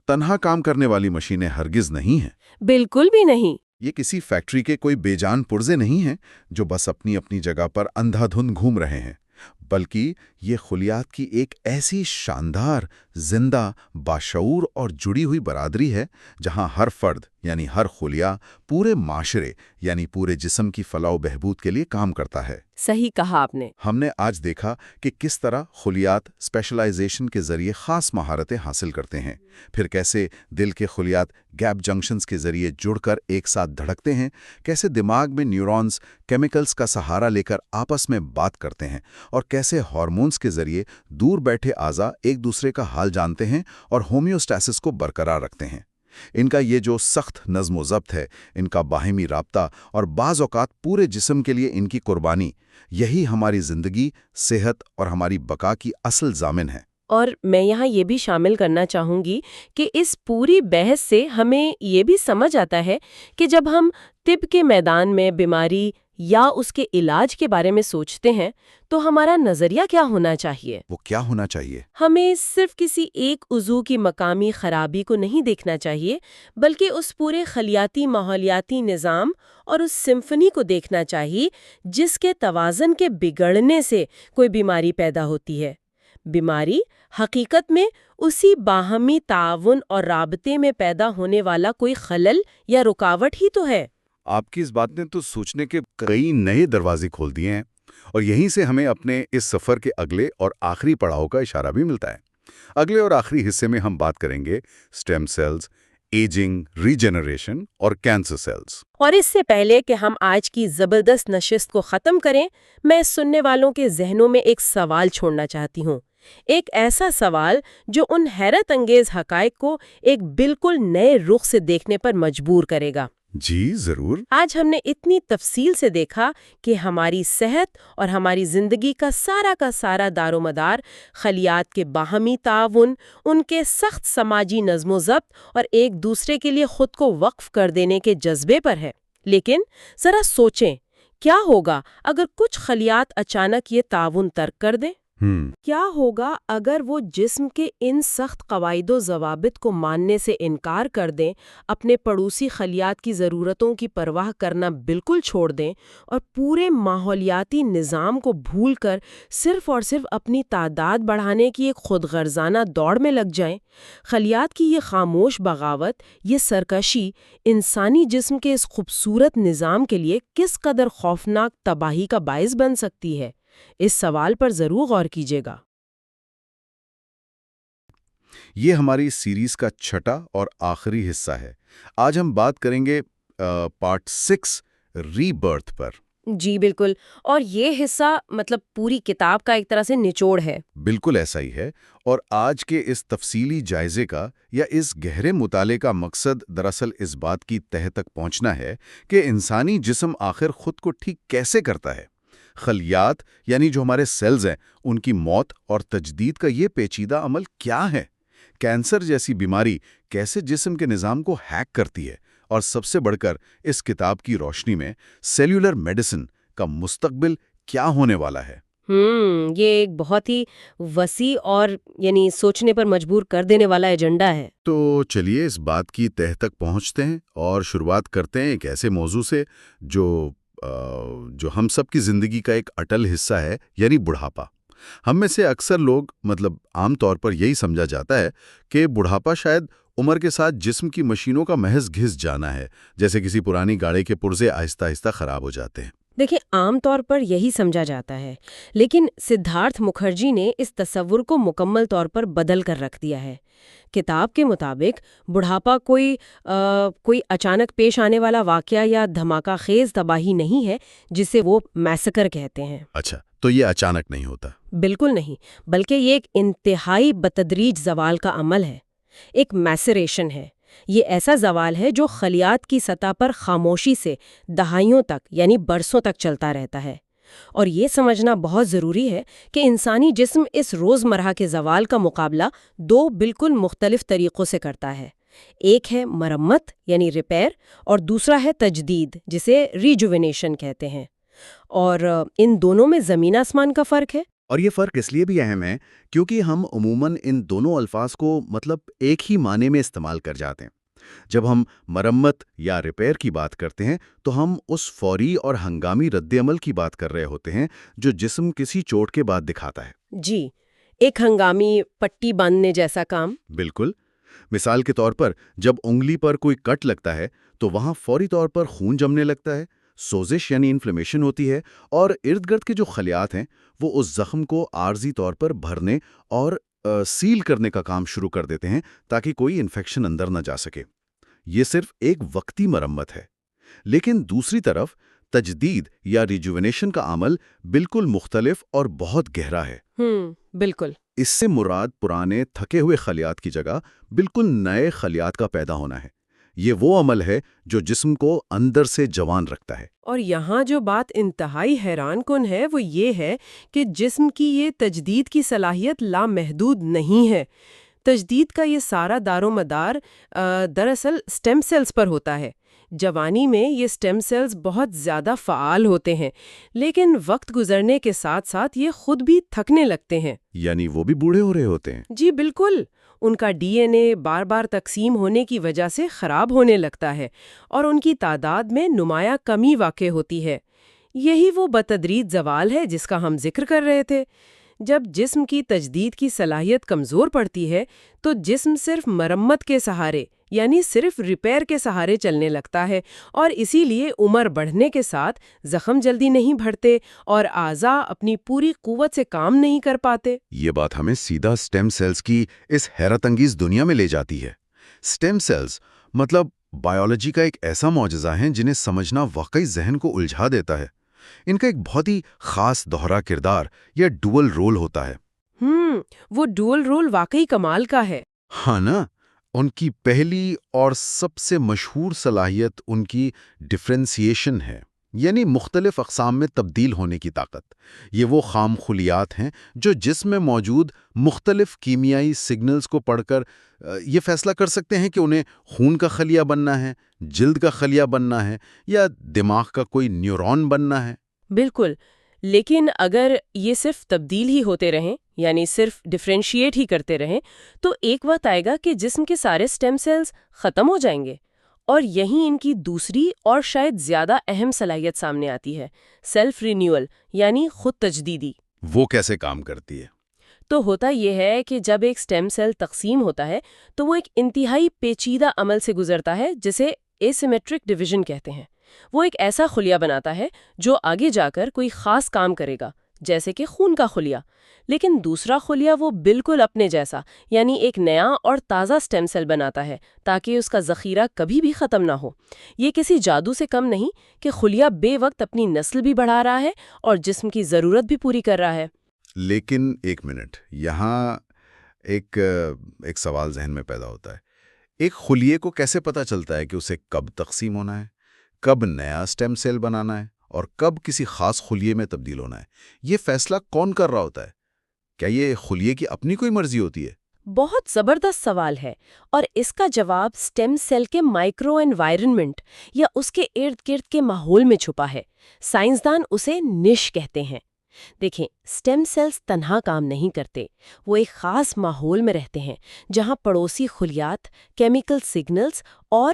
تنہا کام کرنے والی مشینیں ہرگز نہیں ہیں۔ بالکل بھی نہیں۔ یہ کسی فیکٹری کے کوئی بے جان پرزے نہیں ہیں جو بس اپنی اپنی جگہ پر اندھا دھند گھوم رہے ہیں، بلکہ یہ خلیات کی ایک ایسی شاندار زندہ، باشعور اور جڑی ہوئی برادری ہے جہاں ہر فرد یعنی ہر خلیہ پورے معاشرے یعنی پورے جسم کی فلاح و بہبود کے لیے کام کرتا ہے۔ صحیح کہا آپ نے۔ ہم نے آج دیکھا کہ کس طرح خلیات اسپیشلائزیشن کے ذریعے خاص مہارتیں حاصل کرتے ہیں، پھر کیسے دل کے خلیات گیپ جنکشنز کے ذریعے جڑ کر ایک ساتھ دھڑکتے ہیں، کیسے دماغ میں نیورونز کیمیکلز کا سہارا لے کر آپس میں بات کرتے ہیں، اور کیسے ہارمونز کے ذریعے دور بیٹھے اعضاء ایک دوسرے کا حال جانتے ہیں اور ہومیوسٹاسس کو برقرار رکھتے ہیں۔ ان کا یہ جو سخت نظم و ضبط ہے، ان کا باہمی رابطہ اور بعض اوقات پورے جسم کے لیے ان کی قربانی، یہی ہماری زندگی، صحت اور ہماری بقا کی اصل ضامن ہے۔ اور میں یہاں یہ بھی شامل کرنا چاہوں گی کہ اس پوری بحث سے ہمیں یہ بھی سمجھ آتا ہے کہ جب ہم طب کے میدان میں بیماری یا اس کے علاج کے بارے میں سوچتے ہیں تو ہمارا نظریہ کیا ہونا چاہیے؟ وہ کیا ہونا چاہیے؟ ہمیں صرف کسی ایک عضو کی مقامی خرابی کو نہیں دیکھنا چاہیے، بلکہ اس پورے خلیاتی ماحولیاتی نظام اور اس سمفنی کو دیکھنا چاہیے جس کے توازن کے بگڑنے سے کوئی بیماری پیدا ہوتی ہے۔ بیماری حقیقت میں اسی باہمی تعاون اور رابطے میں پیدا ہونے والا کوئی خلل یا رکاوٹ ہی تو ہے۔ آپ کی اس بات نے تو سوچنے کے کئی نئے دروازے کھول دیے ہیں، اور یہیں سے ہمیں اپنے اس سفر کے اگلے اور آخری پڑاؤ کا اشارہ بھی ملتا ہے۔ اگلے اور آخری حصے میں ہم بات کریں گے سٹیم سیلز، ایجنگ، ریجنریشن اور کینسر سیلز۔ اور اس سے پہلے کہ ہم آج کی زبردست نشست کو ختم کریں، میں سننے والوں کے ذہنوں میں ایک سوال چھوڑنا چاہتی ہوں، ایک ایسا سوال جو ان حیرت انگیز حقائق کو ایک بالکل نئے رخ سے دیکھنے پر مجبور کرے گا۔ جی ضرور۔ آج ہم نے اتنی تفصیل سے دیکھا کہ ہماری صحت اور ہماری زندگی کا سارا دار و مدار خلیات کے باہمی تعاون، ان کے سخت سماجی نظم و ضبط اور ایک دوسرے کے لیے خود کو وقف کر دینے کے جذبے پر ہے۔ لیکن ذرا سوچیں، کیا ہوگا اگر کچھ خلیات اچانک یہ تعاون ترک کر دیں؟ کیا ہوگا اگر وہ جسم کے ان سخت قواعد و ضوابط کو ماننے سے انکار کر دیں، اپنے پڑوسی خلیات کی ضرورتوں کی پرواہ کرنا بالکل چھوڑ دیں اور پورے ماحولیاتی نظام کو بھول کر صرف اور صرف اپنی تعداد بڑھانے کی ایک خود غرضانہ دوڑ میں لگ جائیں؟ خلیات کی یہ خاموش بغاوت، یہ سرکشی انسانی جسم کے اس خوبصورت نظام کے لیے کس قدر خوفناک تباہی کا باعث بن سکتی ہے؟ اس سوال پر ضرور غور کیجیے گا۔ یہ ہماری سیریز کا چھٹا اور آخری حصہ ہے۔ آج ہم بات کریں گے پارٹ 6 ری برتھ پر۔ جی بالکل، اور یہ حصہ مطلب پوری کتاب کا ایک طرح سے نچوڑ ہے۔ بالکل ایسا ہی ہے، اور آج کے اس تفصیلی جائزے کا یا اس گہرے مطالعے کا مقصد دراصل اس بات کی تہہ تک پہنچنا ہے کہ انسانی جسم آخر خود کو ٹھیک کیسے کرتا ہے۔ خلیات یعنی جو ہمارے سیلز ہیں، ان کی موت اور تجدید کا یہ پیچیدہ عمل کیا ہے؟ کینسر جیسی بیماری کیسے جسم کے نظام کو ہیک کرتی ہے؟ اور سب سے بڑھ کر اس کتاب کی روشنی میں سیلولر میڈیسن کا مستقبل کیا ہونے والا ہے؟ یہ ایک بہت ہی وسیع اور یعنی سوچنے پر مجبور کر دینے والا ایجنڈا ہے۔ تو چلیے اس بات کی تہہ تک پہنچتے ہیں اور شروعات کرتے ہیں ایک ایسے موضوع سے جو ہم سب کی زندگی کا ایک اٹل حصہ ہے، یعنی بڑھاپا۔ ہم میں سے اکثر لوگ عام طور پر یہی سمجھا جاتا ہے کہ بڑھاپا شاید عمر کے ساتھ جسم کی مشینوں کا محض گھس جانا ہے، جیسے کسی پرانی گاڑی کے پرزے آہستہ آہستہ خراب ہو جاتے ہیں۔ دیکھیں، عام طور پر یہی سمجھا جاتا ہے، لیکن سدھارتھ مکھرجی نے اس تصور کو مکمل طور پر بدل کر رکھ دیا ہے۔ کتاب کے مطابق بڑھاپا کوئی اچانک پیش آنے والا واقعہ یا دھماکہ خیز تباہی نہیں ہے جسے وہ میسکر کہتے ہیں۔ اچھا، تو یہ اچانک نہیں ہوتا؟ بالکل نہیں، بلکہ یہ ایک انتہائی بتدریج زوال کا عمل ہے، ایک میسریشن ہے۔ یہ ایسا زوال ہے جو خلیات کی سطح پر خاموشی سے دہائیوں تک یعنی برسوں تک چلتا رہتا ہے۔ اور یہ سمجھنا بہت ضروری ہے کہ انسانی جسم اس روزمرہ کے زوال کا مقابلہ دو بالکل مختلف طریقوں سے کرتا ہے۔ ایک ہے مرمت یعنی ریپیر، اور دوسرا ہے تجدید جسے ریجوینیشن کہتے ہیں۔ اور ان دونوں میں زمین آسمان کا فرق ہے۔ اور یہ فرق اس لیے بھی اہم ہے کیونکہ ہم عموماً ان دونوں الفاظ کو ایک ہی معنی میں استعمال کر جاتے ہیں۔ جب ہم مرمت یا ریپیر کی بات کرتے ہیں تو ہم اس فوری اور ہنگامی رد عمل کی بات کر رہے ہوتے ہیں جو جسم کسی چوٹ کے بعد دکھاتا ہے۔ جی، ایک ہنگامی پٹی باندھنے جیسا کام؟ بالکل. مثال کے طور پر جب انگلی پر کوئی کٹ لگتا ہے تو وہاں فوری طور پر خون جمنے لگتا ہے، سوزش یعنی انفلیمیشن ہوتی ہے، اور ارد گرد کے جو خلیات ہیں وہ اس زخم کو عارضی طور پر بھرنے اور سیل کرنے کا کام شروع کر دیتے ہیں تاکہ کوئی انفیکشن اندر نہ جا سکے. یہ صرف ایک وقتی مرمت ہے. لیکن دوسری طرف تجدید یا ریجوینیشن کا عمل بالکل مختلف اور بہت گہرا ہے. بالکل. اس سے مراد پرانے تھکے ہوئے خلیات کی جگہ بالکل نئے خلیات کا پیدا ہونا ہے. یہ وہ عمل ہے جو جسم کو اندر سے جوان رکھتا ہے. اور یہاں جو بات انتہائی حیران کن ہے وہ یہ ہے کہ جسم کی یہ تجدید کی صلاحیت لامحدود نہیں ہے. تجدید کا یہ سارا دار و مدار دراصل سٹیم سیلز پر ہوتا ہے. جوانی میں یہ سٹیم سیلز بہت زیادہ فعال ہوتے ہیں، لیکن وقت گزرنے کے ساتھ ساتھ یہ خود بھی تھکنے لگتے ہیں. یعنی وہ بھی بوڑھے ہو رہے ہوتے ہیں. جی بالکل. ان کا ڈی این اے بار بار تقسیم ہونے کی وجہ سے خراب ہونے لگتا ہے اور ان کی تعداد میں نمایاں کمی واقع ہوتی ہے. یہی وہ بتدریج زوال ہے جس کا ہم ذکر کر رہے تھے. جب جسم کی تجدید کی صلاحیت کمزور پڑتی ہے تو جسم صرف مرمت کے سہارے یعنی صرف ریپیئر کے سہارے چلنے لگتا ہے، اور اسی لیے عمر بڑھنے کے ساتھ زخم جلدی نہیں بڑھتے اور اعضاء اپنی پوری قوت سے کام نہیں کر پاتے. یہ بات ہمیں سیدھا سٹیم سیلز کی اس حیرت انگیز دنیا میں لے جاتی ہے. سٹیم سیلز مطلب بائیولوجی کا ایک ایسا معجزہ ہیں جنہیں سمجھنا واقعی ذہن کو الجھا دیتا ہے. ان کا ایک بہت ہی خاص دوہرا کردار یا ڈوئل رول ہوتا ہے. وہ ڈوئل رول واقعی کمال کا ہے. ہاں نا. ان کی پہلی اور سب سے مشہور صلاحیت ان کی ڈفرینسیشن ہے، یعنی مختلف اقسام میں تبدیل ہونے کی طاقت. یہ وہ خام خلیات ہیں جو جسم میں موجود مختلف کیمیائی سگنلز کو پڑھ کر یہ فیصلہ کر سکتے ہیں کہ انہیں خون کا خلیہ بننا ہے، جلد کا خلیہ بننا ہے یا دماغ کا کوئی نیورون بننا ہے. بالکل. لیکن اگر یہ صرف تبدیل ہی ہوتے رہیں یعنی صرف ڈفرینشیٹ ہی کرتے رہیں تو ایک وقت آئے گا کہ جسم کے سارے سٹیم سیلز ختم ہو جائیں گے. اور یہیں ان کی دوسری اور شاید زیادہ اہم صلاحیت سامنے آتی ہے، سیلف رینیول یعنی خود تجدیدی. وہ کیسے کام کرتی ہے؟ تو ہوتا یہ ہے کہ جب ایک سٹیم سیل تقسیم ہوتا ہے تو وہ ایک انتہائی پیچیدہ عمل سے گزرتا ہے جسے ایسیمیٹرک ڈویژن کہتے ہیں. وہ ایک ایسا خلیہ بناتا ہے جو آگے جا کر کوئی خاص کام کرے گا، جیسے کہ خون کا خلیہ. لیکن دوسرا خلیہ وہ بالکل اپنے جیسا یعنی ایک نیا اور تازہ سٹیم سیل بناتا ہے تاکہ اس کا ذخیرہ کبھی بھی ختم نہ ہو. یہ کسی جادو سے کم نہیں کہ خلیہ بے وقت اپنی نسل بھی بڑھا رہا ہے اور جسم کی ضرورت بھی پوری کر رہا ہے. لیکن ایک منٹ، یہاں ایک سوال ذہن میں پیدا ہوتا ہے. ایک خلیے کو کیسے پتہ چلتا ہے کہ اسے کب تقسیم ہونا ہے، کب نیا سٹیم سیل بنانا ہے اور کب کسی خاص خلیے میں تبدیل ہونا ہے؟ یہ فیصلہ کون کر رہا ہوتا ہے؟ کیا یہ خلیے کی اپنی کوئی مرضی ہوتی ہے؟ بہت زبردست سوال ہے، اور اس کا جواب سٹیم سیل کے مائکرو انوائرنمنٹ یا اس کے ارد گرد کے ماحول میں چھپا ہے. سائنسدان اسے نش کہتے ہیں. دیکھیں، سٹیم سیلز تنہا کام نہیں کرتے. وہ ایک خاص ماحول میں رہتے ہیں جہاں پڑوسی خلیات، کیمیکل سگنلز اور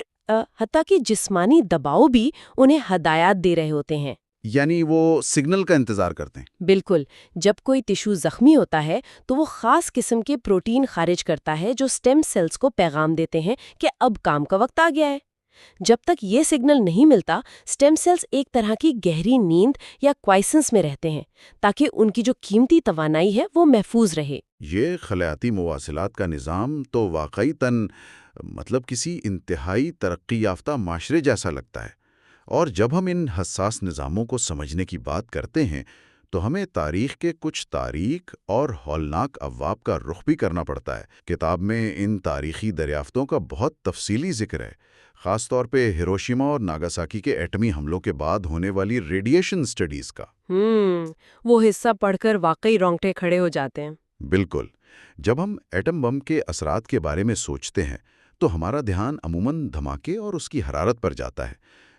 حتیٰ کہ جسمانی دباؤ بھی انہیں ہدایات دے رہے ہوتے ہیں. یعنی وہ سگنل کا انتظار کرتے ہیں. بالکل. جب کوئی ٹشو زخمی ہوتا ہے تو وہ خاص قسم کے پروٹین خارج کرتا ہے جو سٹیم سیلز کو پیغام دیتے ہیں کہ اب کام کا وقت آ گیا ہے. جب تک یہ سگنل نہیں ملتا، سٹیم سیلز ایک طرح کی گہری نیند یا کوائسنس میں رہتے ہیں تاکہ ان کی جو قیمتی توانائی ہے وہ محفوظ رہے. یہ خلیاتی مواصلات کا نظام تو واقعی مطلب کسی انتہائی ترقی یافتہ معاشرے جیسا لگتا ہے. اور جب ہم ان حساس نظاموں کو سمجھنے کی بات کرتے ہیں تو ہمیں تاریخ کے کچھ تاریک اور ہولناک ابواب کا رخ بھی کرنا پڑتا ہے. کتاب میں ان تاریخی دریافتوں کا بہت تفصیلی ذکر ہے، خاص طور پہ ہیروشیما اور ناگاساکی کے ایٹمی حملوں کے بعد ہونے والی ریڈیشن سٹڈیز کا. وہ حصہ پڑھ کر واقعی رونگٹے کھڑے ہو جاتے ہیں. بالکل. جب ہم ایٹم بم کے اثرات کے بارے میں سوچتے ہیں تو ہمارا دھیان عموماً دھماکے اور اس کی حرارت پر جاتا ہے،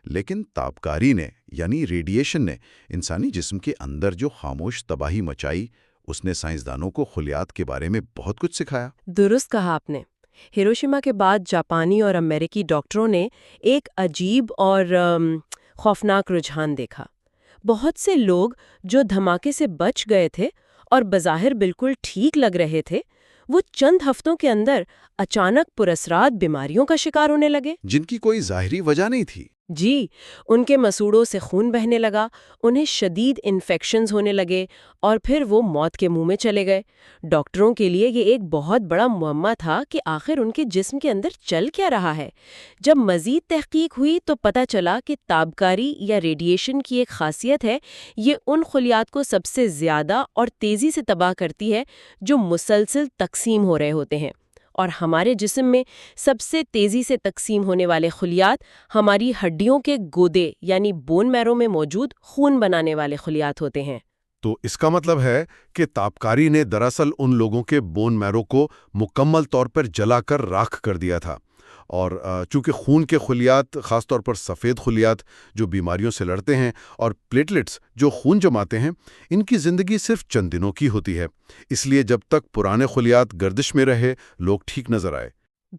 لیکن تابکاری نے یعنی ریڈیشن نے انسانی جسم کے اندر جو خاموش تباہی مچائی، اس نے سائنسدانوں کو خلیات کے بارے میں بہت کچھ سکھایا. درست کہا آپ نے. ہیروشیما کے بعد جاپانی اور امریکی ڈاکٹروں نے ایک عجیب اور خوفناک رجحان دیکھا. بہت سے لوگ جو دھماکے سے بچ گئے تھے اور بظاہر بالکل ٹھیک لگ رہے تھے، وہ چند ہفتوں کے اندر اچانک پراسرار بیماریوں کا شکار ہونے لگے۔ جن کی کوئی ظاہری وجہ نہیں تھی۔ جی، ان کے مسوڑوں سے خون بہنے لگا، انہیں شدید انفیکشنز ہونے لگے اور پھر وہ موت کے منہ میں چلے گئے۔ ڈاکٹروں کے لیے یہ ایک بہت بڑا معمہ تھا کہ آخر ان کے جسم کے اندر چل کیا رہا ہے۔ جب مزید تحقیق ہوئی تو پتہ چلا کہ تابکاری یا ریڈیشن کی ایک خاصیت ہے، یہ ان خلیات کو سب سے زیادہ اور تیزی سے تباہ کرتی ہے جو مسلسل تقسیم ہو رہے ہوتے ہیں۔ اور ہمارے جسم میں سب سے تیزی سے تقسیم ہونے والے خلیات ہماری ہڈیوں کے گودے یعنی بون میرو میں موجود خون بنانے والے خلیات ہوتے ہیں۔ تو اس کا مطلب ہے کہ تابکاری نے دراصل ان لوگوں کے بون میرو کو مکمل طور پر جلا کر راکھ کر دیا تھا، اور چونکہ خون کے خلیات، خاص طور پر سفید خلیات جو بیماریوں سے لڑتے ہیں، اور پلیٹلٹس جو خون جماتے ہیں، ان کی زندگی صرف چند دنوں کی ہوتی ہے، اس لیے جب تک پرانے خلیات گردش میں رہے لوگ ٹھیک نظر آئے۔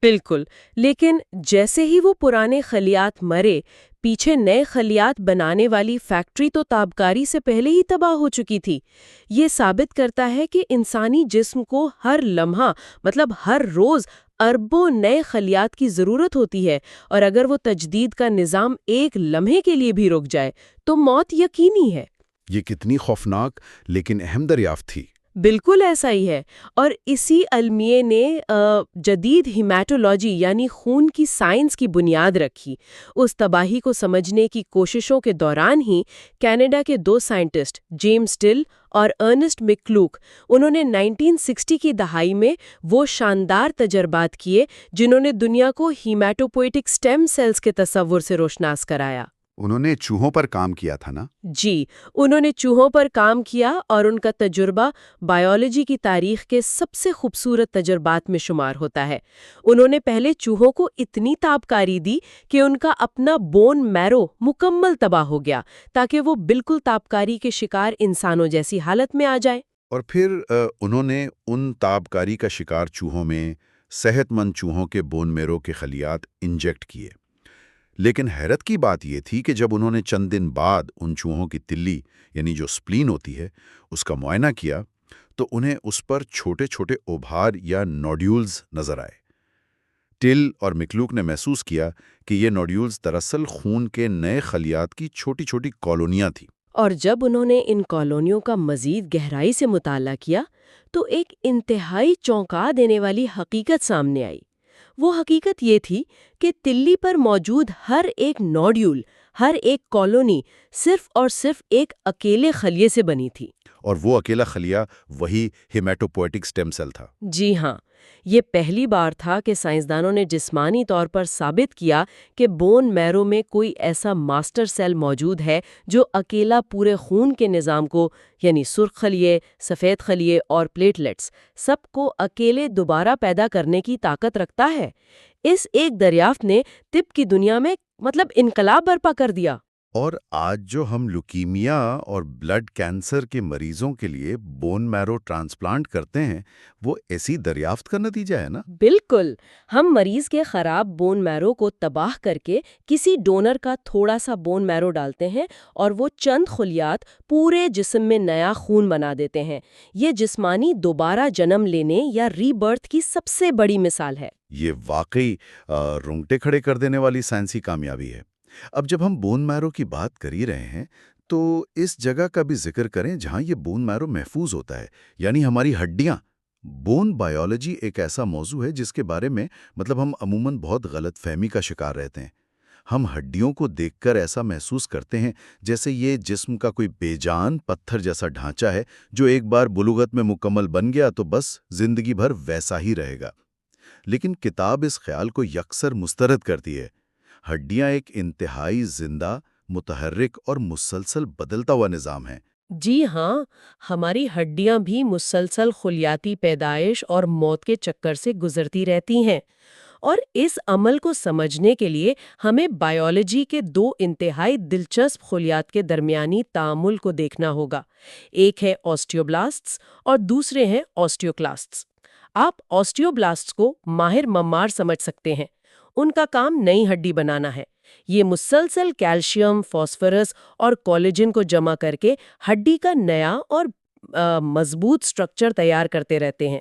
بالکل، لیکن جیسے ہی وہ پرانے خلیات مرے، پیچھے نئے خلیات بنانے والی فیکٹری تو تابکاری سے پہلے ہی تباہ ہو چکی تھی۔ یہ ثابت کرتا ہے کہ انسانی جسم کو ہر لمحہ مطلب ہر روز اربوں نئے خلیات کی ضرورت ہوتی ہے، اور اگر وہ تجدید کا نظام ایک لمحے کے لیے بھی رک جائے تو موت یقینی ہے۔ یہ کتنی خوفناک لیکن اہم دریافت تھی۔ بالکل ایسا ہی ہے، اور اسی علمیے نے جدید ہیمیٹولوجی یعنی خون کی سائنس کی بنیاد رکھی۔ اس تباہی کو سمجھنے کی کوششوں کے دوران ہی کینیڈا کے دو سائنٹسٹ جیمز ٹل اور ارنسٹ مکلوک، انہوں نے 1960 کی دہائی میں وہ شاندار تجربات کیے جنہوں نے دنیا کو ہیمیٹوپوئٹک سٹیم سیلز کے تصور سے روشناس کرایا۔ انہوں نے چوہوں پر کام کیا تھا نا؟ جی، انہوں نے چوہوں پر کام کیا اور ان کا تجربہ بائیولوجی کی تاریخ کے سب سے خوبصورت تجربات میں شمار ہوتا ہے۔ انہوں نے پہلے چوہوں کو اتنی تابکاری دی کہ ان کا اپنا بون میرو مکمل تباہ ہو گیا تاکہ وہ بالکل تابکاری کے شکار انسانوں جیسی حالت میں آ جائے۔ اور پھر انہوں نے ان تابکاری کا شکار چوہوں میں صحت مند چوہوں کے بون میرو کے خلیات انجیکٹ کیے۔ لیکن حیرت کی بات یہ تھی کہ جب انہوں نے چند دن بعد ان چوہوں کی تلی یعنی جو سپلین ہوتی ہے اس کا معائنہ کیا تو انہیں اس پر چھوٹے چھوٹے ابھار یا نوڈیولز نظر آئے۔ ٹل اور مکلوک نے محسوس کیا کہ یہ نوڈیولز دراصل خون کے نئے خلیات کی چھوٹی چھوٹی کالونیاں تھیں۔ اور جب انہوں نے ان کالونیوں کا مزید گہرائی سے مطالعہ کیا تو ایک انتہائی چونکا دینے والی حقیقت سامنے آئی۔ وہ حقیقت یہ تھی کہ تلی پر موجود ہر ایک نوڈیول، ہر ایک کالونی صرف اور صرف ایک اکیلے خلیے سے بنی تھی۔ اور وہ اکیلا خلیہ وہی ہیمیٹوپوئٹک سٹیم سیل تھا۔ جی ہاں، یہ پہلی بار تھا کہ سائنسدانوں نے جسمانی طور پر ثابت کیا کہ بون میرو میں کوئی ایسا ماسٹر سیل موجود ہے جو اکیلا پورے خون کے نظام کو یعنی سرخ خلیے، سفید خلیے اور پلیٹلیٹس سب کو اکیلے دوبارہ پیدا کرنے کی طاقت رکھتا ہے۔ اس ایک دریافت نے طب کی دنیا میں انقلاب برپا کر دیا۔ اور آج جو ہم لیوکیمیا اور بلڈ کینسر کے مریضوں کے لیے بون میرو ٹرانسپلانٹ کرتے ہیں وہ ایسی دریافت کا نتیجہ ہے نا؟ بالکل، ہم مریض کے خراب بون میرو کو تباہ کر کے کسی ڈونر کا تھوڑا سا بون میرو ڈالتے ہیں اور وہ چند خلیات پورے جسم میں نیا خون بنا دیتے ہیں۔ یہ جسمانی دوبارہ جنم لینے یا ری برتھ کی سب سے بڑی مثال ہے۔ یہ واقعی رونگٹے کھڑے کر دینے والی سائنسی کامیابی ہے۔ اب جب ہم بون میرو کی بات کر ہی رہے ہیں تو اس جگہ کا بھی ذکر کریں جہاں یہ بون میرو محفوظ ہوتا ہے، یعنی ہماری ہڈیاں۔ بون بائیولوجی ایک ایسا موضوع ہے جس کے بارے میں ہم عموماً بہت غلط فہمی کا شکار رہتے ہیں۔ ہم ہڈیوں کو دیکھ کر ایسا محسوس کرتے ہیں جیسے یہ جسم کا کوئی بے جان پتھر جیسا ڈھانچہ ہے جو ایک بار بلوغت میں مکمل بن گیا تو بس زندگی بھر ویسا ہی رہے گا۔ لیکن کتاب اس خیال کو یکسر مسترد کرتی ہے۔ ہڈیاں ایک انتہائی زندہ، متحرک اور مسلسل بدلتا ہوا نظام ہے۔ جی ہاں، ہماری ہڈیاں بھی مسلسل خلیاتی پیدائش اور موت کے چکر سے گزرتی رہتی ہیں، اور اس عمل کو سمجھنے کے لیے ہمیں بائیولوجی کے دو انتہائی دلچسپ خلیات کے درمیانی تعامل کو دیکھنا ہوگا۔ ایک ہے آسٹیوبلاسٹس اور دوسرے ہیں آسٹیوکلاسٹس۔ آپ آسٹیوبلاسٹس کو ماہر ممار سمجھ سکتے ہیں۔ ان کا کام نئی ہڈی بنانا ہے۔ یہ مسلسل کیلشیم، فاسفورس اور کولیجن کو جمع کر کے ہڈی کا نیا اور مضبوط سٹرکچر تیار کرتے رہتے ہیں۔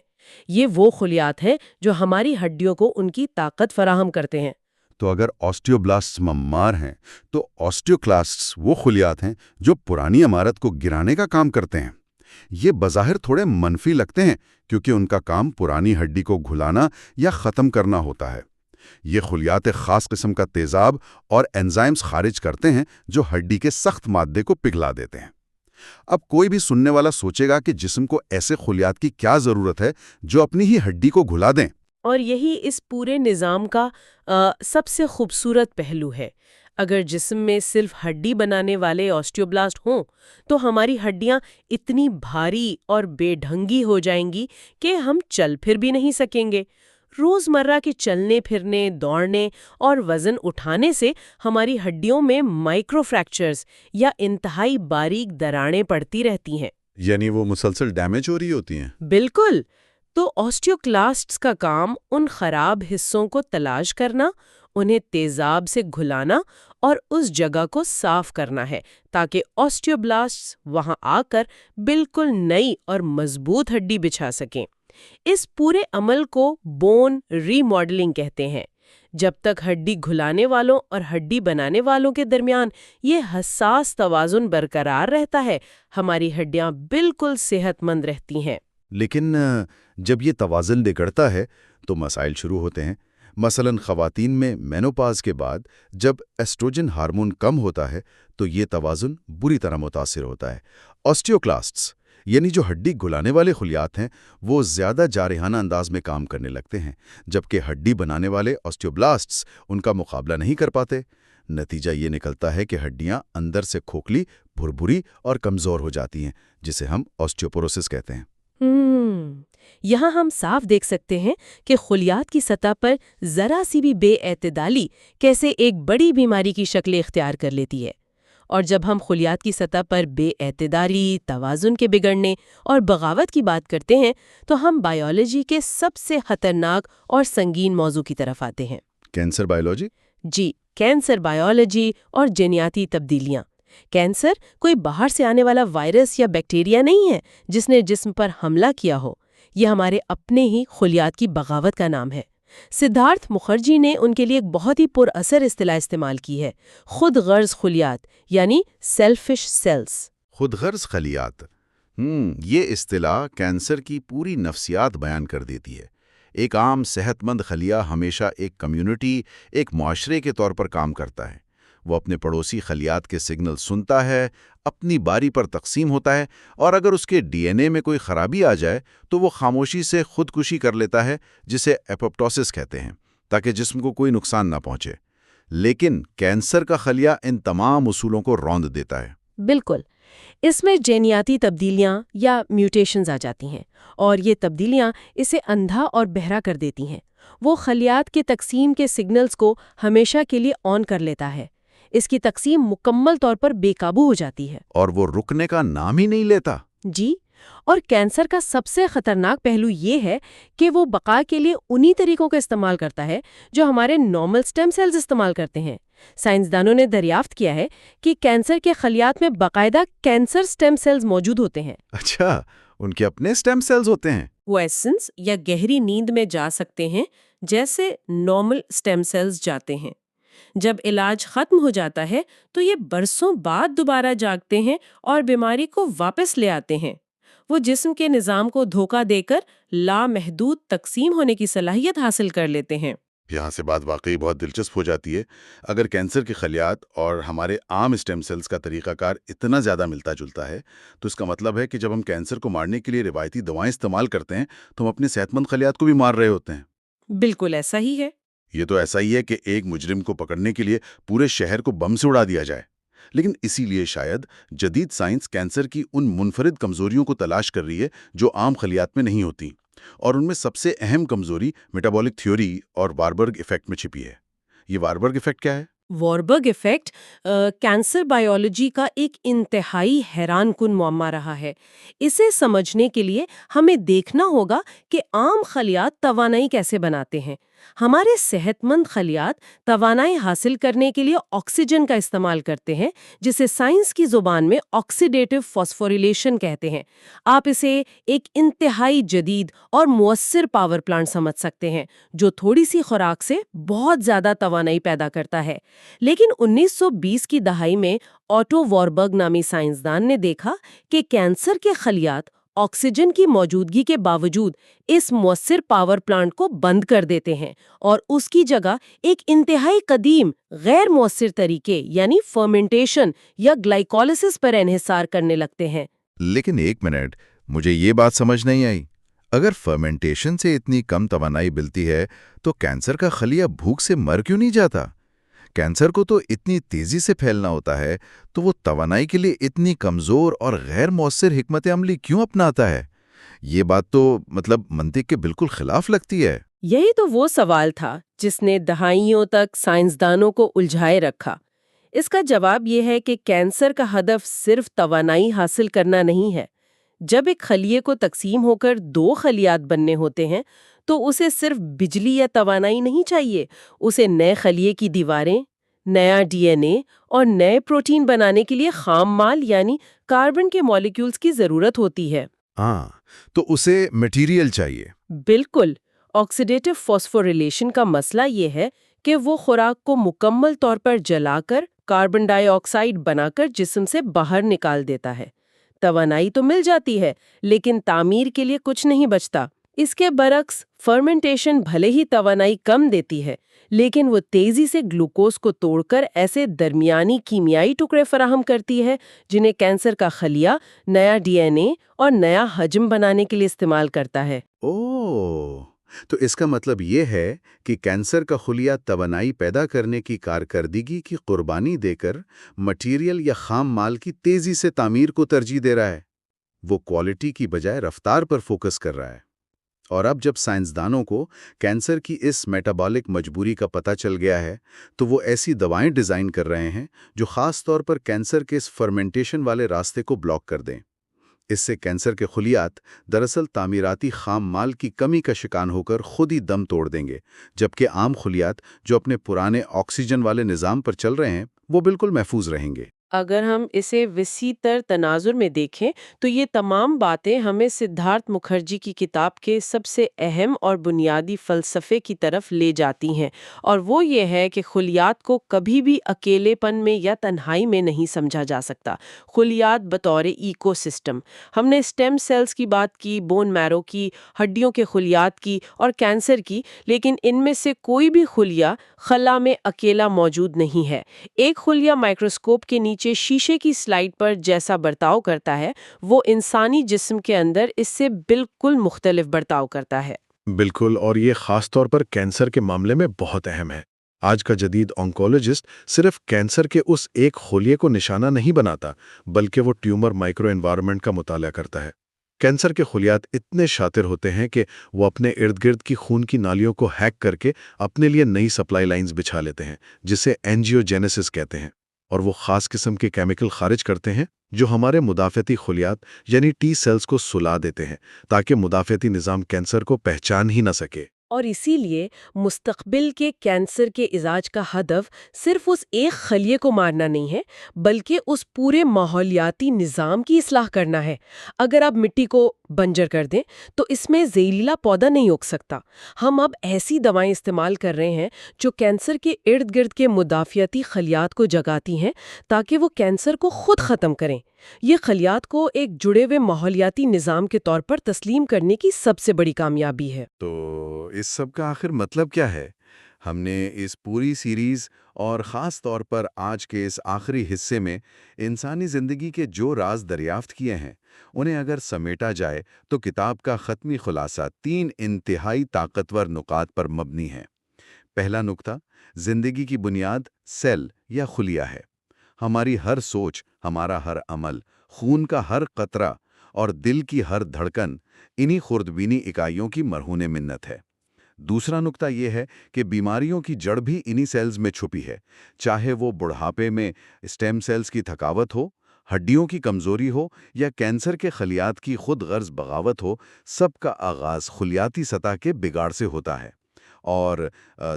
یہ وہ خلیات ہیں جو ہماری ہڈیوں کو ان کی طاقت فراہم کرتے ہیں۔ تو اگر آسٹیوبلاسٹس ممار ہیں تو آسٹیوکلاسٹس وہ خلیات ہیں جو پرانی عمارت کو گرانے کا کام کرتے ہیں۔ یہ بظاہر تھوڑے منفی لگتے ہیں کیونکہ ان کا کام پرانی ہڈی کو گھلانا یا ختم کرنا ہوتا ہے۔ یہ خلیات ایک خاص قسم کا تیزاب اور انزائمز خارج کرتے ہیں جو ہڈی کے سخت مادے کو پگھلا دیتے ہیں۔ اب کوئی بھی سننے والا سوچے گا کہ جسم کو ایسے خلیات کی کیا ضرورت ہے جو اپنی ہی ہڈی کو گھلا دیں؟ اور یہی اس پورے نظام کا سب سے خوبصورت پہلو ہے۔ اگر جسم میں صرف ہڈی بنانے والے آسٹیوبلاسٹ ہوں تو ہماری ہڈیاں اتنی بھاری اور بے ڈھنگی ہو جائیں گی کہ ہم چل پھر بھی نہیں سکیں گے۔ روزمرہ کے چلنے پھرنے، دوڑنے اور وزن اٹھانے سے ہماری ہڈیوں میں مائکرو فریکچرز یا انتہائی باریک دراڑیں پڑتی رہتی ہیں۔ یعنی وہ مسلسل ڈیمیج ہو رہی ہوتی ہیں؟ بالکل۔ تو آسٹیوکلاسٹس کا کام ان خراب حصوں کو تلاش کرنا، انہیں تیزاب سے گھلانا اور اس جگہ کو صاف کرنا ہے تاکہ آسٹیوبلاسٹس وہاں آ کر بالکل نئی اور مضبوط ہڈی بچھا سکیں۔ اس پورے عمل کو بون ری ماڈلنگ کہتے ہیں۔ جب تک ہڈی گھلانے والوں اور ہڈی بنانے والوں کے درمیان یہ حساس توازن برقرار رہتا ہے، ہماری ہڈیاں بالکل صحت مند رہتی ہیں۔ لیکن جب یہ توازن بگڑتا ہے تو مسائل شروع ہوتے ہیں۔ مثلاً خواتین میں مینوپاز کے بعد جب ایسٹروجن ہارمون کم ہوتا ہے تو یہ توازن بری طرح متاثر ہوتا ہے۔ آسٹیوکلاسٹس یعنی جو ہڈی گھلانے والے خلیات ہیں وہ زیادہ جارحانہ انداز میں کام کرنے لگتے ہیں، جبکہ ہڈی بنانے والے آسٹیوبلاسٹس ان کا مقابلہ نہیں کر پاتے۔ نتیجہ یہ نکلتا ہے کہ ہڈیاں اندر سے کھوکھلی، بھربھری اور کمزور ہو جاتی ہیں، جسے ہم آسٹیوپوروسس کہتے ہیں۔ یہاں ہم صاف دیکھ سکتے ہیں کہ خلیات کی سطح پر ذرا سی بھی بے اعتدالی کیسے ایک بڑی بیماری کی شکل اختیار کر لیتی ہے۔ اور جب ہم خلیات کی سطح پر بے اعتدالی، توازن کے بگڑنے اور بغاوت کی بات کرتے ہیں تو ہم بائیولوجی کے سب سے خطرناک اور سنگین موضوع کی طرف آتے ہیں۔ Cancer biology? جی، کینسر بائیولوجی اور جینیاتی تبدیلیاں۔ کینسر کوئی باہر سے آنے والا وائرس یا بیکٹیریا نہیں ہے جس نے جسم پر حملہ کیا ہو، یہ ہمارے اپنے ہی خلیات کی بغاوت کا نام ہے۔ سدھارتھ مکھرجی نے ان کے لیے ایک بہت ہی پر اثر اصطلاح استعمال کی ہے، خود غرض خلیات، یعنی سیلفش سیلز۔ خود غرض خلیات۔ یہ اصطلاح کینسر کی پوری نفسیات بیان کر دیتی ہے۔ ایک عام صحت مند خلیہ ہمیشہ ایک کمیونٹی، ایک معاشرے کے طور پر کام کرتا ہے۔ وہ اپنے پڑوسی خلیات کے سگنل سنتا ہے، اپنی باری پر تقسیم ہوتا ہے، اور اگر اس کے ڈی این اے میں کوئی خرابی آ جائے تو وہ خاموشی سے خودکشی کر لیتا ہے، جسے ایپوپٹوسس کہتے ہیں، تاکہ جسم کو کوئی نقصان نہ پہنچے۔ لیکن کینسر کا خلیہ ان تمام اصولوں کو روند دیتا ہے۔ بالکل، اس میں جینیاتی تبدیلیاں یا میوٹیشنز آ جاتی ہیں، اور یہ تبدیلیاں اسے اندھا اور بہرا کر دیتی ہیں۔ وہ خلیات کے تقسیم کے سگنلز کو ہمیشہ کے لیے آن کر لیتا ہے۔ اس کی تقسیم مکمل طور پر بے قابو ہو جاتی ہے، اور وہ رکنے کا نام ہی نہیں لیتا۔ جی، اور کینسر کا سب سے خطرناک پہلو یہ ہے کہ وہ بقا کے لیے انہی طریقوں کا استعمال کرتا ہے جو ہمارے نارمل سٹیم سیلز استعمال کرتے ہیں۔ سائنسدانوں نے دریافت کیا ہے کہ کینسر کے خلیات میں باقاعدہ کینسر سٹیم سیلز موجود ہوتے ہیں۔ اچھا، ان کے اپنے سٹیم سیلز ہوتے ہیں؟ وہ ایسنس یا گہری نیند میں جا سکتے ہیں جیسے نارمل سٹیم سیلز جاتے ہیں۔ جب علاج ختم ہو جاتا ہے تو یہ برسوں بعد دوبارہ جاگتے ہیں اور بیماری کو واپس لے آتے ہیں۔ وہ جسم کے نظام کو دھوکہ دے کر لامحدود تقسیم ہونے کی صلاحیت حاصل کر لیتے ہیں۔ یہاں سے بات واقعی بہت دلچسپ ہو جاتی ہے۔ اگر کینسر کے خلیات اور ہمارے عام اسٹیم سیلز کا طریقہ کار اتنا زیادہ ملتا جلتا ہے تو اس کا مطلب ہے کہ جب ہم کینسر کو مارنے کے لیے روایتی دوائیں استعمال کرتے ہیں تو ہم اپنے صحت مند خلیات کو بھی مار رہے ہوتے ہیں۔ بالکل ایسا ہی ہے۔ یہ تو ایسا ہی ہے کہ ایک مجرم کو پکڑنے کے لیے پورے شہر کو بم سے اڑا دیا جائے۔ لیکن اسی لیے شاید جدید سائنس کینسر کی ان منفرد کمزوریوں کو تلاش کر رہی ہے جو عام خلیات میں نہیں ہوتی، اور ان میں سب سے اہم کمزوری میٹابولک تھیوری اور واربرگ ایفیکٹ میں چھپی ہے۔ یہ واربرگ ایفیکٹ کیا ہے؟ واربرگ ایفیکٹ کینسر بائیولوجی کا ایک انتہائی حیران کن معمہ رہا ہے۔ اسے سمجھنے کے لیے ہمیں دیکھنا ہوگا کہ عام خلیات توانائی کیسے بناتے ہیں۔ ہمارے صحت مند خلیات توانائی حاصل کرنے کے لیے آکسیجن کا استعمال کرتے ہیں، جسے سائنس کی زبان میں آکسیڈیٹو فاسفوریلیشن کہتے ہیں۔ آپ اسے ایک انتہائی جدید اور مؤثر پاور پلانٹ سمجھ سکتے ہیں جو تھوڑی سی خوراک سے بہت زیادہ توانائی پیدا کرتا ہے۔ لیکن 1920 کی دہائی میں آٹو واربرگ نامی سائنسدان نے دیکھا کہ کینسر کے خلیات آکسیجن کی موجودگی کے باوجود اس مؤثر پاور پلانٹ کو بند کر دیتے ہیں اور اس کی جگہ ایک انتہائی قدیم غیر مؤثر طریقے یعنی فرمنٹیشن یا گلائکولیسس پر انحصار کرنے لگتے ہیں۔ لیکن ایک منٹ، مجھے یہ بات سمجھ نہیں آئی۔ اگر فرمنٹیشن سے اتنی کم توانائی ملتی ہے تو کینسر کا خلیہ بھوک سے مر کیوں نہیں جاتا؟ کینسر کو تو اتنی تیزی سے پھیلنا ہوتا ہے، تو وہ توانائی کے لیے اتنی کمزور اور غیر مؤثر حکمت عملی کیوں اپناتا ہے؟ یہ بات تو منطق کے بالکل خلاف لگتی ہے۔ یہی تو وہ سوال تھا جس نے دہائیوں تک سائنسدانوں کو الجھائے رکھا۔ اس کا جواب یہ ہے کہ کینسر کا ہدف صرف توانائی حاصل کرنا نہیں ہے۔ جب ایک خلیے کو تقسیم ہو کر 2 خلیات بننے ہوتے ہیں تو اسے صرف بجلی یا توانائی نہیں چاہیے، اسے نئے خلیے کی دیواریں، نیا ڈی این اے اور نئے پروٹین بنانے کے لیے خام مال یعنی کاربن کے مالیکیولز کی ضرورت ہوتی ہے۔ ہاں، تو اسے مٹیریل چاہیے۔ بالکل۔ آکسیڈیٹو فاسفوریلیشن کا مسئلہ یہ ہے کہ وہ خوراک کو مکمل طور پر جلا کر کاربن ڈائی آکسائیڈ بنا کر جسم سے باہر نکال دیتا ہے۔ توانائی تو مل جاتی ہے لیکن تعمیر کے لیے کچھ نہیں بچتا۔ اس کے برعکس فرمنٹیشن بھلے ہی توانائی کم دیتی ہے لیکن وہ تیزی سے گلوکوز کو توڑ کر ایسے درمیانی کیمیائی ٹکڑے فراہم کرتی ہے جنہیں کینسر کا خلیہ نیا ڈی این اے اور نیا حجم بنانے کے لیے استعمال کرتا ہے۔ اوہ، تو اس کا مطلب یہ ہے کہ کینسر کا خلیہ توانائی پیدا کرنے کی کارکردگی کی قربانی دے کر مٹیریل یا خام مال کی تیزی سے تعمیر کو ترجیح دے رہا ہے۔ وہ کوالٹی کی بجائے رفتار پر فوکس کر رہا ہے۔ اور اب جب سائنسدانوں کو کینسر کی اس میٹابولک مجبوری کا پتہ چل گیا ہے تو وہ ایسی دوائیں ڈیزائن کر رہے ہیں جو خاص طور پر کینسر کے اس فرمنٹیشن والے راستے کو بلاک کر دیں۔ اس سے کینسر کے خلیات دراصل تعمیراتی خام مال کی کمی کا شکار ہو کر خود ہی دم توڑ دیں گے، جبکہ عام خلیات جو اپنے پرانے آکسیجن والے نظام پر چل رہے ہیں وہ بالکل محفوظ رہیں گے۔ اگر ہم اسے وسیع تر تناظر میں دیکھیں تو یہ تمام باتیں ہمیں سدھارتھ مکھرجی کی کتاب کے سب سے اہم اور بنیادی فلسفے کی طرف لے جاتی ہیں، اور وہ یہ ہے کہ خلیات کو کبھی بھی اکیلے پن میں یا تنہائی میں نہیں سمجھا جا سکتا۔ خلیات بطور ایکو سسٹم، ہم نے اسٹیم سیلز کی بات کی، بون میرو کی، ہڈیوں کے خلیات کی اور کینسر کی، لیکن ان میں سے کوئی بھی خلیہ خلا میں اکیلا موجود نہیں ہے۔ ایک خلیہ مائکروسکوپ کے نیچے شیشے کی سلائیڈ پر جیسا برتاؤ کرتا ہے وہ انسانی جسم کے اندر اس سے بالکل مختلف برتاؤ کرتا ہے۔ بالکل، اور یہ خاص طور پر کینسر کے معاملے میں بہت اہم ہے۔ آج کا جدید آنکولوجسٹ صرف کینسر کے اس ایک خلیے کو نشانہ نہیں بناتا بلکہ وہ ٹیومر مائکرو انوائرمنٹ کا مطالعہ کرتا ہے۔ کینسر کے خلیات اتنے شاطر ہوتے ہیں کہ وہ اپنے ارد گرد کی خون کی نالیوں کو ہیک کر کے اپنے لیے نئی سپلائی لائنز بچھا لیتے ہیں جسے اینجیوجینیسس کہتے ہیں، اور وہ خاص قسم کے کیمیکل خارج کرتے ہیں جو ہمارے مدافعتی خلیات یعنی ٹی سیلز کو سلا دیتے ہیں تاکہ مدافعتی نظام کینسر کو پہچان ہی نہ سکے۔ اور اسی لیے مستقبل کے کینسر کے علاج کا ہدف صرف اس ایک خلیے کو مارنا نہیں ہے بلکہ اس پورے ماحولیاتی نظام کی اصلاح کرنا ہے۔ اگر آپ مٹی کو بنجر کر دیں تو اس میں زہریلا پودا نہیں اگ سکتا۔ ہم اب ایسی دوائیں استعمال کر رہے ہیں جو کینسر کے ارد گرد کے مدافعتی خلیات کو جگاتی ہیں تاکہ وہ کینسر کو خود ختم کریں۔ یہ خلیات کو ایک جڑے ہوئے ماحولیاتی نظام کے طور پر تسلیم کرنے کی سب سے بڑی کامیابی ہے۔ تو اس سب کا آخر مطلب کیا ہے؟ ہم نے اس پوری سیریز اور خاص طور پر آج کے اس آخری حصے میں انسانی زندگی کے جو راز دریافت کیے ہیں انہیں اگر سمیٹا جائے تو کتاب کا ختمی خلاصہ 3 انتہائی طاقتور نکات پر مبنی ہے۔ پہلا نکتہ، زندگی کی بنیاد سیل یا خلیہ ہے۔ ہماری ہر سوچ، ہمارا ہر عمل، خون کا ہر قطرہ اور دل کی ہر دھڑکن انہی خردبینی اکائیوں کی مرہون منت ہے۔ دوسرا نکتہ یہ ہے کہ بیماریوں کی جڑ بھی انہی سیلز میں چھپی ہے، چاہے وہ بڑھاپے میں اسٹیم سیلز کی تھکاوٹ ہو، ہڈیوں کی کمزوری ہو یا کینسر کے خلیات کی خود غرض بغاوت ہو، سب کا آغاز خلیاتی سطح کے بگاڑ سے ہوتا ہے۔ اور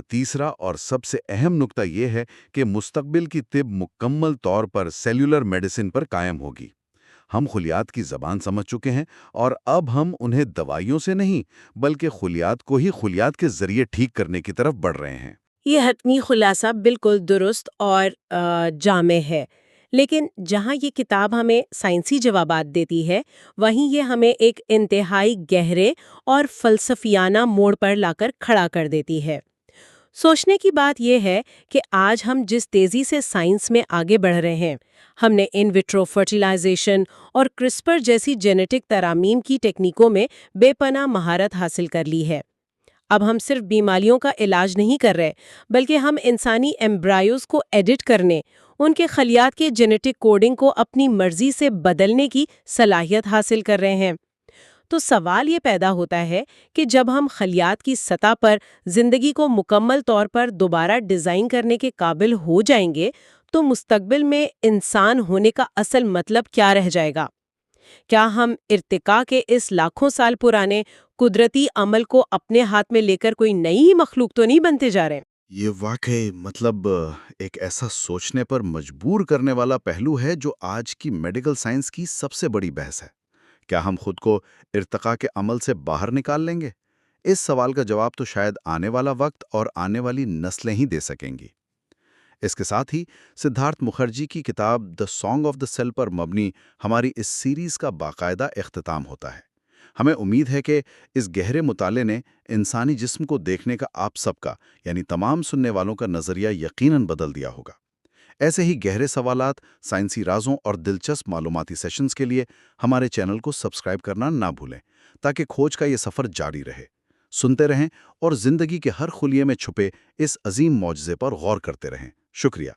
تیسرا اور سب سے اہم نکتہ یہ ہے کہ مستقبل کی طب مکمل طور پر سیلولر میڈیسن پر قائم ہوگی۔ ہم خلیات کی زبان سمجھ چکے ہیں اور اب ہم انہیں دوائیوں سے نہیں بلکہ خلیات کو ہی خلیات کے ذریعے ٹھیک کرنے کی طرف بڑھ رہے ہیں۔ یہ حتمی خلاصہ بالکل درست اور جامع ہے، لیکن جہاں یہ کتاب ہمیں سائنسی جوابات دیتی ہے، وہیں یہ ہمیں ایک انتہائی گہرے اور فلسفیانہ موڑ پر لا کر کھڑا کر دیتی ہے۔ سوچنے کی بات یہ ہے کہ آج ہم جس تیزی سے سائنس میں آگے بڑھ رہے ہیں، ہم نے ان وٹرو فرٹیلائزیشن اور کرسپر جیسی جینیٹک ترامیم کی ٹیکنیکوں میں بے پناہ مہارت حاصل کر لی ہے۔ اب ہم صرف بیماریوں کا علاج نہیں کر رہے، بلکہ ہم انسانی ایمبرائیوز کو ایڈٹ کرنے، ان کے خلیات کے جینیٹک کوڈنگ کو اپنی مرضی سے بدلنے کی صلاحیت حاصل کر رہے ہیں۔ تو سوال یہ پیدا ہوتا ہے کہ جب ہم خلیات کی سطح پر زندگی کو مکمل طور پر دوبارہ ڈیزائن کرنے کے قابل ہو جائیں گے، تو مستقبل میں انسان ہونے کا اصل مطلب کیا رہ جائے گا؟ کیا ہم ارتقاء کے اس لاکھوں سال پرانے قدرتی عمل کو اپنے ہاتھ میں لے کر کوئی نئی مخلوق تو نہیں بنتے جا رہے؟ یہ واقعی ایک ایسا سوچنے پر مجبور کرنے والا پہلو ہے جو آج کی میڈیکل سائنس کی سب سے بڑی بحث ہے۔ کیا ہم خود کو ارتقاء کے عمل سے باہر نکال لیں گے؟ اس سوال کا جواب تو شاید آنے والا وقت اور آنے والی نسلیں ہی دے سکیں گی۔ اس کے ساتھ ہی سدھارتھ مکھرجی کی کتاب دی سانگ آف دا سیل پر مبنی ہماری اس سیریز کا باقاعدہ اختتام ہوتا ہے۔ ہمیں امید ہے کہ اس گہرے مطالعے نے انسانی جسم کو دیکھنے کا آپ سب کا یعنی تمام سننے والوں کا نظریہ یقیناً بدل دیا ہوگا۔ ایسے ہی گہرے سوالات، سائنسی رازوں اور دلچسپ معلوماتی سیشنز کے لیے ہمارے چینل کو سبسکرائب کرنا نہ بھولیں تاکہ کھوج کا یہ سفر جاری رہے۔ سنتے رہیں اور زندگی کے ہر خلیے میں چھپے اس عظیم معجزے پر غور کرتے رہیں۔ شکریہ۔